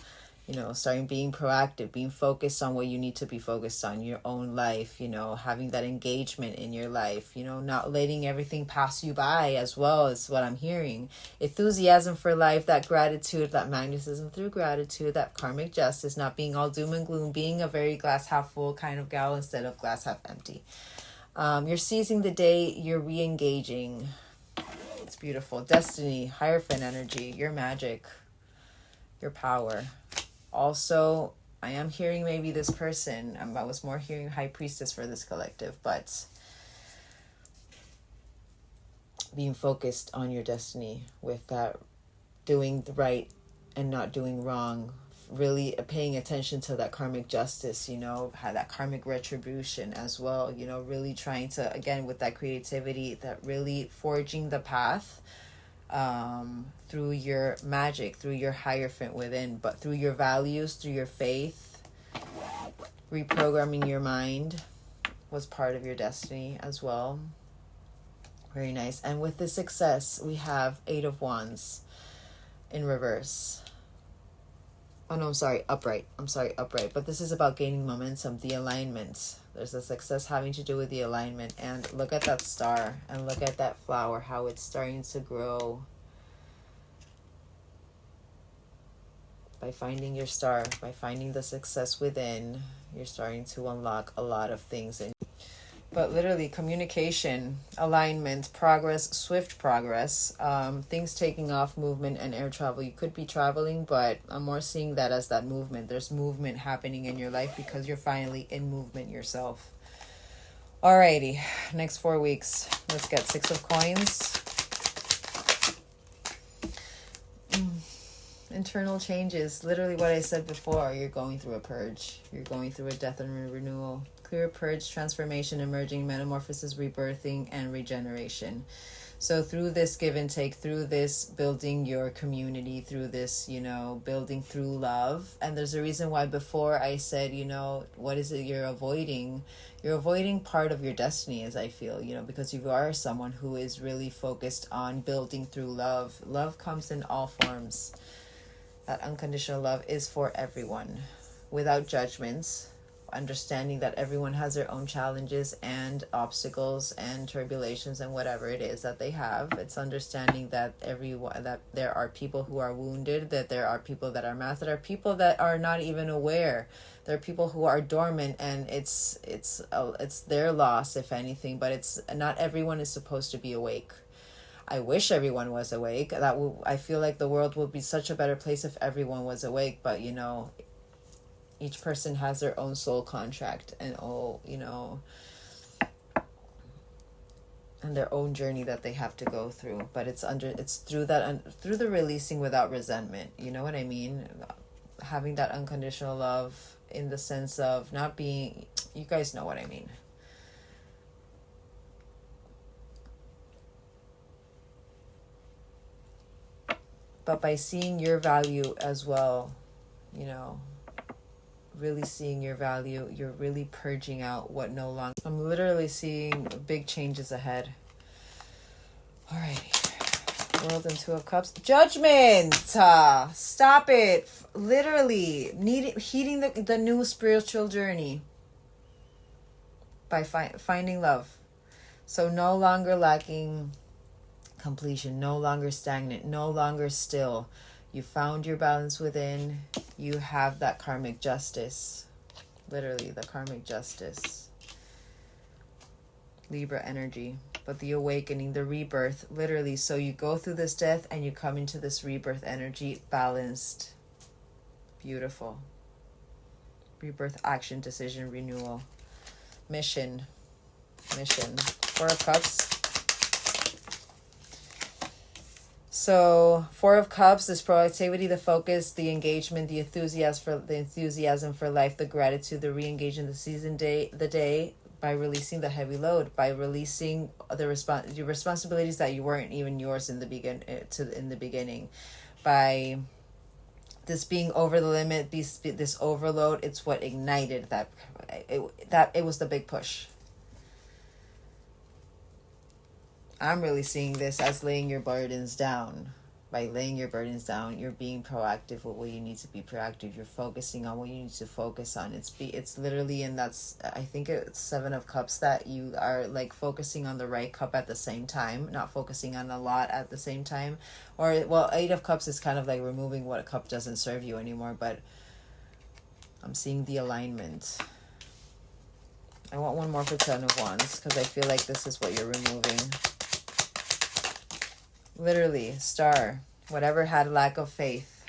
starting being proactive, being focused on what you need to be focused on, your own life, having that engagement in your life, not letting everything pass you by as well, is what I'm hearing. Enthusiasm for life, that gratitude, that magnetism through gratitude, that karmic justice, not being all doom and gloom, being a very glass half full kind of gal instead of glass half empty. You're seizing the day, you're re-engaging. It's beautiful. Destiny, Hierophant energy, your magic, your power. Also, I am hearing maybe this person, I was more hearing High Priestess for this collective, but being focused on your destiny with that, doing the right and not doing wrong, really paying attention to that karmic justice, you know, had that karmic retribution as well, you know, really trying to, again, with that creativity, that really forging the path through your magic, through your Hierophant within, but through your values, through your faith, reprogramming your mind was part of your destiny as well. Very nice. And with the success, we have 8 of Wands in reverse. Oh no, I'm sorry, upright. Upright. But this is about gaining momentum, the alignment. There's a success having to do with the alignment. And look at that star and look at that flower, how it's starting to grow. By finding your star, by finding the success within, you're starting to unlock a lot of things. But literally, communication, alignment, progress, swift progress, things taking off, movement, and air travel. You could be traveling, but I'm more seeing that as that movement. There's movement happening in your life because you're finally in movement yourself. Alrighty, next 4 weeks. Let's get 6 of Coins. Internal changes. Literally what I said before. You're going through a purge. You're going through a death and renewal. Clear, purge, transformation, emerging, metamorphosis, rebirthing, and regeneration. So through this give and take, through this building your community, through this, you know, building through love. And there's a reason why before I said, you know, what is it you're avoiding? You're avoiding part of your destiny, as I feel, you know, because you are someone who is really focused on building through love. Love comes in all forms. That unconditional love is for everyone, without judgments. Understanding that everyone has their own challenges and obstacles and tribulations and whatever it is that they have. It's understanding that that there are people who are wounded, that there are people that are mad, that are people that are not even aware. There are people who are dormant, and it's their loss, if anything. But it's not everyone is supposed to be awake. I wish everyone was awake. I feel like the world would be such a better place if everyone was awake. But you know, each person has their own soul contract and and their own journey that they have to go through. But it's through through the releasing without resentment. You know what I mean? Having that unconditional love in the sense of not being. You guys know what I mean. But by seeing your value as well, you know, really seeing your value, you're really purging out what no longer. I'm literally seeing big changes ahead. Alrighty. World and 2 of Cups. Judgment! Stop it! Literally. Heeding the new spiritual journey. By finding love. So no longer lacking completion, no longer stagnant, no longer still. You found your balance within. You have that karmic justice. Literally, the karmic justice. Libra energy. But the awakening, the rebirth, literally. So you go through this death and you come into this rebirth energy balanced. Beautiful. Rebirth, action, decision, renewal. Mission. 4 of Cups. So 4 of Cups, this proactivity, the focus, the engagement, the enthusiasm for life, the gratitude, the re-engagement, the day by releasing the heavy load, by releasing your responsibilities that you weren't even yours in the beginning, by this being over the limit, this overload. It's what ignited that. It was the big push. I'm really seeing this as laying your burdens down. By laying your burdens down, you're being proactive with what you need to be proactive. You're focusing on what you need to focus on. It's literally, and that's, I think it's 7 of Cups, that you are like focusing on the right cup at the same time, not focusing on a lot at the same time. Or, well, 8 of Cups is kind of like removing what a cup doesn't serve you anymore, but I'm seeing the alignment. I want one more for Ten of Wands, because I feel like this is what you're removing. Literally, star. Whatever had lack of faith,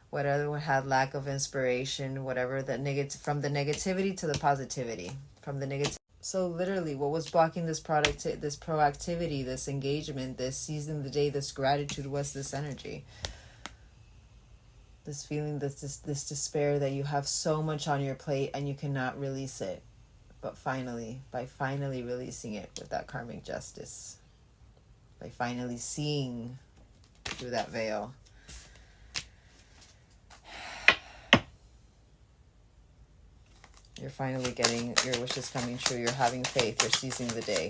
whatever had lack of inspiration, whatever the from the negativity to the positivity, from the negative. So literally, what was blocking this this proactivity, this engagement, this seizing the day, this gratitude, was this energy. This feeling, this despair that you have so much on your plate and you cannot release it. But finally, by finally releasing it with that karmic justice, by finally seeing through that veil, you're finally getting your wishes coming true. You're having faith. You're seizing the day.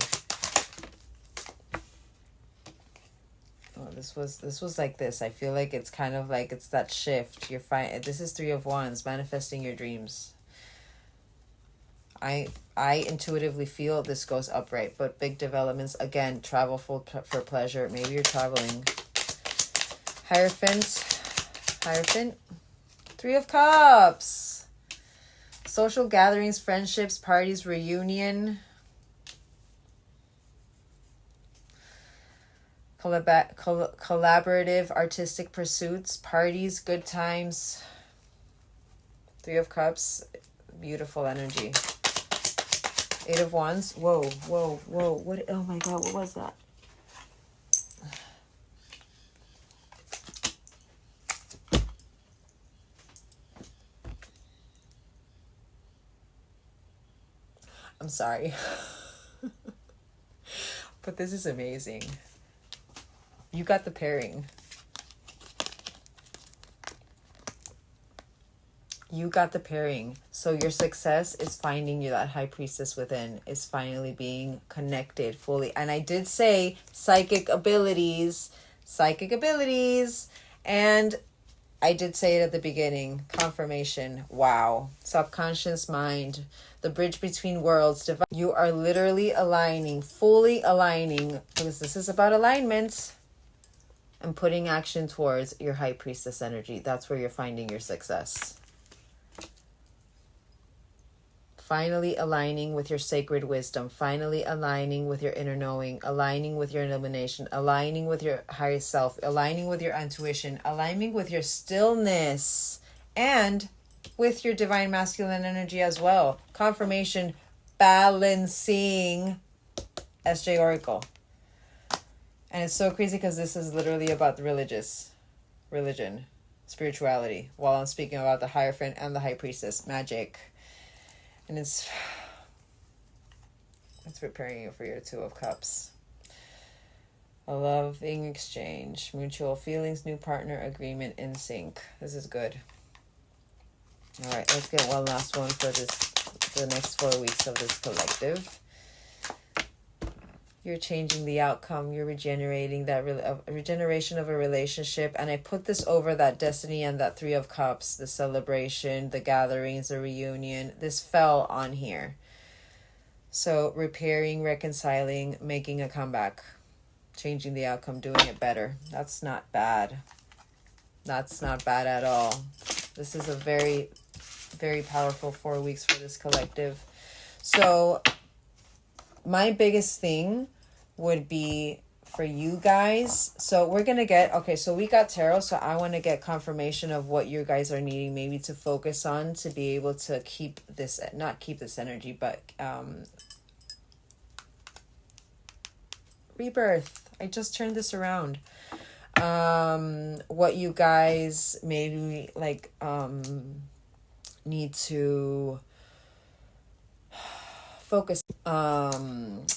Oh, this was like this. I feel like it's kind of like it's that shift. You're fine. This is Three of Wands, manifesting your dreams. I intuitively feel this goes upright, but big developments, again, travel for pleasure. Maybe you're traveling. Hierophant, Three of Cups. Social gatherings, friendships, parties, reunion. Collaborative, artistic pursuits, parties, good times. Three of Cups, beautiful energy. Eight of Wands. Whoa. What? Oh my God, what was that? I'm sorry. But this is amazing. You got the pairing. You got the pairing. So your success is finding you, that high priestess within is finally being connected fully. And I did say psychic abilities. And I did say it at the beginning. Confirmation. Wow. Subconscious mind. The bridge between worlds. You are literally aligning, fully aligning, because this is about alignment, and putting action towards your high priestess energy. That's where you're finding your success. Finally aligning with your sacred wisdom, finally aligning with your inner knowing, aligning with your illumination, aligning with your higher self, aligning with your intuition, aligning with your stillness, and with your divine masculine energy as well. Confirmation, balancing. SJ Oracle. And it's so crazy because this is literally about the religion, spirituality, while I'm speaking about the Hierophant and the high priestess, magic. And it's preparing you for your Two of Cups. A loving exchange, mutual feelings, new partner, agreement, in sync. This is good. All right, let's get one last one for the next 4 weeks of this collective. You're changing the outcome. You're regenerating regeneration of a relationship. And I put this over that destiny and that Three of Cups, the celebration, the gatherings, the reunion. This fell on here. So repairing, reconciling, making a comeback, changing the outcome, doing it better. That's not bad. That's not bad at all. This is a very, very powerful 4 weeks for this collective. So my biggest thing would be for you guys. So we're going to get, okay, so we got tarot. So I want to get confirmation of what you guys are needing maybe to focus on to be able to keep this, not keep this energy, but rebirth. I just turned this around. What you guys maybe like need to focus.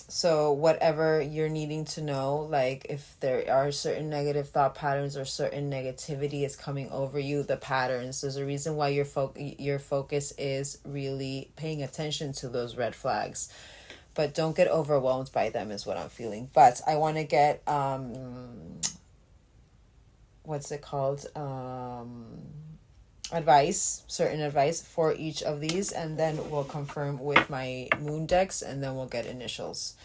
So whatever you're needing to know, like if there are certain negative thought patterns or certain negativity is coming over you, the patterns, there's a reason why your focus is really paying attention to those red flags, but don't get overwhelmed by them is what I'm feeling. But I want to get what's it called, certain advice for each of these, and then we'll confirm with my moon decks, and then we'll get initials.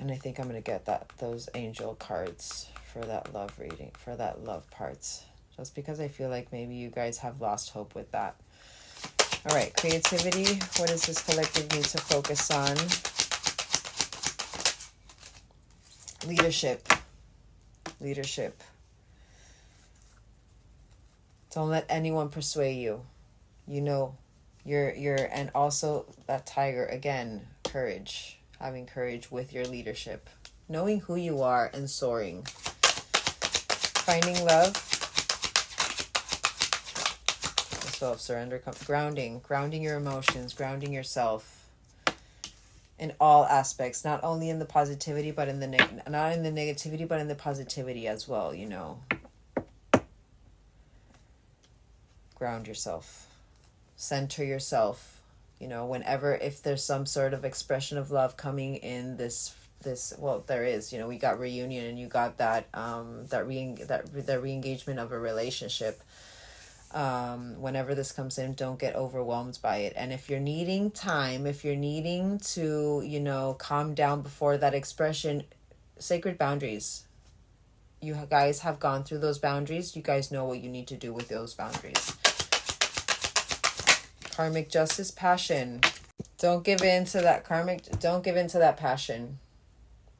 And I think I'm going to get those angel cards for that love reading, for that love parts, just because I feel like maybe you guys have lost hope with that. All right, creativity. What does this collective need to focus on? Leadership. Leadership. Don't let anyone persuade you. You know, and also that tiger, again, courage. Having courage with your leadership. Knowing who you are and soaring. Finding love. Self-surrender. Grounding your emotions. Grounding yourself. In all aspects. Not only in the positivity, but in the not in the negativity, but in the positivity as well, you know. Ground yourself. Center yourself. You know, whenever, if there's some sort of expression of love coming in this, well, there is, you know, we got reunion and you got that, the re-engagement of a relationship. Whenever this comes in, don't get overwhelmed by it. And if you're needing time, if you're needing to, you know, calm down before that expression, sacred boundaries. You guys have gone through those boundaries. You guys know what you need to do with those boundaries. Karmic justice, passion. Don't give in to that don't give in to that passion.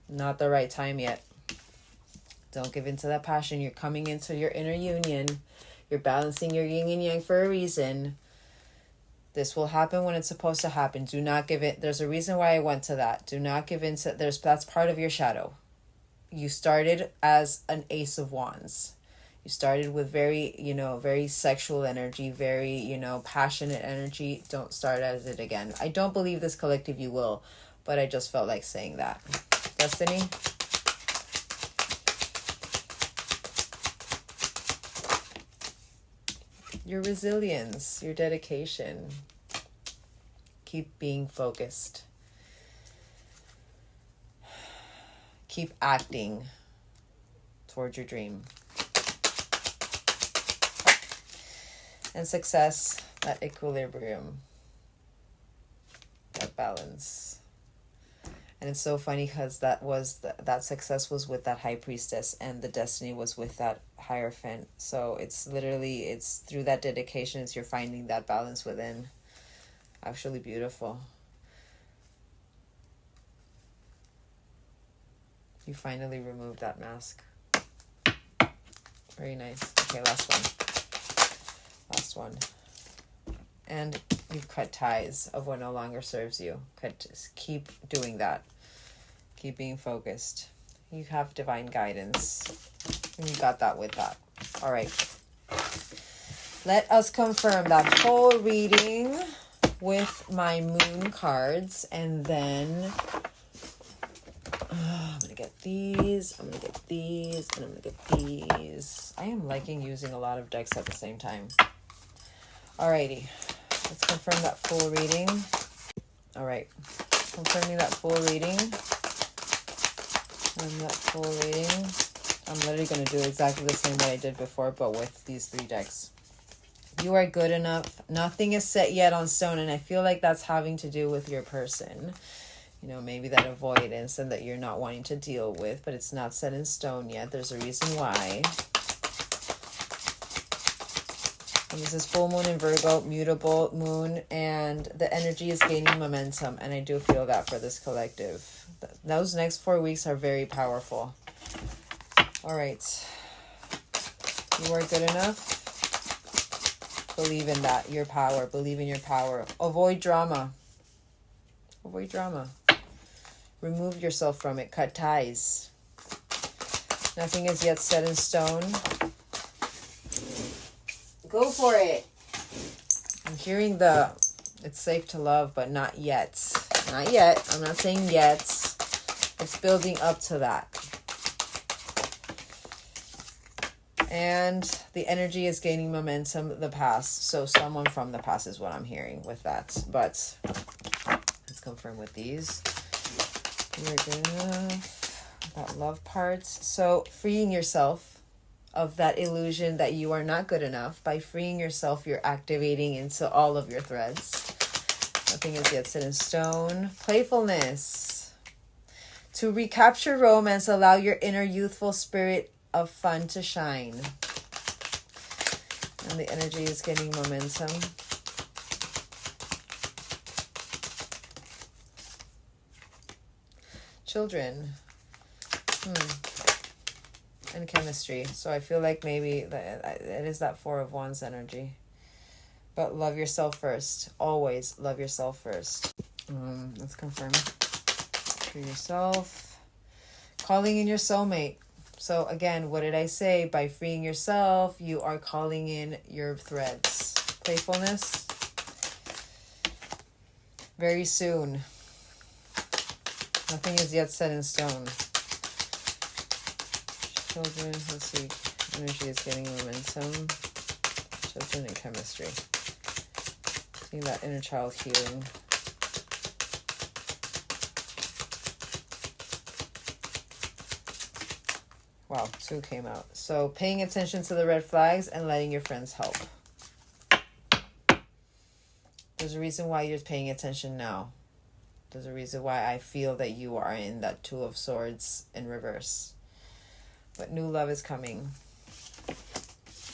Not the right time yet. Don't give in to that passion. You're coming into your inner union. You're balancing your yin and yang for a reason. This will happen when it's supposed to happen. Do not give it. There's a reason why I went to that. Do not give in to, that's part of your shadow. You started as an Ace of Wands. You started with very, you know, very sexual energy, very, you know, passionate energy. Don't start as it again. I don't believe this collective you will, but I just felt like saying that. Destiny. Your resilience, your dedication. Keep being focused. Keep acting towards your dream. And success, that equilibrium, that balance. And it's so funny because that success was with that high priestess and the destiny was with that hierophant. So it's literally, it's through that dedication, it's you're finding that balance within. Actually beautiful. You finally removed that mask. Very nice. Okay, last one. Last one. And you've cut ties of what no longer serves you. Keep doing that. Keep being focused. You have divine guidance. And you got that with that. All right. Let us confirm that whole reading with my moon cards. And then I'm going to get these. I'm going to get these. And I'm going to get these. I am liking using a lot of decks at the same time. Alrighty, let's confirm that full reading. All right, confirming that full reading. And that full reading. I'm literally going to do exactly the same way I did before, but with these 3 decks. You are good enough. Nothing is set yet on stone, and I feel like that's having to do with your person. You know, maybe that avoidance and that you're not wanting to deal with, but it's not set in stone yet. There's a reason why. And this is full moon in Virgo, mutable moon, and the energy is gaining momentum. And I do feel that for this collective. Those next 4 weeks are very powerful. All right. You are good enough. Believe in that, your power. Believe in your power. Avoid drama. Avoid drama. Remove yourself from it. Cut ties. Nothing is yet set in stone. Go for it. I'm hearing it's safe to love, but not yet. Not yet. I'm not saying yet. It's building up to that. And the energy is gaining momentum, the past. So someone from the past is what I'm hearing with that. But let's confirm with these. You're good enough. That love parts. So freeing yourself of that illusion that you are not good enough. By freeing yourself, you're activating into all of your threads. Nothing is yet set in stone. Playfulness. To recapture romance, allow your inner youthful spirit of fun to shine. And the energy is getting momentum. children. And chemistry. So I feel like maybe it is that Four of Wands energy. But love yourself first. Always love yourself first. Let's confirm for yourself. Calling in your soulmate. So again, what did I say? By freeing yourself, you are calling in your threads. Playfulness. Very soon. Nothing is yet set in stone. Children, let's see. Energy is getting momentum. Children and chemistry. Seeing that inner child healing. Wow, 2 came out. So paying attention to the red flags and letting your friends help. There's a reason why you're paying attention now. There's a reason why I feel that you are in that 2 of Swords in reverse. But new love is coming.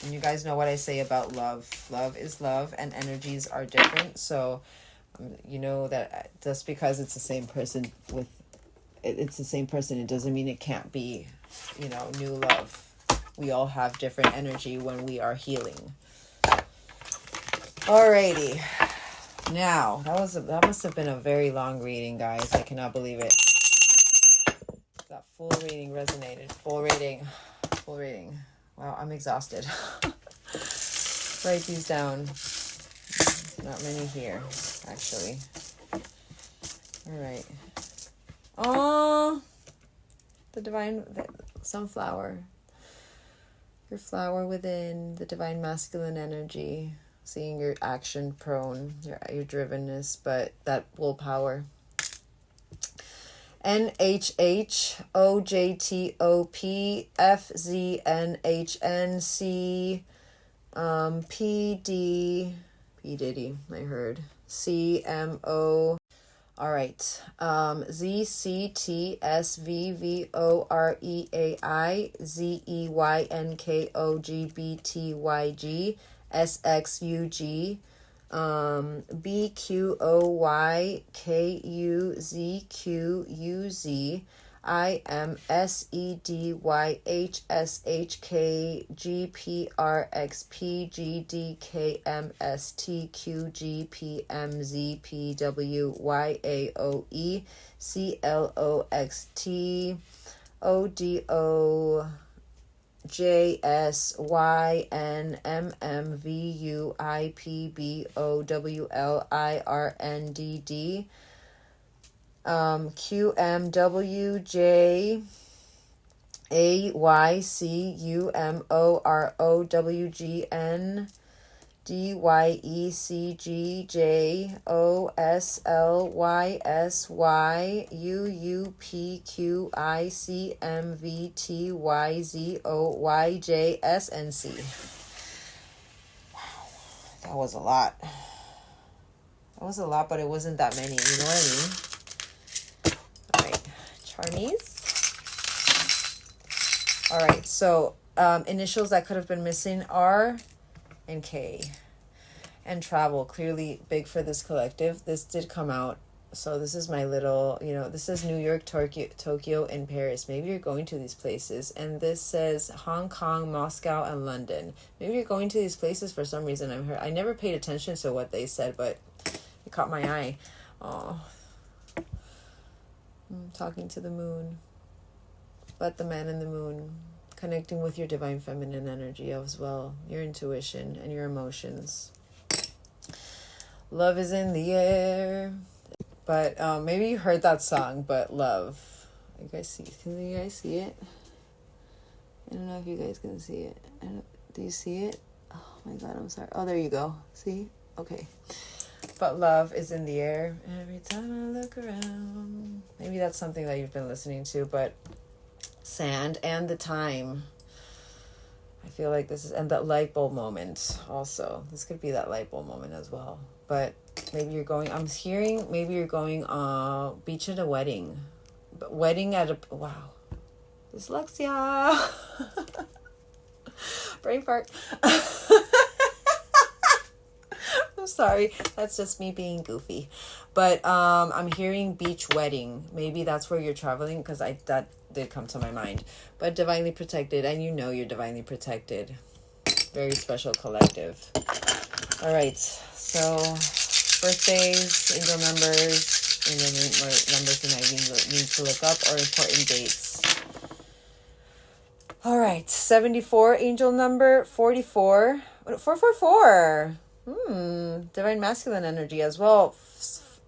And you guys know what I say about love. Love is love and energies are different. So you know that just because it's the same person it's the same person, it doesn't mean it can't be, new love. We all have different energy when we are healing. Alrighty. Now, that must have been a very long reading, guys. I cannot believe it. That full reading resonated. Full reading. Wow, I'm exhausted. Write these down. Not many here, actually. All right. Oh, the sunflower. Your flower within, the divine masculine energy. Seeing your action prone, your drivenness, but that willpower. NHHOJTOPFZNHNC P Diddy, I heard. CMO. All right. ZCTSVVOREAI ZEYNKOGBTYG SXUG BQOYKUZQUZ IMSEDYHSHKGPMZPWYAOE JSYNMMVUIPBOWLIRNDD QMWJAYCUMOROWGN DYECGJOSLYSYUPQICMVTYZOYJSNC. Wow, that was a lot. But it wasn't that many, you know what I mean? All right, Charmies. All right, so initials that could have been missing are and K. And travel, clearly big for this collective. This did come out. So this is my little, this is New York, Tokyo, and Paris. Maybe you're going to these places. And this says Hong Kong, Moscow, and London. Maybe you're going to these places for some reason. I never paid attention to what they said, but it caught my eye. Oh, talking to the moon. Let the man in the moon. Connecting with your divine feminine energy as well. Your intuition and your emotions. Love is in the air. But maybe you heard that song, but love. Can you guys see it? I don't know if you guys can see it. Do you see it? Oh my God, I'm sorry. Oh, there you go. See? Okay. But love is in the air. Every time I look around. Maybe that's something that you've been listening to, but sand and the time. I feel like this is, and that light bulb moment also. This could be that light bulb moment as well. But maybe you're going, beach at a wedding. But wedding at a, wow. Dyslexia. Brain fart. I'm sorry. That's just me being goofy. But I'm hearing beach wedding. Maybe that's where you're traveling, because that did come to my mind. But divinely protected, and you know you're divinely protected. Very special collective. All right. So birthdays, angel numbers, numbers that I need to look up, or important dates. All right, 74 angel number, 44, 444. Divine masculine energy as well.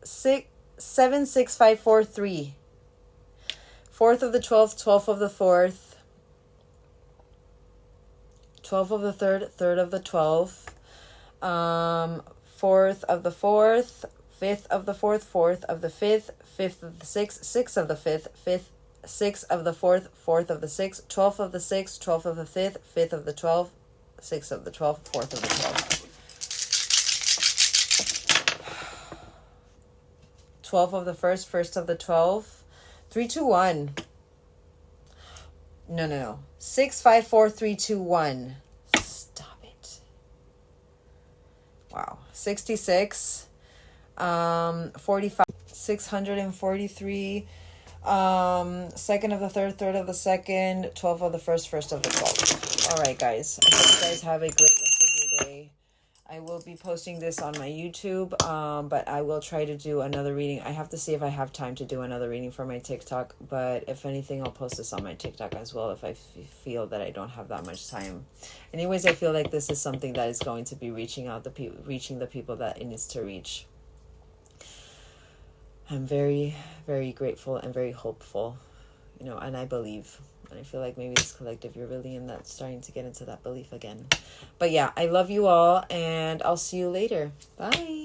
76543. 4th of the 12th, 12th of the 4th, 12th of the 3rd, 3rd of the 12th, 4th of the 4th, 5th of the 4th, 4th of the 5th, 5th of the 6th, 6th of the 5th, 5th, 6th of the 4th, 4th of the 6th, 12th of the 6th, 12th of the 5th, 5th of the 12th, 6th of the 12th, 4th of the 12th. 12th of the 1st, 1st of the 12th, 321. No. 654321. Stop it. Wow. 66. 45. 643. 2nd of the 3rd, 3rd of the 2nd, 12th of the 1st, 1st of the 12th. All right, guys. I hope you guys have a great rest of your day. I will be posting this on my YouTube, but I will try to do another reading. I have to see if I have time to do another reading for my TikTok, but if anything, I'll post this on my TikTok as well if I feel that I don't have that much time. Anyways, I feel like this is something that is going to be reaching the people that it needs to reach. I'm very, very grateful and very hopeful, and I believe. And I feel like maybe this collective, you're really starting to get into that belief again. But yeah, I love you all, and I'll see you later. Bye.